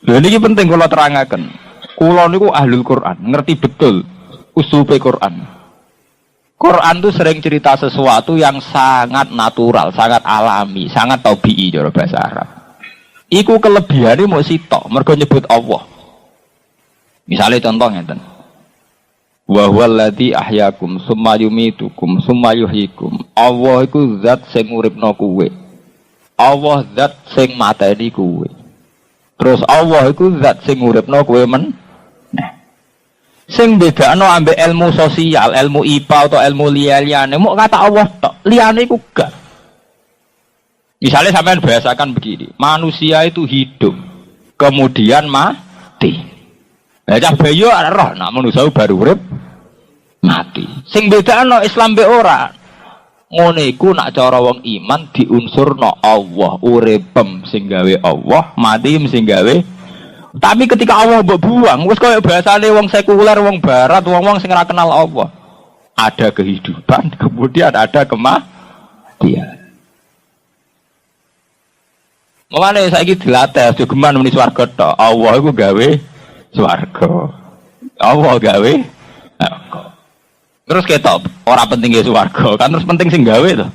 Ini penting kalau terangkan. Kulo niku ahlul Quran, ngerti betul usulupe Quran. Quran itu sering cerita sesuatu yang sangat natural, sangat alami, sangat tabii cara bahasa Arab. Iku kelebihane mau sitok, mergo nyebut Allah. Misalnya contoh ngeten. Wa huwal ladzi ahyakum tsumma yumitukum tsumma yuhyikum. Allah iku zat sing uripno kowe. Allah zat sing mateni kowe. Terus Allah iku zat sing uripno kowe men. Nah. Sing bedakno ambek ilmu sosial, ilmu IPA atau ilmu liyane, mok kata Allah tok. Liyane iku gak. Misalnya sampean bahasakan begini, manusia itu hidup, kemudian mati. Lah cah bayo roh nak manusia baru urip mati. Sing bedakno Islam be ora. Ngene iku nak cara wong iman diunsurno Allah, uripem sing gawe Allah, mati sing gawe. Tapi ketika Allah mbok buang, wis koyo bahasane wong sekuler, wong barat, wong-wong sing ora kenal Allah. Ada kehidupan, kemudian ada kematian. Mulane saiki dilatih aja geman muni swarga tok. Allah iku gawe swarga. Allah gawe neraka. Terus ketok ora penting swarga, kan terus penting sing gawe to.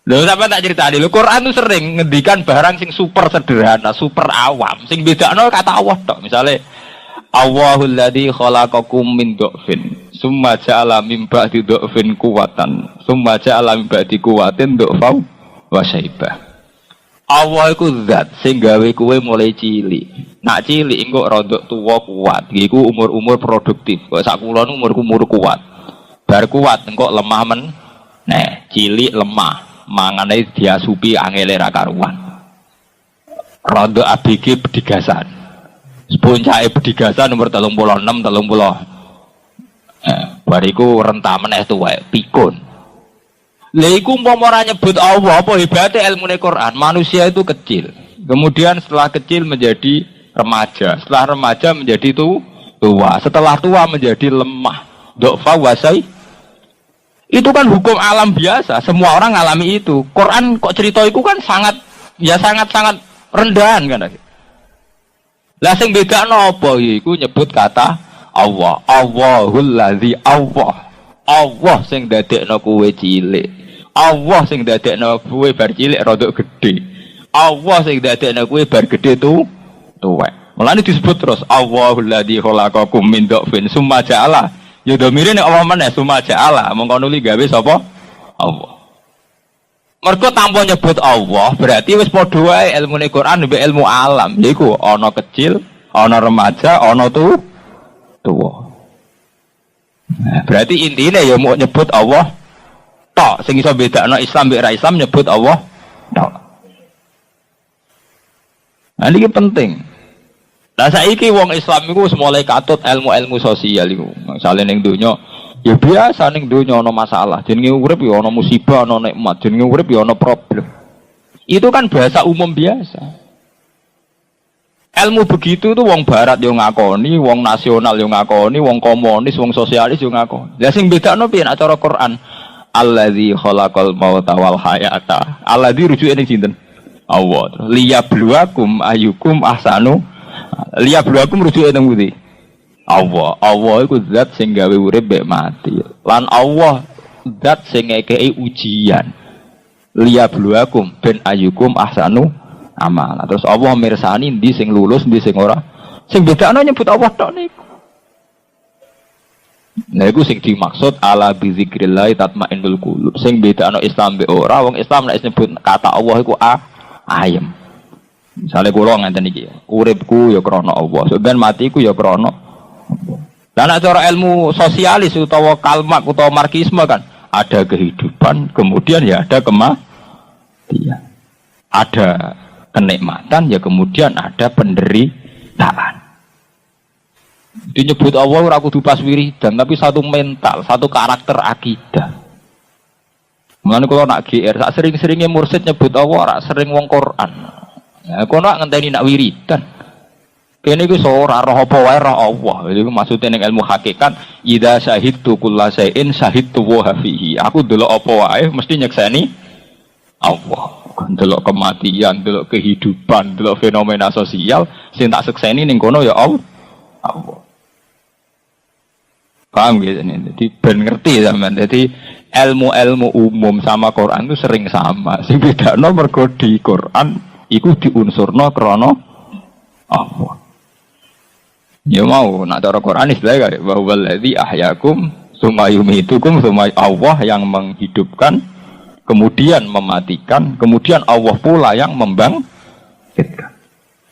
Lho sampe tak critani, lho Quran itu sering ngendikan barang sing super sederhana, super awam, sing bedakno kata Allah tok. Misale Allahul ladzi khalaqakum min dhafin, summa ja'ala min ba'di dhafin quwwatan, summa ja'ala min ba'di quwwatin dhafau wa syaibah. Allah iku zat sing gawe kowe mulai cilik. Nak cilik engko rodok tuwa kuat. Iku umur-umur produktif. Kok sak kula nu umur kuat. Bar kuat engko lemah men. Nah, cilik lemah. Mangane diasupi angele ra karuan. Rodok ABG pedigasan. Puncake pedigasan umur 36 30. Bariku rentah meneh tuwek pikun. Lha iku umpama ora nyebut Allah, apa hebate ilmune Quran? Manusia itu kecil. Kemudian setelah kecil menjadi remaja, setelah remaja menjadi tua, setelah tua menjadi lemah. Dha'fa wasai. Itu kan hukum alam biasa, semua orang alami itu. Quran kok cerita itu kan sangat rendahan kan. Lah sing bedakno apa iku nyebut kata Allah. Allahul ladzi Allah. Allah sing dadekno kowe cilik. Allah sing dadekno kowe bar cilik rodok gedhe. Allah sing dadekno kowe bar gedhe tuwek. Mulane disebut terus Allahul ladzi khalaqakum min dhafin summa ja'ala. Ya domire nek Allah meneh summa ja'ala. Mongko nuli gawe sapa? Allah. Mergo tanpa nyebut Allah berarti wis padha wae ilmune Quran mbek ilmu alam. Yaiku ana kecil, ana remaja, ana tuwa. Nah, berarti intinya ya mau nyebut Allah tok. Sing iso bedakno Islam mbek ra Islam nyebut Allah tok. Nah iki penting. Lah saiki wong Islam iku wis mulai katut ilmu-ilmu sosial iku. Misale ning donya ya biasa ning donya ana masalah. Jenenge urip ya ana musibah, ana nikmat. Jenenge urip ya ana problem. Itu kan bahasa umum biasa. Ilmu begitu tuh wong barat yo ngakoni, wong nasional yo ngakoni, wong komunis, wong sosialis yo ngakoni. Lah sing bedakno piye nek cara Quran? Allazi khalaqal mauta wal hayata. Allazi rujuke ning sinten? Allah. Liyabluwakum ayyukum ahsanu. Liyabluwakum rujuke ning pundi? Allah. Allah iku zat sing gawe urip mek mati. Lan Allah zat sing ngekeki ujian. Liyabluwakum ben ayyukum ahsanu amal. Terus Allah mirsani ndi sing lulus, ndi sing ora. Sing bedakno nyebut Allah tok niku. Nah iku sing dimaksud ala bi zikrillah tatmainnul qulub. Sing bedakno Islam be ora, wong Islam nek nyebut kata Allah iku ayem. Misale kula ngenten iki, uripku ya krana Allah, sampeyan matiku ya krana Allah. Lah nek cara ilmu sosialis utawa kalmak utawa marxisme kan, Ada kehidupan, kemudian ya ada kematian. Ada kenikmatan, ya kemudian ada penderitaan. Disebut Allah ora kudu pas wiridan, tapi satu mental, satu karakter akidah. Mulane kula nak GR, sak sering-seringe mursid nyebut Allah ora sering wong Quran. Ya kok nak ngenteni nak wiridan. Kene iku ora roh apa wae roh Allah. Iku maksude ning ilmu hakikat, idza syahidtu kullasain syahidtu wa fihi. Aku delok apa wae mesti nyekseni Allah. Delok kematian, delok kehidupan, delok fenomena sosial sing tak sekseni ning kono ya Allah. Paham gitu nih. Jadi ben ngerti sampean. Jadi ilmu-ilmu umum sama Quran itu sering sama. Sing bedakno mergo di Quran iku diunsurno krana Allah. Ya mau nak cara Quran istilahnya bahwa alladzi ahyakum tsumma yumitukum tsumma Allah yang menghidupkan kemudian mematikan, kemudian Allah pula yang membangkitkan.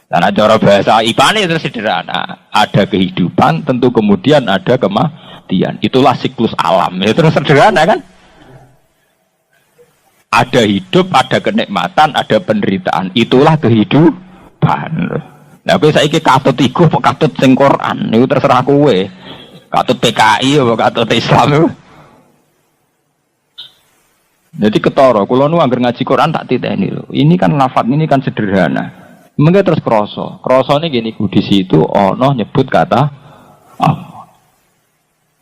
Dan cara bahasa IPA itu sederhana. Ada kehidupan, tentu kemudian ada kematian. Itulah siklus alam. Itu sederhana kan? Ada hidup, ada kenikmatan, ada penderitaan. Itulah kehidupan. Nah, kowe saiki katut iku apa katut sing Quran niku terserah kowe. Katut PKI apa katut Islam itu. Jadi ketara, kula nu anggar ngaji Quran tak titeni lho. Ini kan lafaz ini kan sederhana. Mengke terus krasa. Krasane gini di situ ana nyebut kata Allah.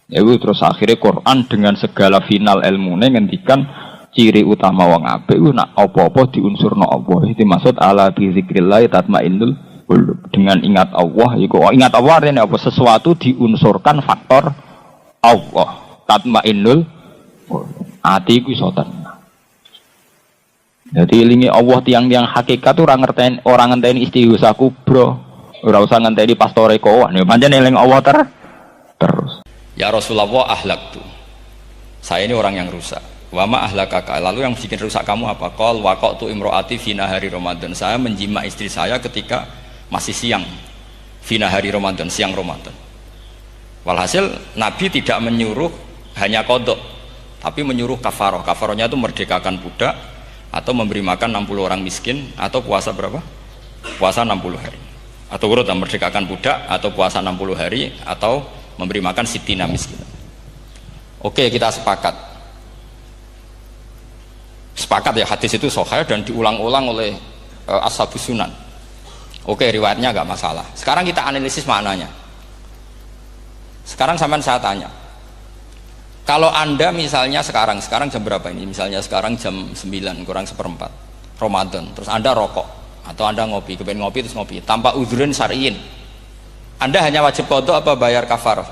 Ya terus akhirnya Quran dengan segala final ilmune ngendikan ciri utama wong apik ku nak apa-apa diunsurna Allah. Itu maksud ala bi zikrillah tatmainnul qulub. Dengan ingat Allah iku ingat Allah artinya apa sesuatu diunsurkan faktor Allah. Tatmainnul ati ku iso tenang. Jadi ilingi Allah tiang-tiang hakikat orang ngenteni istighosah kubro. Ora usah ngenteni pastore kowan. Ya pancen eling Allah terus. Ya Rasulullah ahlaktu. Saya ini orang yang rusak. Wa ma ahlakaka. Lalu yang bikin rusak kamu apa? Qal waqatu imraati fi nahari Ramadan. Saya menjima istri saya ketika masih siang. Fi nahari Ramadan, siang Ramadan. Walhasil Nabi tidak menyuruh hanya qadha, tapi menyuruh kafaroh. Kafarohnya itu merdekakan budak atau memberi makan 60 orang miskin atau puasa berapa? Puasa 60 hari. Atau urut merdekakan budak atau puasa 60 hari atau memberi makan sitina miskin. Oke, kita sepakat. Sepakat ya hadis itu sahih dan diulang-ulang oleh ashabus sunan. Oke, riwayatnya enggak masalah. Sekarang kita analisis maknanya. Sekarang sampean saya tanya. Kalau Anda misalnya sekarang jam berapa ini? Misalnya sekarang jam 9 kurang seperempat Ramadan, terus Anda rokok atau Anda ngopi, kepengen ngopi terus ngopi tanpa udhurun syar'iyin. Anda hanya wajib qadha apa bayar kafarah?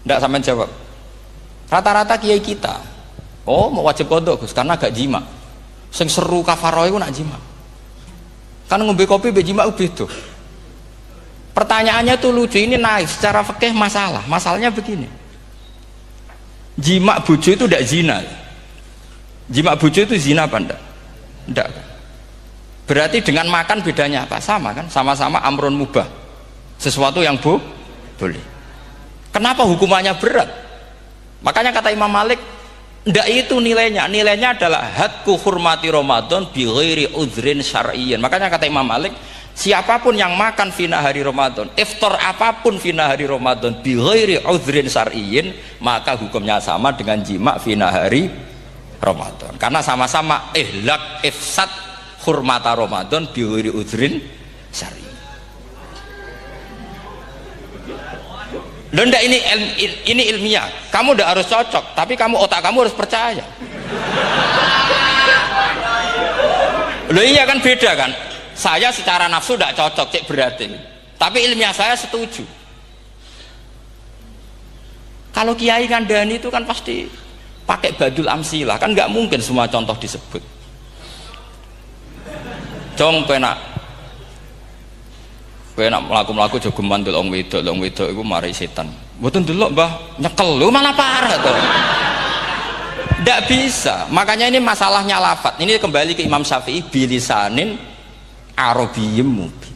Tidak sampean jawab. Rata-rata kiai kita, oh mau wajib qadha Gus karena gak jima. Sing seru kafarah itu nak jima. Kan ngombe kopi be jima beda. Pertanyaannya tuh lucu, ini naif secara fikih masalah. Masalahnya begini. Jima bojo itu tidak zina. Jima bojo itu zina apa enggak? Enggak. Berarti dengan makan bedanya apa? Sama kan? Sama-sama amrun mubah. Sesuatu yang boleh. Kenapa hukumannya berat? Makanya kata Imam Malik, enggak itu nilainya. Nilainya adalah hadku hurmati Ramadan bi ghairi udhrin syar'iyyin. Makanya kata Imam Malik, siapapun yang makan fina hari Ramadan, iftar apapun fina hari Ramadan bi ghairi udhrin syar'iyyin, maka hukumnya sama dengan jima fina hari Ramadan. Karena sama-sama ihlak ifsad hurmata Ramadan bi ghairi udhrin syar'iyyin. Loh enggak, ini ilmiah. Kamu udah harus cocok, tapi otak kamu harus percaya. Loh iya kan beda kan? Saya secara nafsu tidak cocok, cek berarti. Tapi ilmiah saya setuju. Kalau kiai kandani itu kan pasti pakai badul amsilah, kan nggak mungkin semua contoh disebut. Jong penak melaku jogeman delok wedok itu mari setan. Mboten delok Mbah, nyekel lu malah parah tuh. Tidak bisa. Makanya ini masalahnya lafadz. Ini kembali ke Imam Syafi'i bilisanin Arabiyyim mubin.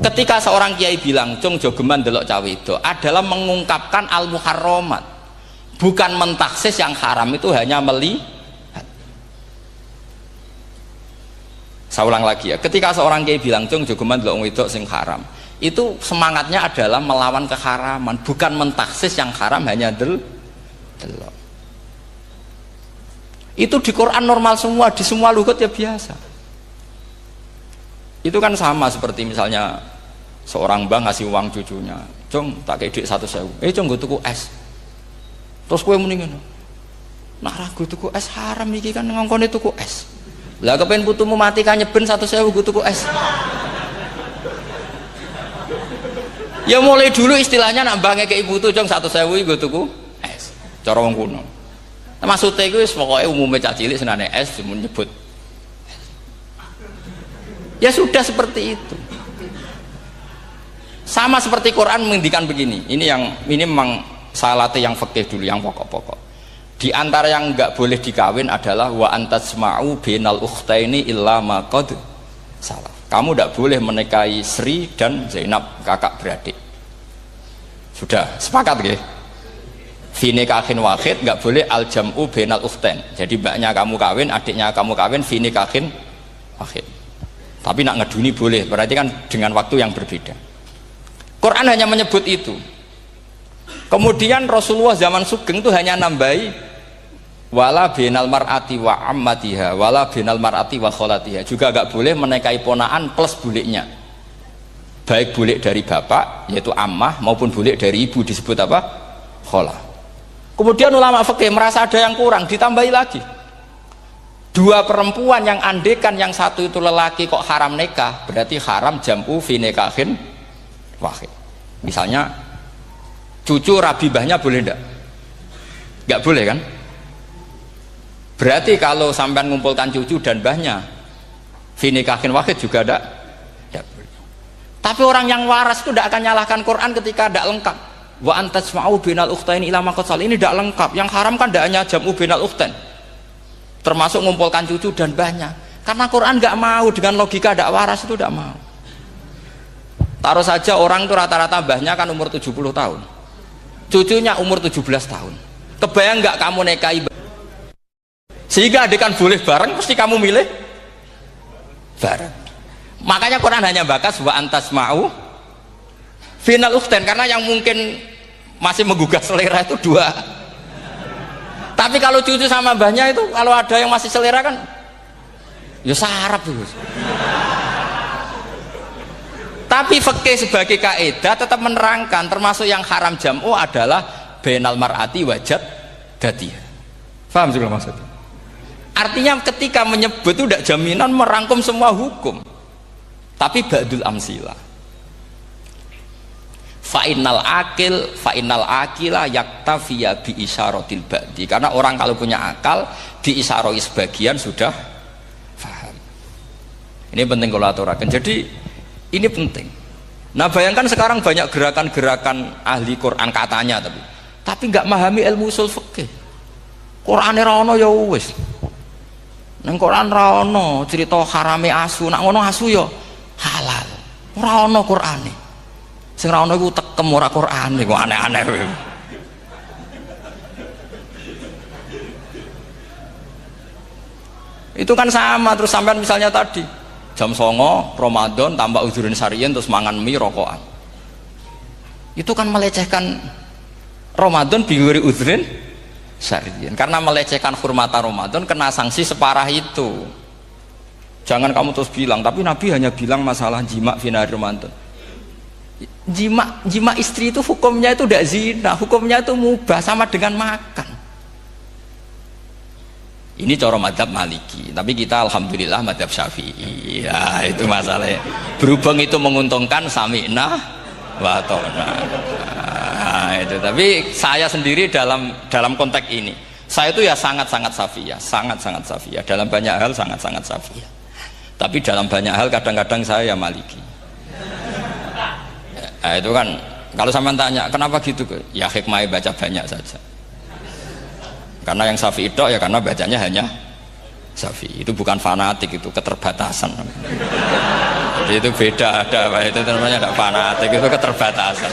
Ketika seorang kiai bilang cung jogeman delok cawe itu adalah mengungkapkan al-muharramat. bukan mentaksis yang haram itu hanya melihat. Saya ulang lagi ya, ketika seorang kiai bilang cung jogeman delok wong wedok sing haram, itu semangatnya adalah melawan keharaman, bukan mentaksis yang haram hanya delok. Itu di Quran normal semua, di semua lugat ya biasa. Itu kan sama seperti misalnya seorang bang ngasih uang cucunya, cung tak kayak duit 100.000, cung gue tuku es, terus gue mendingan nak ragu tuku es haram iki kan ngongkone tuku es. Lah kepen putumu mati kan nyeben 100.000 gue tuku es. Ya mulai dulu istilahnya nak bange ke ibu tuh cung 100.000 gue tuku es. Cara wong kuno. Maksudnya gue pokoknya umumnya cah cilik senane es cuma nyebut. Ya sudah seperti itu. Sama seperti Quran menghentikan begini. Ini memang saya latih yang fikih dulu, yang pokok-pokok. Di antara yang nggak boleh dikawin adalah wa antasma'u bainal ukhtaini illa ma qad salah. Kamu tidak boleh menikahi Sri dan Zainab, kakak beradik. Sudah sepakat nggih? Fi nikahin wahid nggak boleh al jam'u bainal ukhtain. Jadi mbaknya kamu kawin, adiknya kamu kawin fi nikahin wahid. Tapi nak ngeduni boleh, berarti kan dengan waktu yang berbeda. Quran hanya menyebut itu. Kemudian Rasulullah zaman Sugeng itu hanya nambahi wala binal mar'ati wa ammatiha wala binal mar'ati wa kholatiha, juga gak boleh menikahi ponaan plus buliknya, baik bulik dari bapak yaitu ammah maupun bulik dari ibu disebut apa? Kholah. Kemudian ulama fikih merasa ada yang kurang, ditambahi lagi dua perempuan yang andekan yang satu itu lelaki kok haram nikah, berarti haram jam'u fi nikahin wahid. Misalnya cucu rabibahnya boleh enggak? Enggak boleh kan? Berarti kalau sampean ngumpulkan cucu dan mbahnya fi nikahin wahid juga enggak boleh. Tapi orang yang waras itu tidak akan nyalahkan Quran ketika tidak lengkap. Wa antasma'u bainal ukhtaini ila ma qad sal, ini tidak lengkap. Yang haram kan tidak hanya jam'u bainal ukhtain, termasuk ngumpulkan cucu dan mbahnya. Karena Quran enggak mau dengan logika tidak waras, itu tidak mau. Taruh saja orang itu rata-rata mbahnya kan umur 70 tahun, cucunya umur 17 tahun. Kebayang nggak kamu nikahi sehingga adekan boleh bareng, pasti kamu milih bareng. Makanya Quran hanya bakas wa antasma'u final ukhtain, karena yang mungkin masih menggugah selera itu dua. Tapi kalau cucu sama mbahnya itu, kalau ada yang masih selera kan ya sarap itu. Tapi fikih sebagai kaidah tetap menerangkan termasuk yang haram jam'u adalah bainal mar'ati wajad datiha. Paham juga maksudnya? Artinya ketika menyebut itu tidak jaminan merangkum semua hukum, tapi ba'dul amsilah. Fa'innal akila yaktafiya bi isyaratil ba'di, karena orang kalau punya akal diisyarai sebagian sudah paham. Ini penting kalau aturakan. Jadi ini penting. Nah bayangkan sekarang banyak gerakan-gerakan ahli Quran katanya, tapi nggak memahami ilmu usul fikih. Quran ra ono ya wis. Nang Quran ra ono cerita harame asu, nak ngono asu ya halal. Ora ono Qurane. Sing ra ono iku tekem ora Qurane, kok aneh-aneh. Itu kan sama. Terus sampean misalnya tadi jam 09.00 Ramadan tambah uzurin syarian terus mangan mie rokokan, itu kan melecehkan Ramadan biguri uzurin syarian, karena melecehkan hurmata Ramadan kena sanksi separah itu. Jangan kamu terus bilang tapi Nabi hanya bilang masalah jima finari Ramadan. Jima istri itu hukumnya itu tidak zina, hukumnya itu mubah, sama dengan makan. Ini cara madzhab Maliki, tapi kita alhamdulillah madzhab Syafi'i. Ya itu masalahnya. Berhubung itu menguntungkan sami'na wa ta'na. Nah, itu. Tapi saya sendiri dalam konteks ini, saya itu ya sangat-sangat Syafi'iyah, sangat-sangat Syafi'iyah. Dalam banyak hal sangat-sangat Syafi'iyah. Tapi dalam banyak hal kadang-kadang saya ya Maliki. Nah, itu kan kalau sampean tanya kenapa gitu, ya hikmahnya baca banyak saja. Karena yang Syafi'i itu ya karena bacanya hanya Syafi'i, itu bukan fanatik, itu keterbatasan. Jadi itu beda, ada itu namanya tidak fanatik, itu keterbatasan,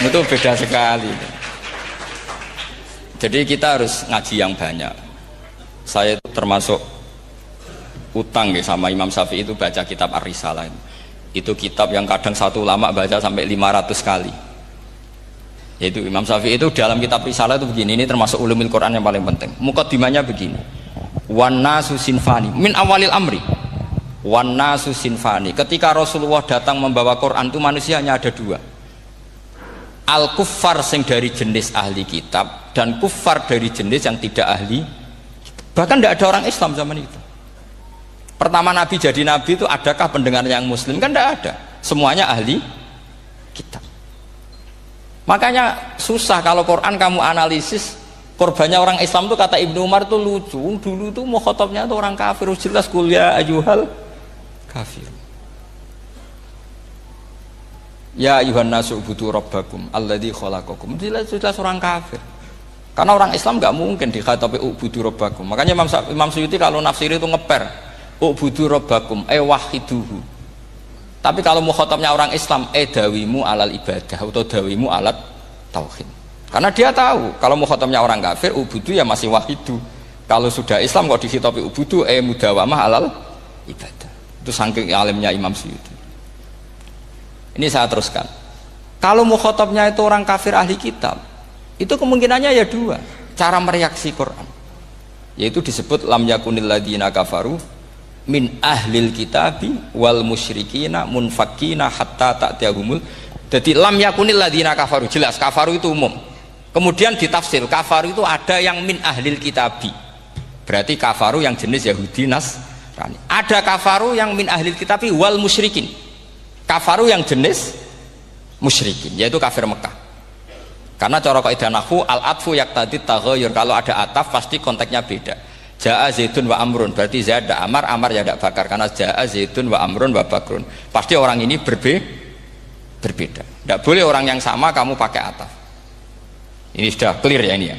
itu beda sekali. Jadi kita harus ngaji yang banyak. Saya termasuk utang ya sama Imam Syafi'i itu baca kitab Ar-Risalah. Itu kitab yang kadang satu ulama baca sampai 500 kali. Yaitu Imam Syafi'i itu dalam kitab Risalah itu begini, ini termasuk ulumul Quran yang paling penting. Muqaddimahnya begini. Wan nasu sinfani min awalil amri. Wan nasu sinfani. Ketika Rasulullah datang membawa Quran itu manusia hanya ada dua. Al kuffar sing dari jenis ahli kitab dan kuffar dari jenis yang tidak ahli. Bahkan tidak ada orang Islam zaman itu. Pertama Nabi jadi Nabi itu adakah pendengar yang Muslim? Kan tidak ada. Semuanya ahli kitab. Makanya susah kalau Quran kamu analisis korbannya orang Islam itu kata Ibnu Umar itu lucu. Dulu itu mukhatabnya itu orang kafir, jelas kuliah ayyuhal kafir. Ya ayuhan nasu ubudu rabbakum alladzi khalaqakum. Jelas orang kafir. Karena orang Islam nggak mungkin dikhatabi ubudu rabbakum. Makanya Imam Suyuti kalau nafsiri itu ngeper ubudu rabbakum wahiduhu. Tapi kalau mukhatabnya orang Islam dawimu alal ibadah atau dawimu alat tauhid. Karena dia tahu kalau mukhatabnya orang kafir ubudu ya masih wahidu. Kalau sudah Islam kok dikhitabi ubudu mudawamah alal ibadah. Itu saking alimnya Imam Suyuti. Ini saya teruskan. Kalau mukhatabnya itu orang kafir ahli kitab, itu kemungkinannya ya dua cara mereaksi Quran, yaitu disebut lam yakunil ladina kafaru min ahlil kitabi wal musyrikina munfakina hatta ta'tiyahumul. Jadi lam yakunil ladina kafaru, jelas kafaru itu umum. Kemudian ditafsir kafaru itu ada yang min ahlil kitabi, berarti kafaru yang jenis Yahudi Nasrani. Ada kafaru yang min ahlil kitabi wal musyrikin, kafaru yang jenis musyrikin, yaitu kafir Mekah. Karena cara kaidah nahwu al-atfu yaqtadi taghayyur, kalau ada ataf pasti konteksnya beda. Jaa Zaidun wa Amrun, berarti Zaid ada Amar, Amar ya ada Bakar. Karena Jaa Zaidun wa Amrun wa Bakrun, pasti orang ini berbeda. Tidak boleh orang yang sama kamu pakai ataf. Ini sudah clear ya ini ya.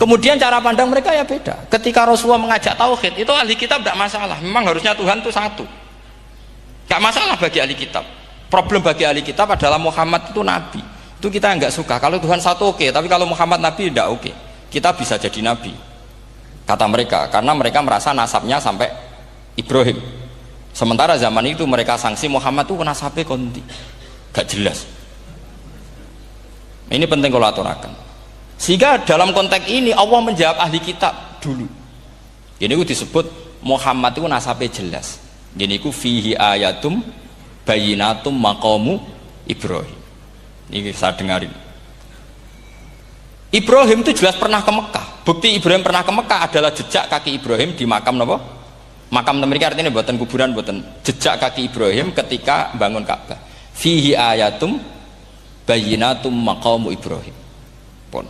Kemudian cara pandang mereka ya beda. Ketika Rasulullah mengajak tauhid, itu ahli kitab tidak masalah. Memang harusnya Tuhan itu satu. Gak masalah bagi ahli kitab. Problem bagi ahli kitab adalah Muhammad itu nabi. Itu kita nggak suka. Kalau Tuhan satu oke, tapi kalau Muhammad nabi tidak oke. Kita bisa jadi nabi, kata mereka, karena mereka merasa nasabnya sampai Ibrahim. Sementara zaman itu mereka sanksi Muhammad itu nasabnya konti, gak jelas. Ini penting kalau aturakan. Sehingga dalam konteks ini Allah menjawab ahli kitab dulu. Ini disebut Muhammad itu nasabnya jelas. Ini ku fihi ayatum bayinatum maqamu Ibrahim. Ini saya dengarin. Ibrahim itu jelas pernah ke Mekah. Bukti Ibrahim pernah ke Mekah adalah jejak kaki Ibrahim di makam apa? Makam mereka artinya buatan kuburan, buatan jejak kaki Ibrahim ketika bangun Ka'bah. Fihi ayatum bayinatum maqamu Ibrahim. Pun.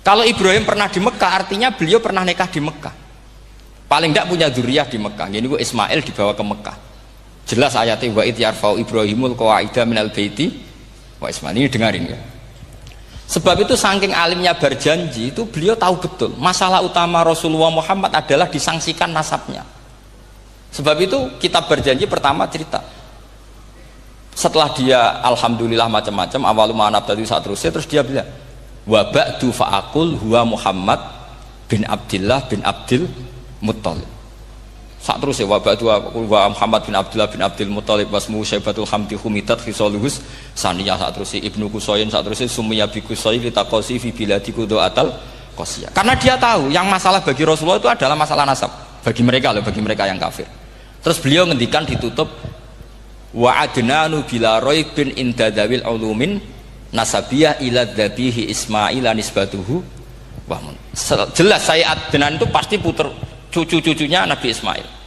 Kalau Ibrahim pernah di Mekah artinya beliau pernah nikah di Mekah. Paling tidak punya dzurriyyah di Mekah. Jadi Ismail dibawa ke Mekah. Jelas ayatnya wa id yarfa'u Ibrahimul qawaida minal baiti wa Ismail. Ini dengarin ya. Sebab itu saking alimnya berjanji itu beliau tahu betul masalah utama Rasulullah Muhammad adalah disangsikan nasabnya. Sebab itu kitab berjanji pertama cerita setelah dia alhamdulillah macam-macam awalu ma'anab tadi saat terus dia bilang wa ba'du fa'akul huwa Muhammad bin Abdillah bin Abdil Muttalib. Saat terus ya wabatu wa Muhammad bin Abdullah bin Abdul Muttalib wasmu Syaibatul Hamdi Humitat Khisaluhus saniyah. Saat terus Ibnu Qusayn, saat terus Sumiyya bi Qusayn litaqasi fi biladi Qudu'atal Qasiyah. Karena dia tahu yang masalah bagi Rasulullah itu adalah masalah nasab bagi mereka loh, bagi mereka yang kafir. Terus beliau ngendikan ditutup wa adnanu bila raibin inda dawil ulumin nasabiyah ila dhabihi Ismail nisbatuhu wa mun. Jelas saya Adnan itu pasti puter cucu-cucunya Nabi Ismail.